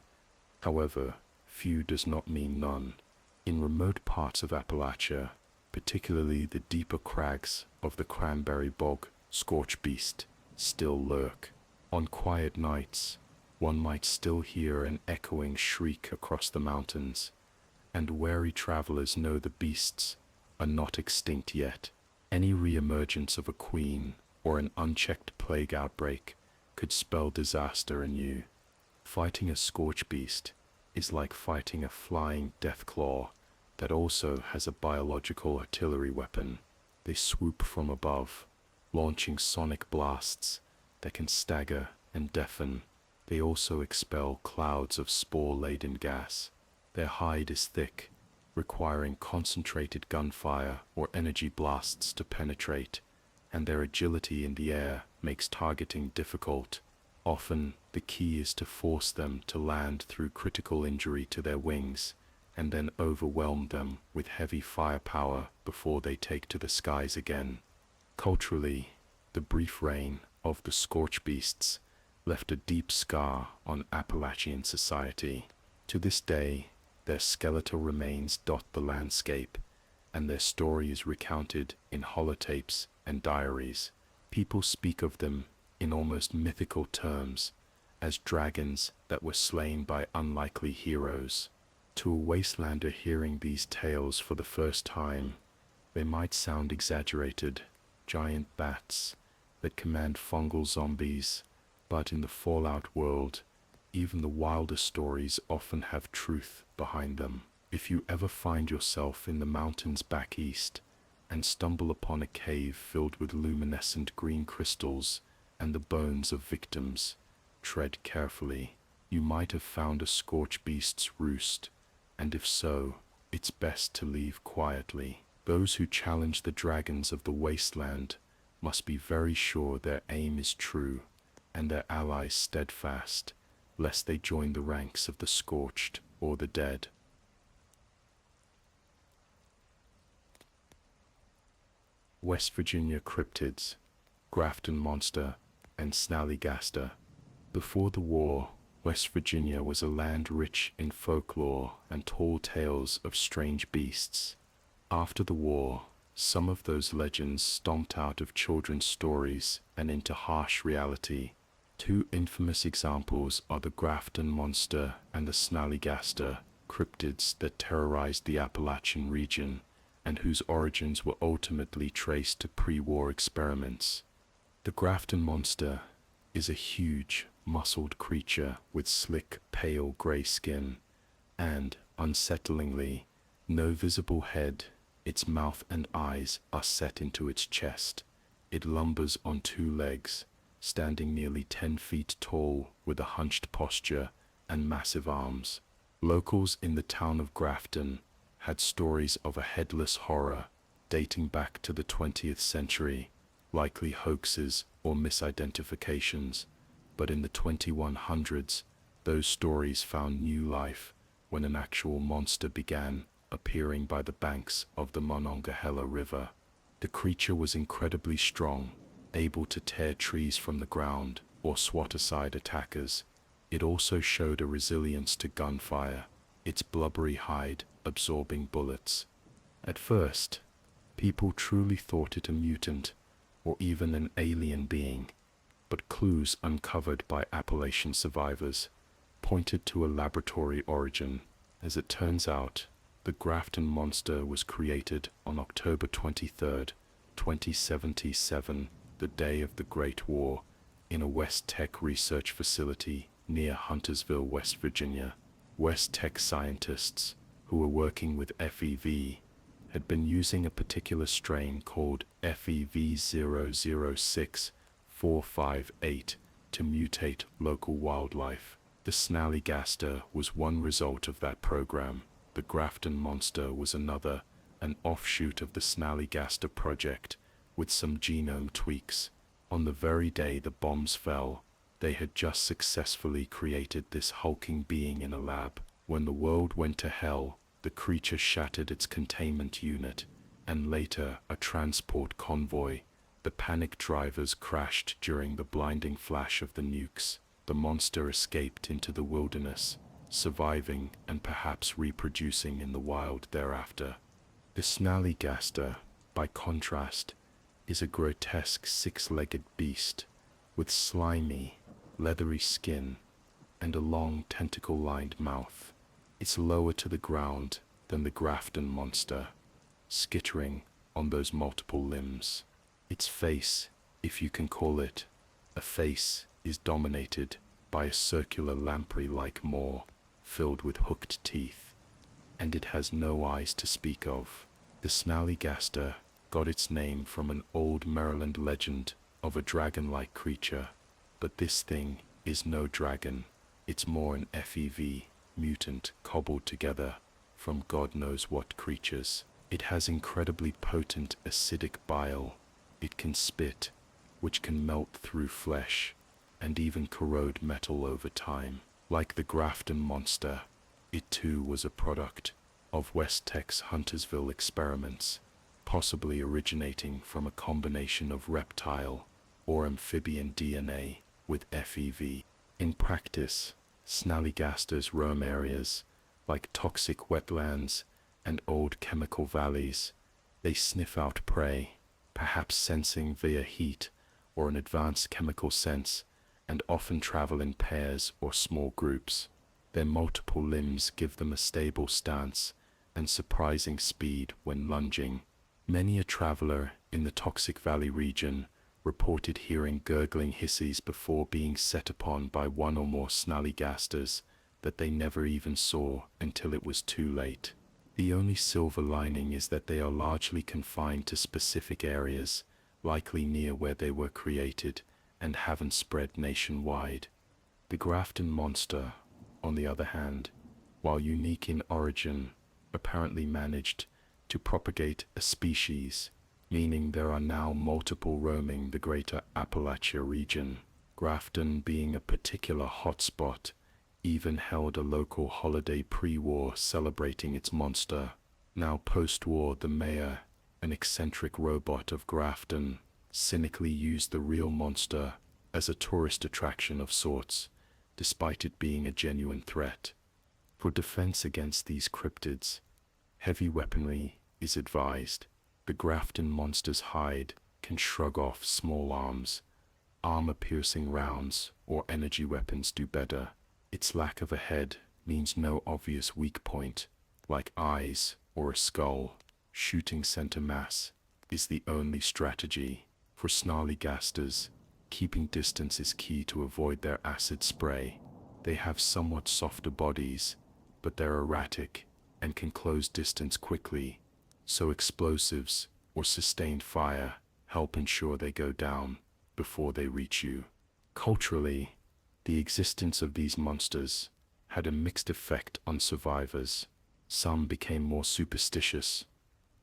However, few does not mean none. In remote parts of Appalachia, particularly the deeper crags of the Cranberry Bog, Scorchbeast still lurk. On quiet nights, one might still hear an echoing shriek across the mountains, and wary travelers know the beasts are not extinct yet. Any re-emergence of a queen or an unchecked plague outbreak could spell disaster anew. Fighting a Scorchbeast is like fighting a flying Deathclaw that also has a biological artillery weapon. They swoop from above, launching sonic blasts that can stagger and deafen. They also expel clouds of spore-laden gas. Their hide is thick, requiring concentrated gunfire or energy blasts to penetrate, and their agility in the air makes targeting difficult. Often, the key is to force them to land through critical injury to their wings, and then overwhelm them with heavy firepower before they take to the skies again. Culturally, the brief reign of the Scorchbeasts left a deep scar on Appalachian society. To this day, their skeletal remains dot the landscape, and their story is recounted in holotapes and diaries. People speak of them in almost mythical terms, as dragons that were slain by unlikely heroes. To a wastelander hearing these tales for the first time, they might sound exaggerated, giant bats that command fungal zombies, but in the Fallout world, even the wildest stories often have truth behind them. If you ever find yourself in the mountains back east and stumble upon a cave filled with luminescent green crystals and the bones of victims, tread carefully. You might have found a Scorchbeast's roost, and if so, it's best to leave quietly. Those who challenge the dragons of the wasteland must be very sure their aim is true and their allies steadfast, lest they join the ranks of the scorched or the dead. West Virginia cryptids, Grafton Monster, and Snallygaster. Before the war, West Virginia was a land rich in folklore and tall tales of strange beasts. After the war, some of those legends stomped out of children's stories and into harsh reality. Two infamous examples are the Grafton Monster and the Snallygaster, cryptids that terrorized the Appalachian region and whose origins were ultimately traced to pre-war experiments. The Grafton Monster is a huge, muscled creature with slick, pale gray skin and, unsettlingly, no visible head. Its mouth and eyes are set into its chest. It lumbers on two legs, standing nearly 10 feet tall with a hunched posture and massive arms. Locals in the town of Grafton had stories of a headless horror dating back to the 20th century, likely hoaxes or misidentifications, but in the 2100s, those stories found new life when an actual monster began appearing by the banks of the Monongahela River. The creature was incredibly strong, able to tear trees from the ground or swat aside attackers. It also showed a resilience to gunfire, its blubbery hide absorbing bullets. At first, people truly thought it a mutant or even an alien being, but clues uncovered by Appalachian survivors pointed to a laboratory origin. As it turns out, the Grafton Monster was created on October 23, 2077, the day of the Great War, in a West Tech research facility near Huntersville, West Virginia. West Tech scientists, who were working with FEV, had been using a particular strain called FEV006458 to mutate local wildlife. The Snallygaster was one result of that program. The Grafton Monster was another, an offshoot of the Snallygaster project, with some genome tweaks. On the very day the bombs fell, they had just successfully created this hulking being in a lab. When the world went to hell, the creature shattered its containment unit, and later a transport convoy. The panicked drivers crashed during the blinding flash of the nukes. The monster escaped into the wilderness, surviving and perhaps reproducing in the wild thereafter. The Snallygaster, by contrast, is a grotesque six-legged beast with slimy, leathery skin and a long tentacle-lined mouth. It's lower to the ground than the Grafton Monster, skittering on those multiple limbs. Its face, if you can call it a face, is dominated by a circular lamprey-like maw filled with hooked teeth, and it has no eyes to speak of. The Snallygaster got its name from an old Maryland legend of a dragon-like creature, but this thing is no dragon. It's more an FEV, mutant cobbled together from God knows what creatures. It has incredibly potent acidic bile it can spit, which can melt through flesh and even corrode metal over time. Like the Grafton monster, it too was a product of West Tech's Huntersville experiments, possibly originating from a combination of reptile or amphibian DNA with FEV. In practice, snallygasters roam areas like toxic wetlands and old chemical valleys. They sniff out prey, perhaps sensing via heat or an advanced chemical sense, and often travel in pairs or small groups. Their multiple limbs give them a stable stance and surprising speed when lunging. Many a traveler in the Toxic Valley region reported hearing gurgling hisses before being set upon by one or more snallygasters that they never even saw until it was too late. The only silver lining is that they are largely confined to specific areas, likely near where they were created, and haven't spread nationwide. The Grafton monster, on the other hand, while unique in origin, apparently managed to propagate a species, meaning there are now multiple roaming the greater Appalachia region. Grafton, being a particular hotspot, even held a local holiday pre-war celebrating its monster. Now post-war, the mayor, an eccentric robot of Grafton, cynically used the real monster as a tourist attraction of sorts, despite it being a genuine threat. For defense against these cryptids, heavy weaponry is advised. The Grafton monster's hide can shrug off small arms. Armor-piercing rounds or energy weapons do better. Its lack of a head means no obvious weak point, like eyes or a skull. Shooting center mass is the only strategy. For snallygasters, keeping distance is key to avoid their acid spray. They have somewhat softer bodies, but they're erratic and can close distance quickly, so explosives or sustained fire help ensure they go down before they reach you. Culturally, the existence of these monsters had a mixed effect on survivors. Some became more superstitious,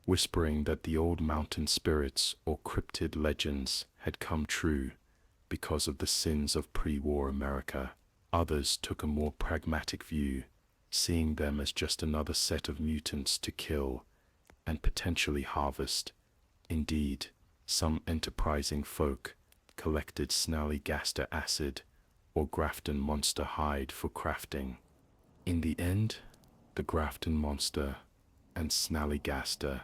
whispering that the old mountain spirits or cryptid legends had come true because of the sins of pre-war America. Others took a more pragmatic view, seeing them as just another set of mutants to kill and potentially harvest. Indeed, some enterprising folk collected snallygaster acid or Grafton monster hide for crafting. In the end, the Grafton monster and snallygaster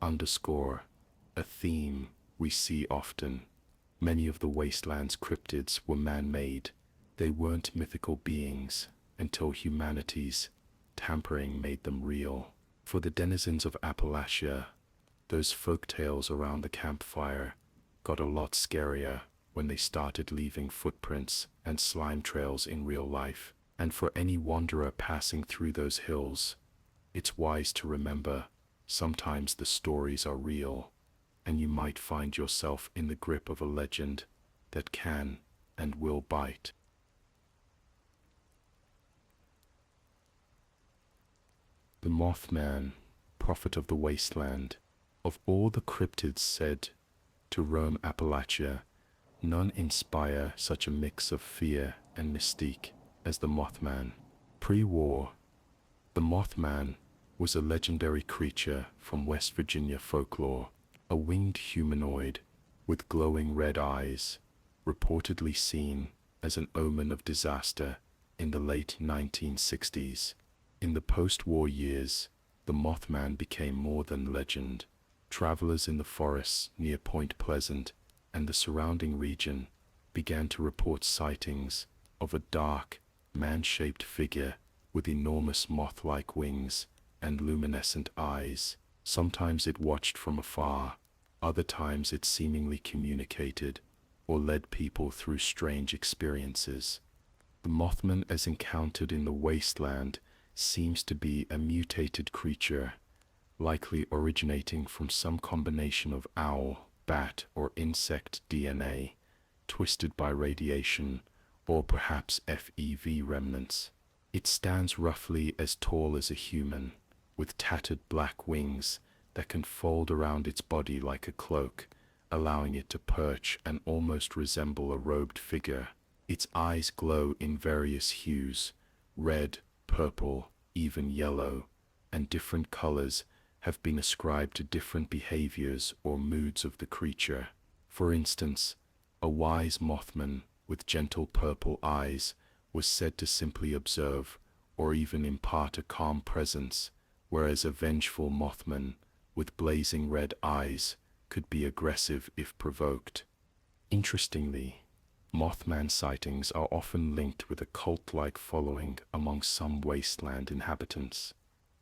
underscore a theme we see often. Many of the Wasteland's cryptids were man-made. They weren't mythical beings until humanity's tampering made them real. For the denizens of Appalachia, those folk tales around the campfire got a lot scarier when they started leaving footprints and slime trails in real life. And for any wanderer passing through those hills, it's wise to remember, sometimes the stories are real, and you might find yourself in the grip of a legend that can and will bite. The Mothman, prophet of the Wasteland. Of all the cryptids said to roam Appalachia, none inspire such a mix of fear and mystique as the Mothman. Pre-war, the Mothman was a legendary creature from West Virginia folklore, a winged humanoid with glowing red eyes, reportedly seen as an omen of disaster in the late 1960s. In the post-war years, the Mothman became more than legend. Travelers in the forests near Point Pleasant and the surrounding region began to report sightings of a dark, man-shaped figure with enormous moth-like wings and luminescent eyes. Sometimes it watched from afar, other times it seemingly communicated or led people through strange experiences. The Mothman as encountered in the Wasteland seems to be a mutated creature, likely originating from some combination of owl, bat, or insect DNA, twisted by radiation or perhaps FEV remnants. It stands roughly as tall as a human, with tattered black wings that can fold around its body like a cloak, allowing it to perch and almost resemble a robed figure. Its eyes glow in various hues: red, purple, even yellow, and different colors have been ascribed to different behaviors or moods of the creature. For instance, a wise Mothman with gentle purple eyes was said to simply observe or even impart a calm presence, whereas a vengeful Mothman with blazing red eyes could be aggressive if provoked. Interestingly, Mothman sightings are often linked with a cult-like following among some wasteland inhabitants.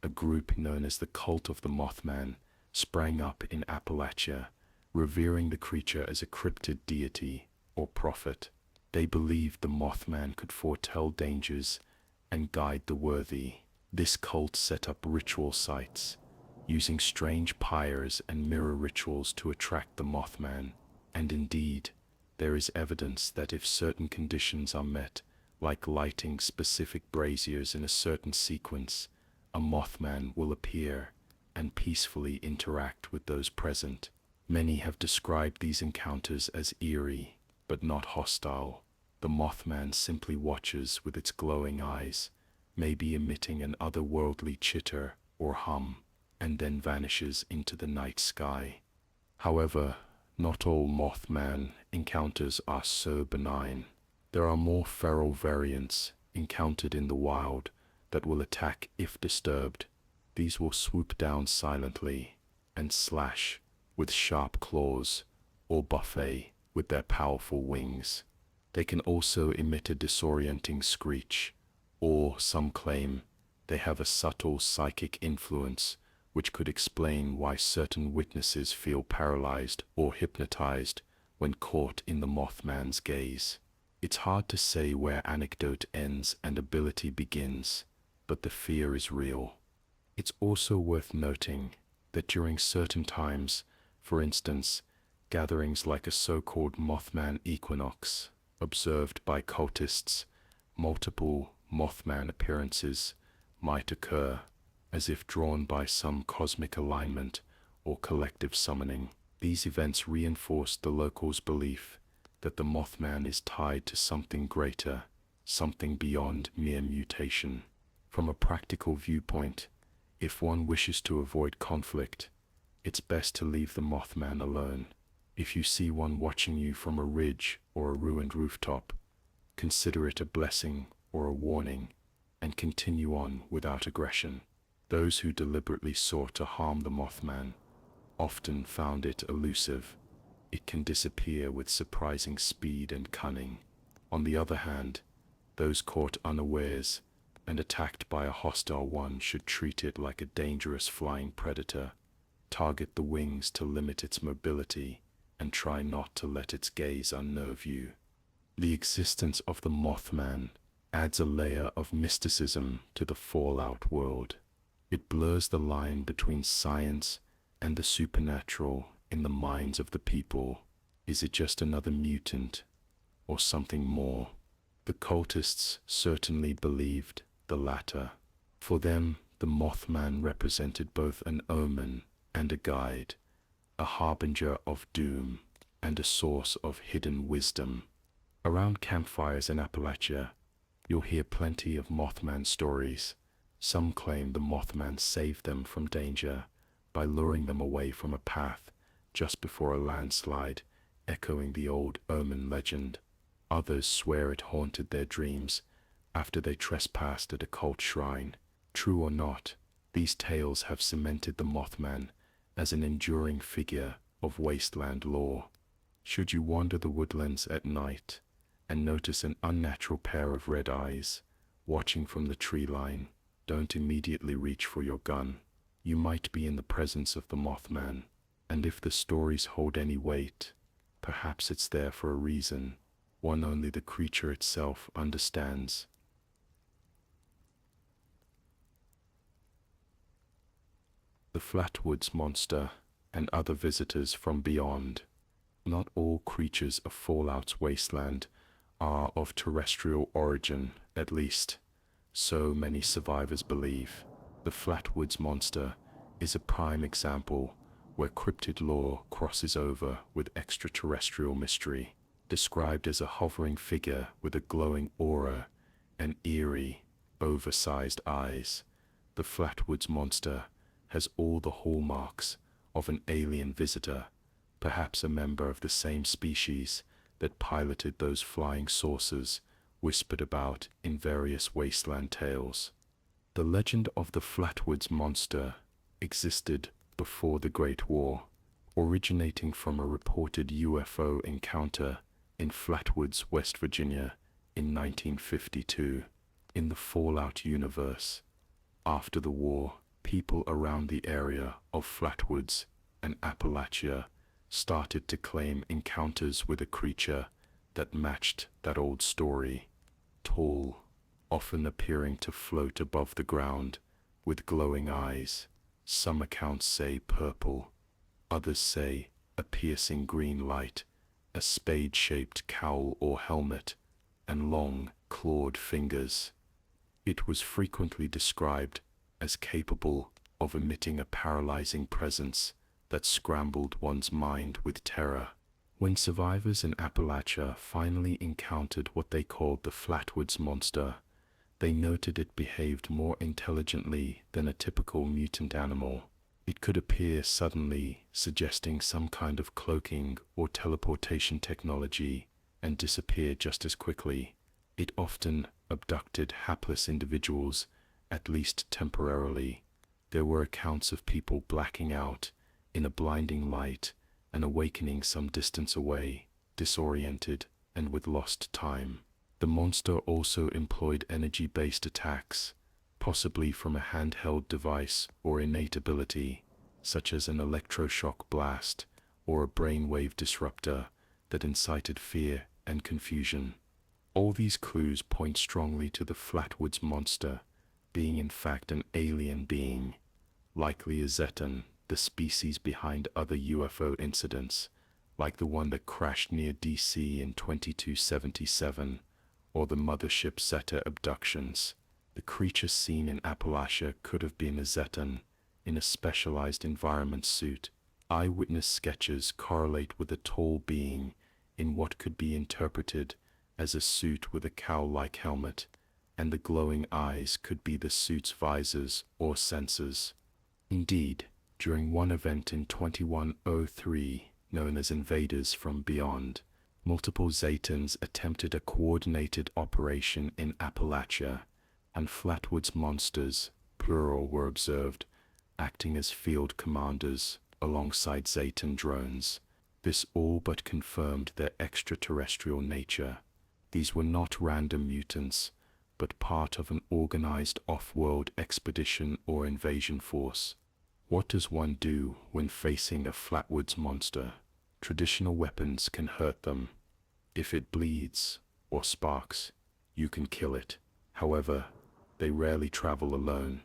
A group known as the Cult of the Mothman sprang up in Appalachia, revering the creature as a cryptid deity or prophet. They believed the Mothman could foretell dangers and guide the worthy. This cult set up ritual sites, using strange pyres and mirror rituals to attract the Mothman, and indeed, there is evidence that if certain conditions are met, like lighting specific braziers in a certain sequence, a Mothman will appear and peacefully interact with those present. Many have described these encounters as eerie, but not hostile. The Mothman simply watches with its glowing eyes, maybe emitting an otherworldly chitter or hum, and then vanishes into the night sky. However, not all Mothman encounters are so benign. There are more feral variants encountered in the wild that will attack if disturbed. These will swoop down silently and slash with sharp claws or buffet with their powerful wings. They can also emit a disorienting screech, or some claim they have a subtle psychic influence which could explain why certain witnesses feel paralyzed or hypnotized when caught in the Mothman's gaze. It's hard to say where anecdote ends and ability begins, but the fear is real. It's also worth noting that during certain times, for instance, gatherings like a so-called Mothman equinox, observed by cultists, multiple Mothman appearances might occur, as if drawn by some cosmic alignment or collective summoning. These events reinforce the locals' belief that the Mothman is tied to something greater, something beyond mere mutation. From a practical viewpoint, if one wishes to avoid conflict, it's best to leave the Mothman alone. If you see one watching you from a ridge or a ruined rooftop, consider it a blessing or a warning, and continue on without aggression. Those who deliberately sought to harm the Mothman often found it elusive. It can disappear with surprising speed and cunning. On the other hand, those caught unawares and attacked by a hostile one should treat it like a dangerous flying predator, target the wings to limit its mobility, and try not to let its gaze unnerve you. The existence of the Mothman adds a layer of mysticism to the Fallout world. It blurs the line between science and the supernatural in the minds of the people. Is it just another mutant, or something more? The cultists certainly believed the latter. For them, the Mothman represented both an omen and a guide, a harbinger of doom and a source of hidden wisdom. Around campfires in Appalachia, you'll hear plenty of Mothman stories. Some claim the Mothman saved them from danger by luring them away from a path just before a landslide, echoing the old omen legend. Others swear it haunted their dreams after they trespassed at a cult shrine. True or not, these tales have cemented the Mothman as an enduring figure of wasteland lore. Should you wander the woodlands at night and notice an unnatural pair of red eyes watching from the tree line, don't immediately reach for your gun. You might be in the presence of the Mothman, and if the stories hold any weight, perhaps it's there for a reason, one only the creature itself understands. The Flatwoods Monster and other visitors from beyond. Not all creatures of Fallout's wasteland are of terrestrial origin, at least, so many survivors believe. The Flatwoods Monster is a prime example where cryptid lore crosses over with extraterrestrial mystery. Described as a hovering figure with a glowing aura and eerie, oversized eyes, the Flatwoods Monster has all the hallmarks of an alien visitor, perhaps a member of the same species that piloted those flying saucers whispered about in various Wasteland tales. The legend of the Flatwoods Monster existed before the Great War, originating from a reported UFO encounter in Flatwoods, West Virginia in 1952. In the Fallout universe, after the war, people around the area of Flatwoods and Appalachia started to claim encounters with a creature that matched that old story. Tall, often appearing to float above the ground, with glowing eyes. Some accounts say purple, others say a piercing green light, a spade-shaped cowl or helmet, and long, clawed fingers. It was frequently described as capable of emitting a paralyzing presence that scrambled one's mind with terror. When survivors in Appalachia finally encountered what they called the Flatwoods Monster, they noted it behaved more intelligently than a typical mutant animal. It could appear suddenly, suggesting some kind of cloaking or teleportation technology, and disappear just as quickly. It often abducted hapless individuals, at least temporarily. There were accounts of people blacking out in a blinding light and awakening some distance away, disoriented and with lost time. The monster also employed energy-based attacks, possibly from a handheld device or innate ability, such as an electroshock blast or a brainwave disruptor that incited fear and confusion. All these clues point strongly to the Flatwoods Monster being in fact an alien being, likely a Zetan, the species behind other UFO incidents, like the one that crashed near DC in 2277, or the mothership Zeta abductions. The creature seen in Appalachia could have been a Zetan in a specialized environment suit. Eyewitness sketches correlate with a tall being in what could be interpreted as a suit with a cowl-like helmet, and the glowing eyes could be the suit's visors or sensors. Indeed, during one event in 2103, known as Invaders from Beyond, multiple Zetans attempted a coordinated operation in Appalachia, and Flatwoods Monsters, plural, were observed, acting as field commanders alongside Zetan drones. This all but confirmed their extraterrestrial nature. These were not random mutants, but part of an organized off-world expedition or invasion force. What does one do when facing a Flatwoods Monster? Traditional weapons can hurt them. If it bleeds or sparks, you can kill it. However, they rarely travel alone.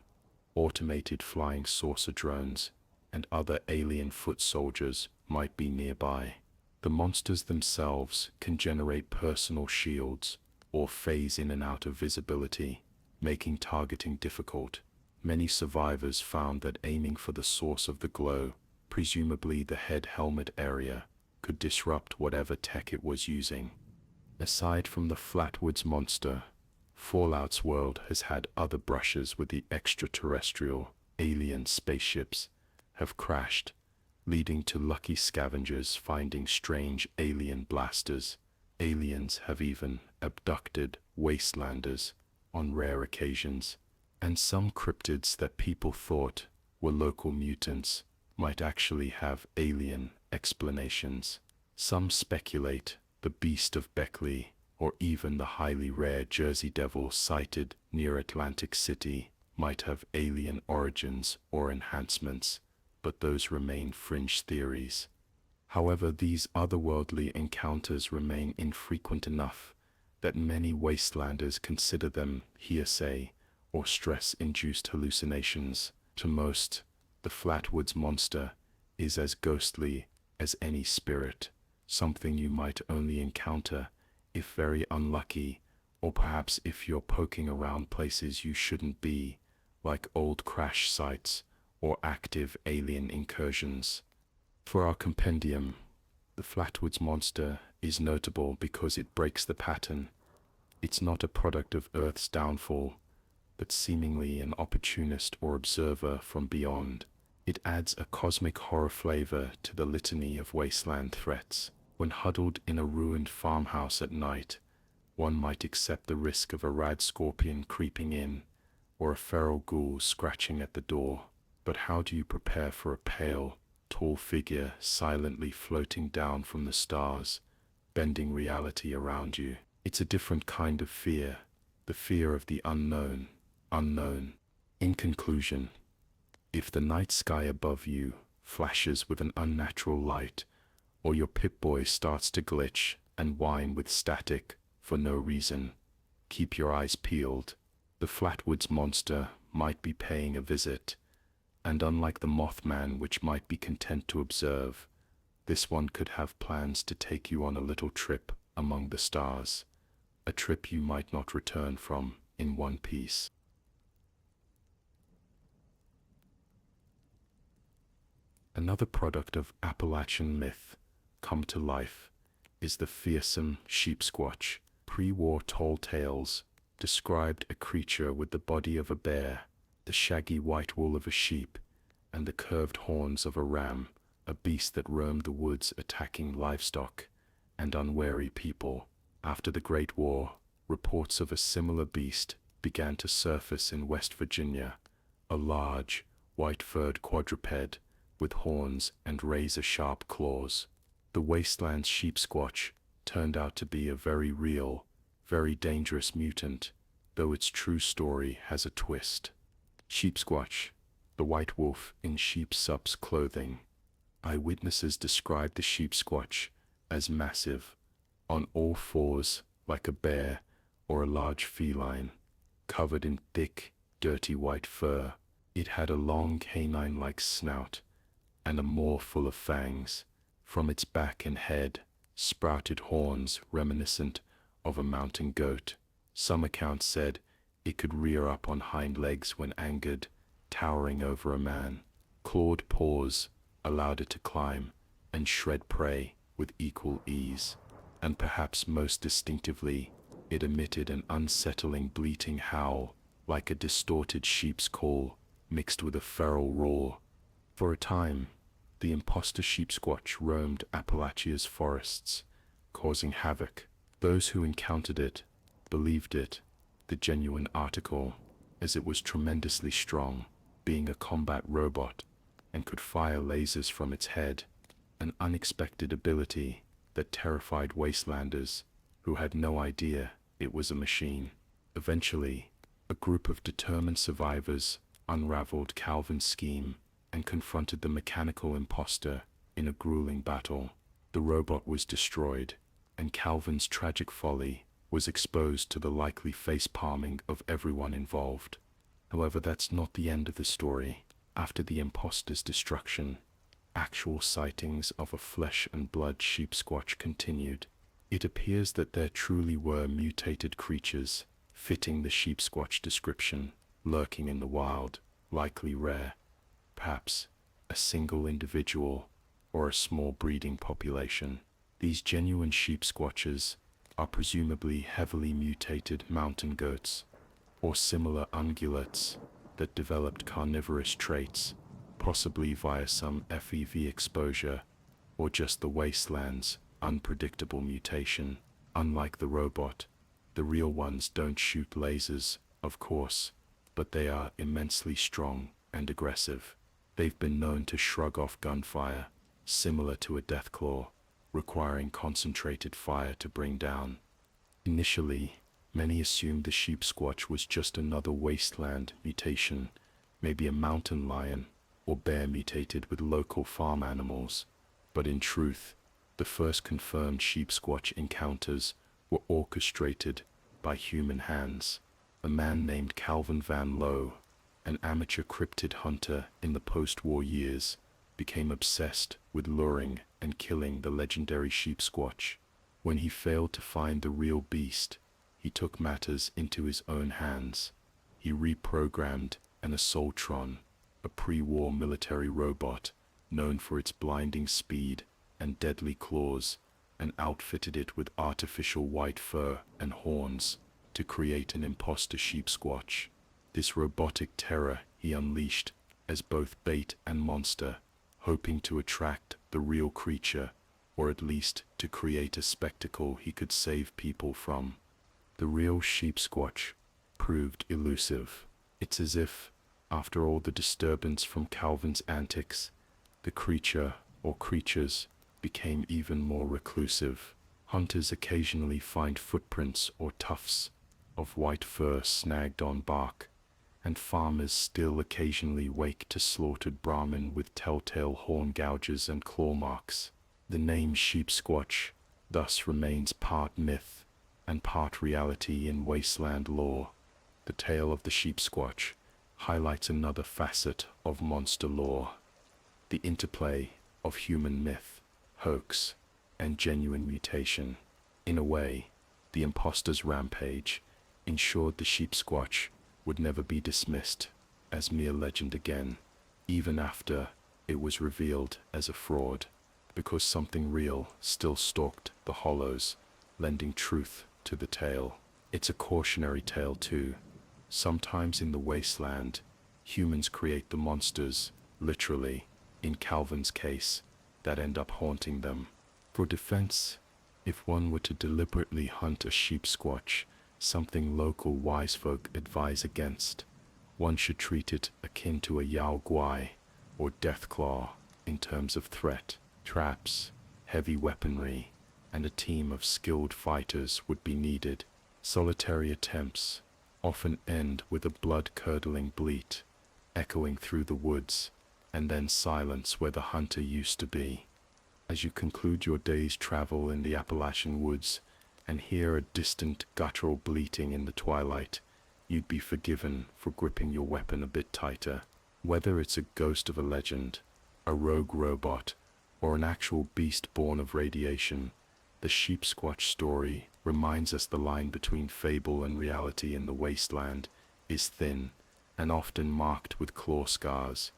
Automated flying saucer drones and other alien foot soldiers might be nearby. The monsters themselves can generate personal shields or phase in and out of visibility, making targeting difficult. Many survivors found that aiming for the source of the glow, presumably the head helmet area, could disrupt whatever tech it was using. Aside from the Flatwoods Monster, Fallout's world has had other brushes with the extraterrestrial. Alien spaceships have crashed, leading to lucky scavengers finding strange alien blasters. Aliens have even abducted Wastelanders on rare occasions, and some cryptids that people thought were local mutants might actually have alien explanations. Some speculate the Beast of Beckley or even the highly rare Jersey Devil sighted near Atlantic City might have alien origins or enhancements, but those remain fringe theories. However, these otherworldly encounters remain infrequent enough that many Wastelanders consider them hearsay or stress-induced hallucinations. To most, the Flatwoods Monster is as ghostly as any spirit, something you might only encounter If very unlucky, or perhaps if you're poking around places you shouldn't be, like old crash sites or active alien incursions. For our compendium, the Flatwoods Monster is notable because it breaks the pattern. It's not a product of Earth's downfall, but seemingly an opportunist or observer from beyond. It adds a cosmic horror flavor to the litany of wasteland threats. When huddled in a ruined farmhouse at night, one might accept the risk of a Radscorpion creeping in, or a feral ghoul scratching at the door. But how do you prepare for a pale, tall figure silently floating down from the stars, bending reality around you? It's a different kind of fear, the fear of the unknown. In conclusion, if the night sky above you flashes with an unnatural light, or your Pip-Boy starts to glitch and whine with static for no reason, keep your eyes peeled. The Flatwoods Monster might be paying a visit, and unlike the Mothman, which might be content to observe, this one could have plans to take you on a little trip among the stars, a trip you might not return from in one piece. Another product of Appalachian myth come to life is the fearsome Sheepsquatch. Pre-war tall tales described a creature with the body of a bear, the shaggy white wool of a sheep, and the curved horns of a ram, a beast that roamed the woods attacking livestock and unwary people. After the Great War, reports of a similar beast began to surface in West Virginia, a large, white-furred quadruped with horns and razor-sharp claws. The Wasteland Sheepsquatch turned out to be a very real, very dangerous mutant, though its true story has a twist. Sheepsquatch, the white wolf in sheepsup's clothing. Eyewitnesses described the Sheepsquatch as massive, on all fours like a bear or a large feline, covered in thick, dirty white fur. It had a long canine-like snout and a maw full of fangs. From its back and head sprouted horns reminiscent of a mountain goat. Some accounts said it could rear up on hind legs when angered, towering over a man. Clawed paws allowed it to climb and shred prey with equal ease. And perhaps most distinctively, it emitted an unsettling bleating howl, like a distorted sheep's call mixed with a feral roar. For a time, the imposter Sheepsquatch roamed Appalachia's forests, causing havoc. Those who encountered it believed it the genuine article, as it was tremendously strong, being a combat robot, and could fire lasers from its head, an unexpected ability that terrified wastelanders who had no idea it was a machine. Eventually, a group of determined survivors unraveled Calvin's scheme and confronted the mechanical imposter in a grueling battle. The robot was destroyed, and Calvin's tragic folly was exposed to the likely face-palming of everyone involved. However, that's not the end of the story. After the imposter's destruction, actual sightings of a flesh-and-blood Sheepsquatch continued. It appears that there truly were mutated creatures, fitting the Sheepsquatch description, lurking in the wild, likely rare. Perhaps a single individual or a small breeding population. These genuine Sheepsquatches are presumably heavily mutated mountain goats or similar ungulates that developed carnivorous traits, possibly via some FEV exposure or just the wasteland's unpredictable mutation. Unlike the robot, the real ones don't shoot lasers, of course, but they are immensely strong and aggressive. They've been known to shrug off gunfire, similar to a Deathclaw, requiring concentrated fire to bring down. Initially, many assumed the Sheepsquatch was just another wasteland mutation, maybe a mountain lion or bear mutated with local farm animals. But in truth, the first confirmed Sheepsquatch encounters were orchestrated by human hands. A man named Calvin Van Lowe, an amateur cryptid hunter in the post-war years, became obsessed with luring and killing the legendary Sheepsquatch. When he failed to find the real beast, he took matters into his own hands. He reprogrammed an Assaultron, a pre-war military robot known for its blinding speed and deadly claws, and outfitted it with artificial white fur and horns to create an imposter Sheepsquatch. This robotic terror he unleashed as both bait and monster, hoping to attract the real creature, or at least to create a spectacle he could save people from. The real Sheepsquatch proved elusive. It's as if, after all the disturbance from Calvin's antics, the creature or creatures became even more reclusive. Hunters occasionally find footprints or tufts of white fur snagged on bark, and farmers still occasionally wake to slaughtered Brahmin with telltale horn gouges and claw marks. The name Sheepsquatch thus remains part myth and part reality in Wasteland lore. The tale of the Sheepsquatch highlights another facet of monster lore: the interplay of human myth, hoax, and genuine mutation. In a way, the imposter's rampage ensured the Sheepsquatch would never be dismissed as mere legend again, even after it was revealed as a fraud, because something real still stalked the hollows, lending truth to the tale. It's a cautionary tale too. Sometimes in the Wasteland, humans create the monsters, literally, in Calvin's case, that end up haunting them. For defense, if one were to deliberately hunt a Sheepsquatch, something local wise folk advise against, one should treat it akin to a Yao Guai or Deathclaw in terms of threat. Traps, heavy weaponry, and a team of skilled fighters would be needed. Solitary attempts often end with a blood-curdling bleat, echoing through the woods, and then silence where the hunter used to be. As you conclude your day's travel in the Appalachian woods and hear a distant guttural bleating in the twilight, you'd be forgiven for gripping your weapon a bit tighter. Whether it's a ghost of a legend, a rogue robot, or an actual beast born of radiation, the Sheepsquatch story reminds us the line between fable and reality in the Wasteland is thin and often marked with claw scars.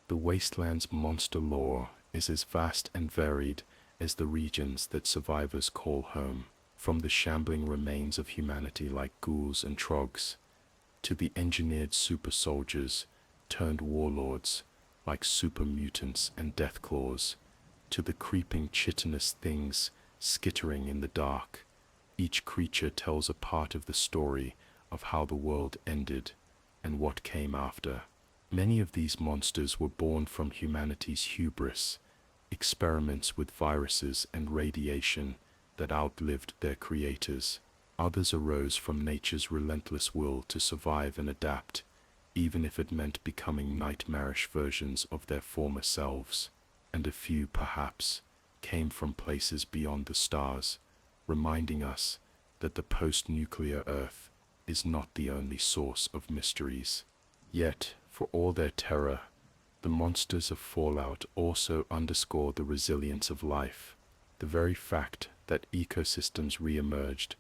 The Wasteland's monster lore is as vast and varied as the regions that survivors call home, from the shambling remains of humanity like ghouls and Troggs, to the engineered super soldiers turned warlords like Super Mutants and Deathclaws, to the creeping chitinous things skittering in the dark. Each creature tells a part of the story of how the world ended and what came after. Many of these monsters were born from humanity's hubris, experiments with viruses and radiation that outlived their creators. Others arose from nature's relentless will to survive and adapt, even if it meant becoming nightmarish versions of their former selves. And a few, perhaps, came from places beyond the stars, reminding us that the post-nuclear Earth is not the only source of mysteries. Yet, for all their terror, the monsters of Fallout also underscore the resilience of life. The very fact that ecosystems re-emerged,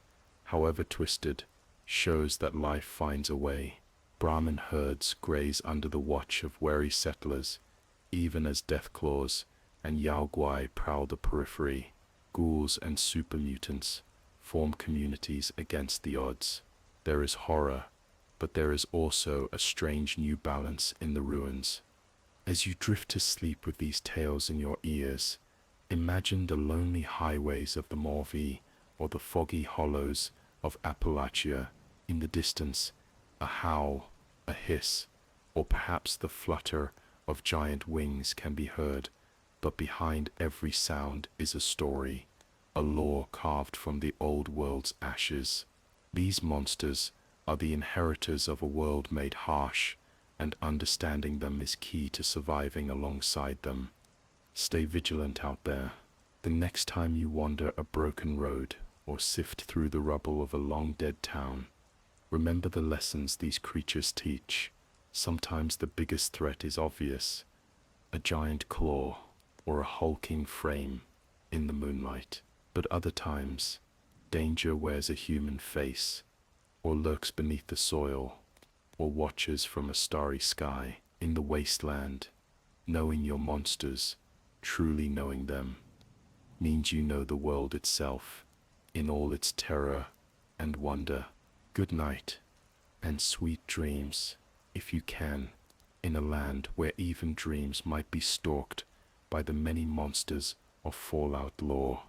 however twisted, shows that life finds a way. Brahmin herds graze under the watch of wary settlers, even as Deathclaws and Yao Guai prowl the periphery. Ghouls and super mutants form communities against the odds. There is horror, but there is also a strange new balance in the ruins. As you drift to sleep with these tales in your ears, imagine the lonely highways of the Morve or the foggy hollows of Appalachia. In the distance, a howl, a hiss, or perhaps the flutter of giant wings can be heard, but behind every sound is a story, a lore carved from the old world's ashes. These monsters are the inheritors of a world made harsh, and understanding them is key to surviving alongside them. Stay vigilant out there. The next time you wander a broken road or sift through the rubble of a long-dead town, remember the lessons these creatures teach. Sometimes the biggest threat is obvious, a giant claw, or a hulking frame in the moonlight. But other times, danger wears a human face, or lurks beneath the soil, or watches from a starry sky. In the wasteland, knowing your monsters, truly knowing them, means you know the world itself, in all its terror and wonder. Good night, and sweet dreams, if you can, in a land where even dreams might be stalked by the many monsters of Fallout lore.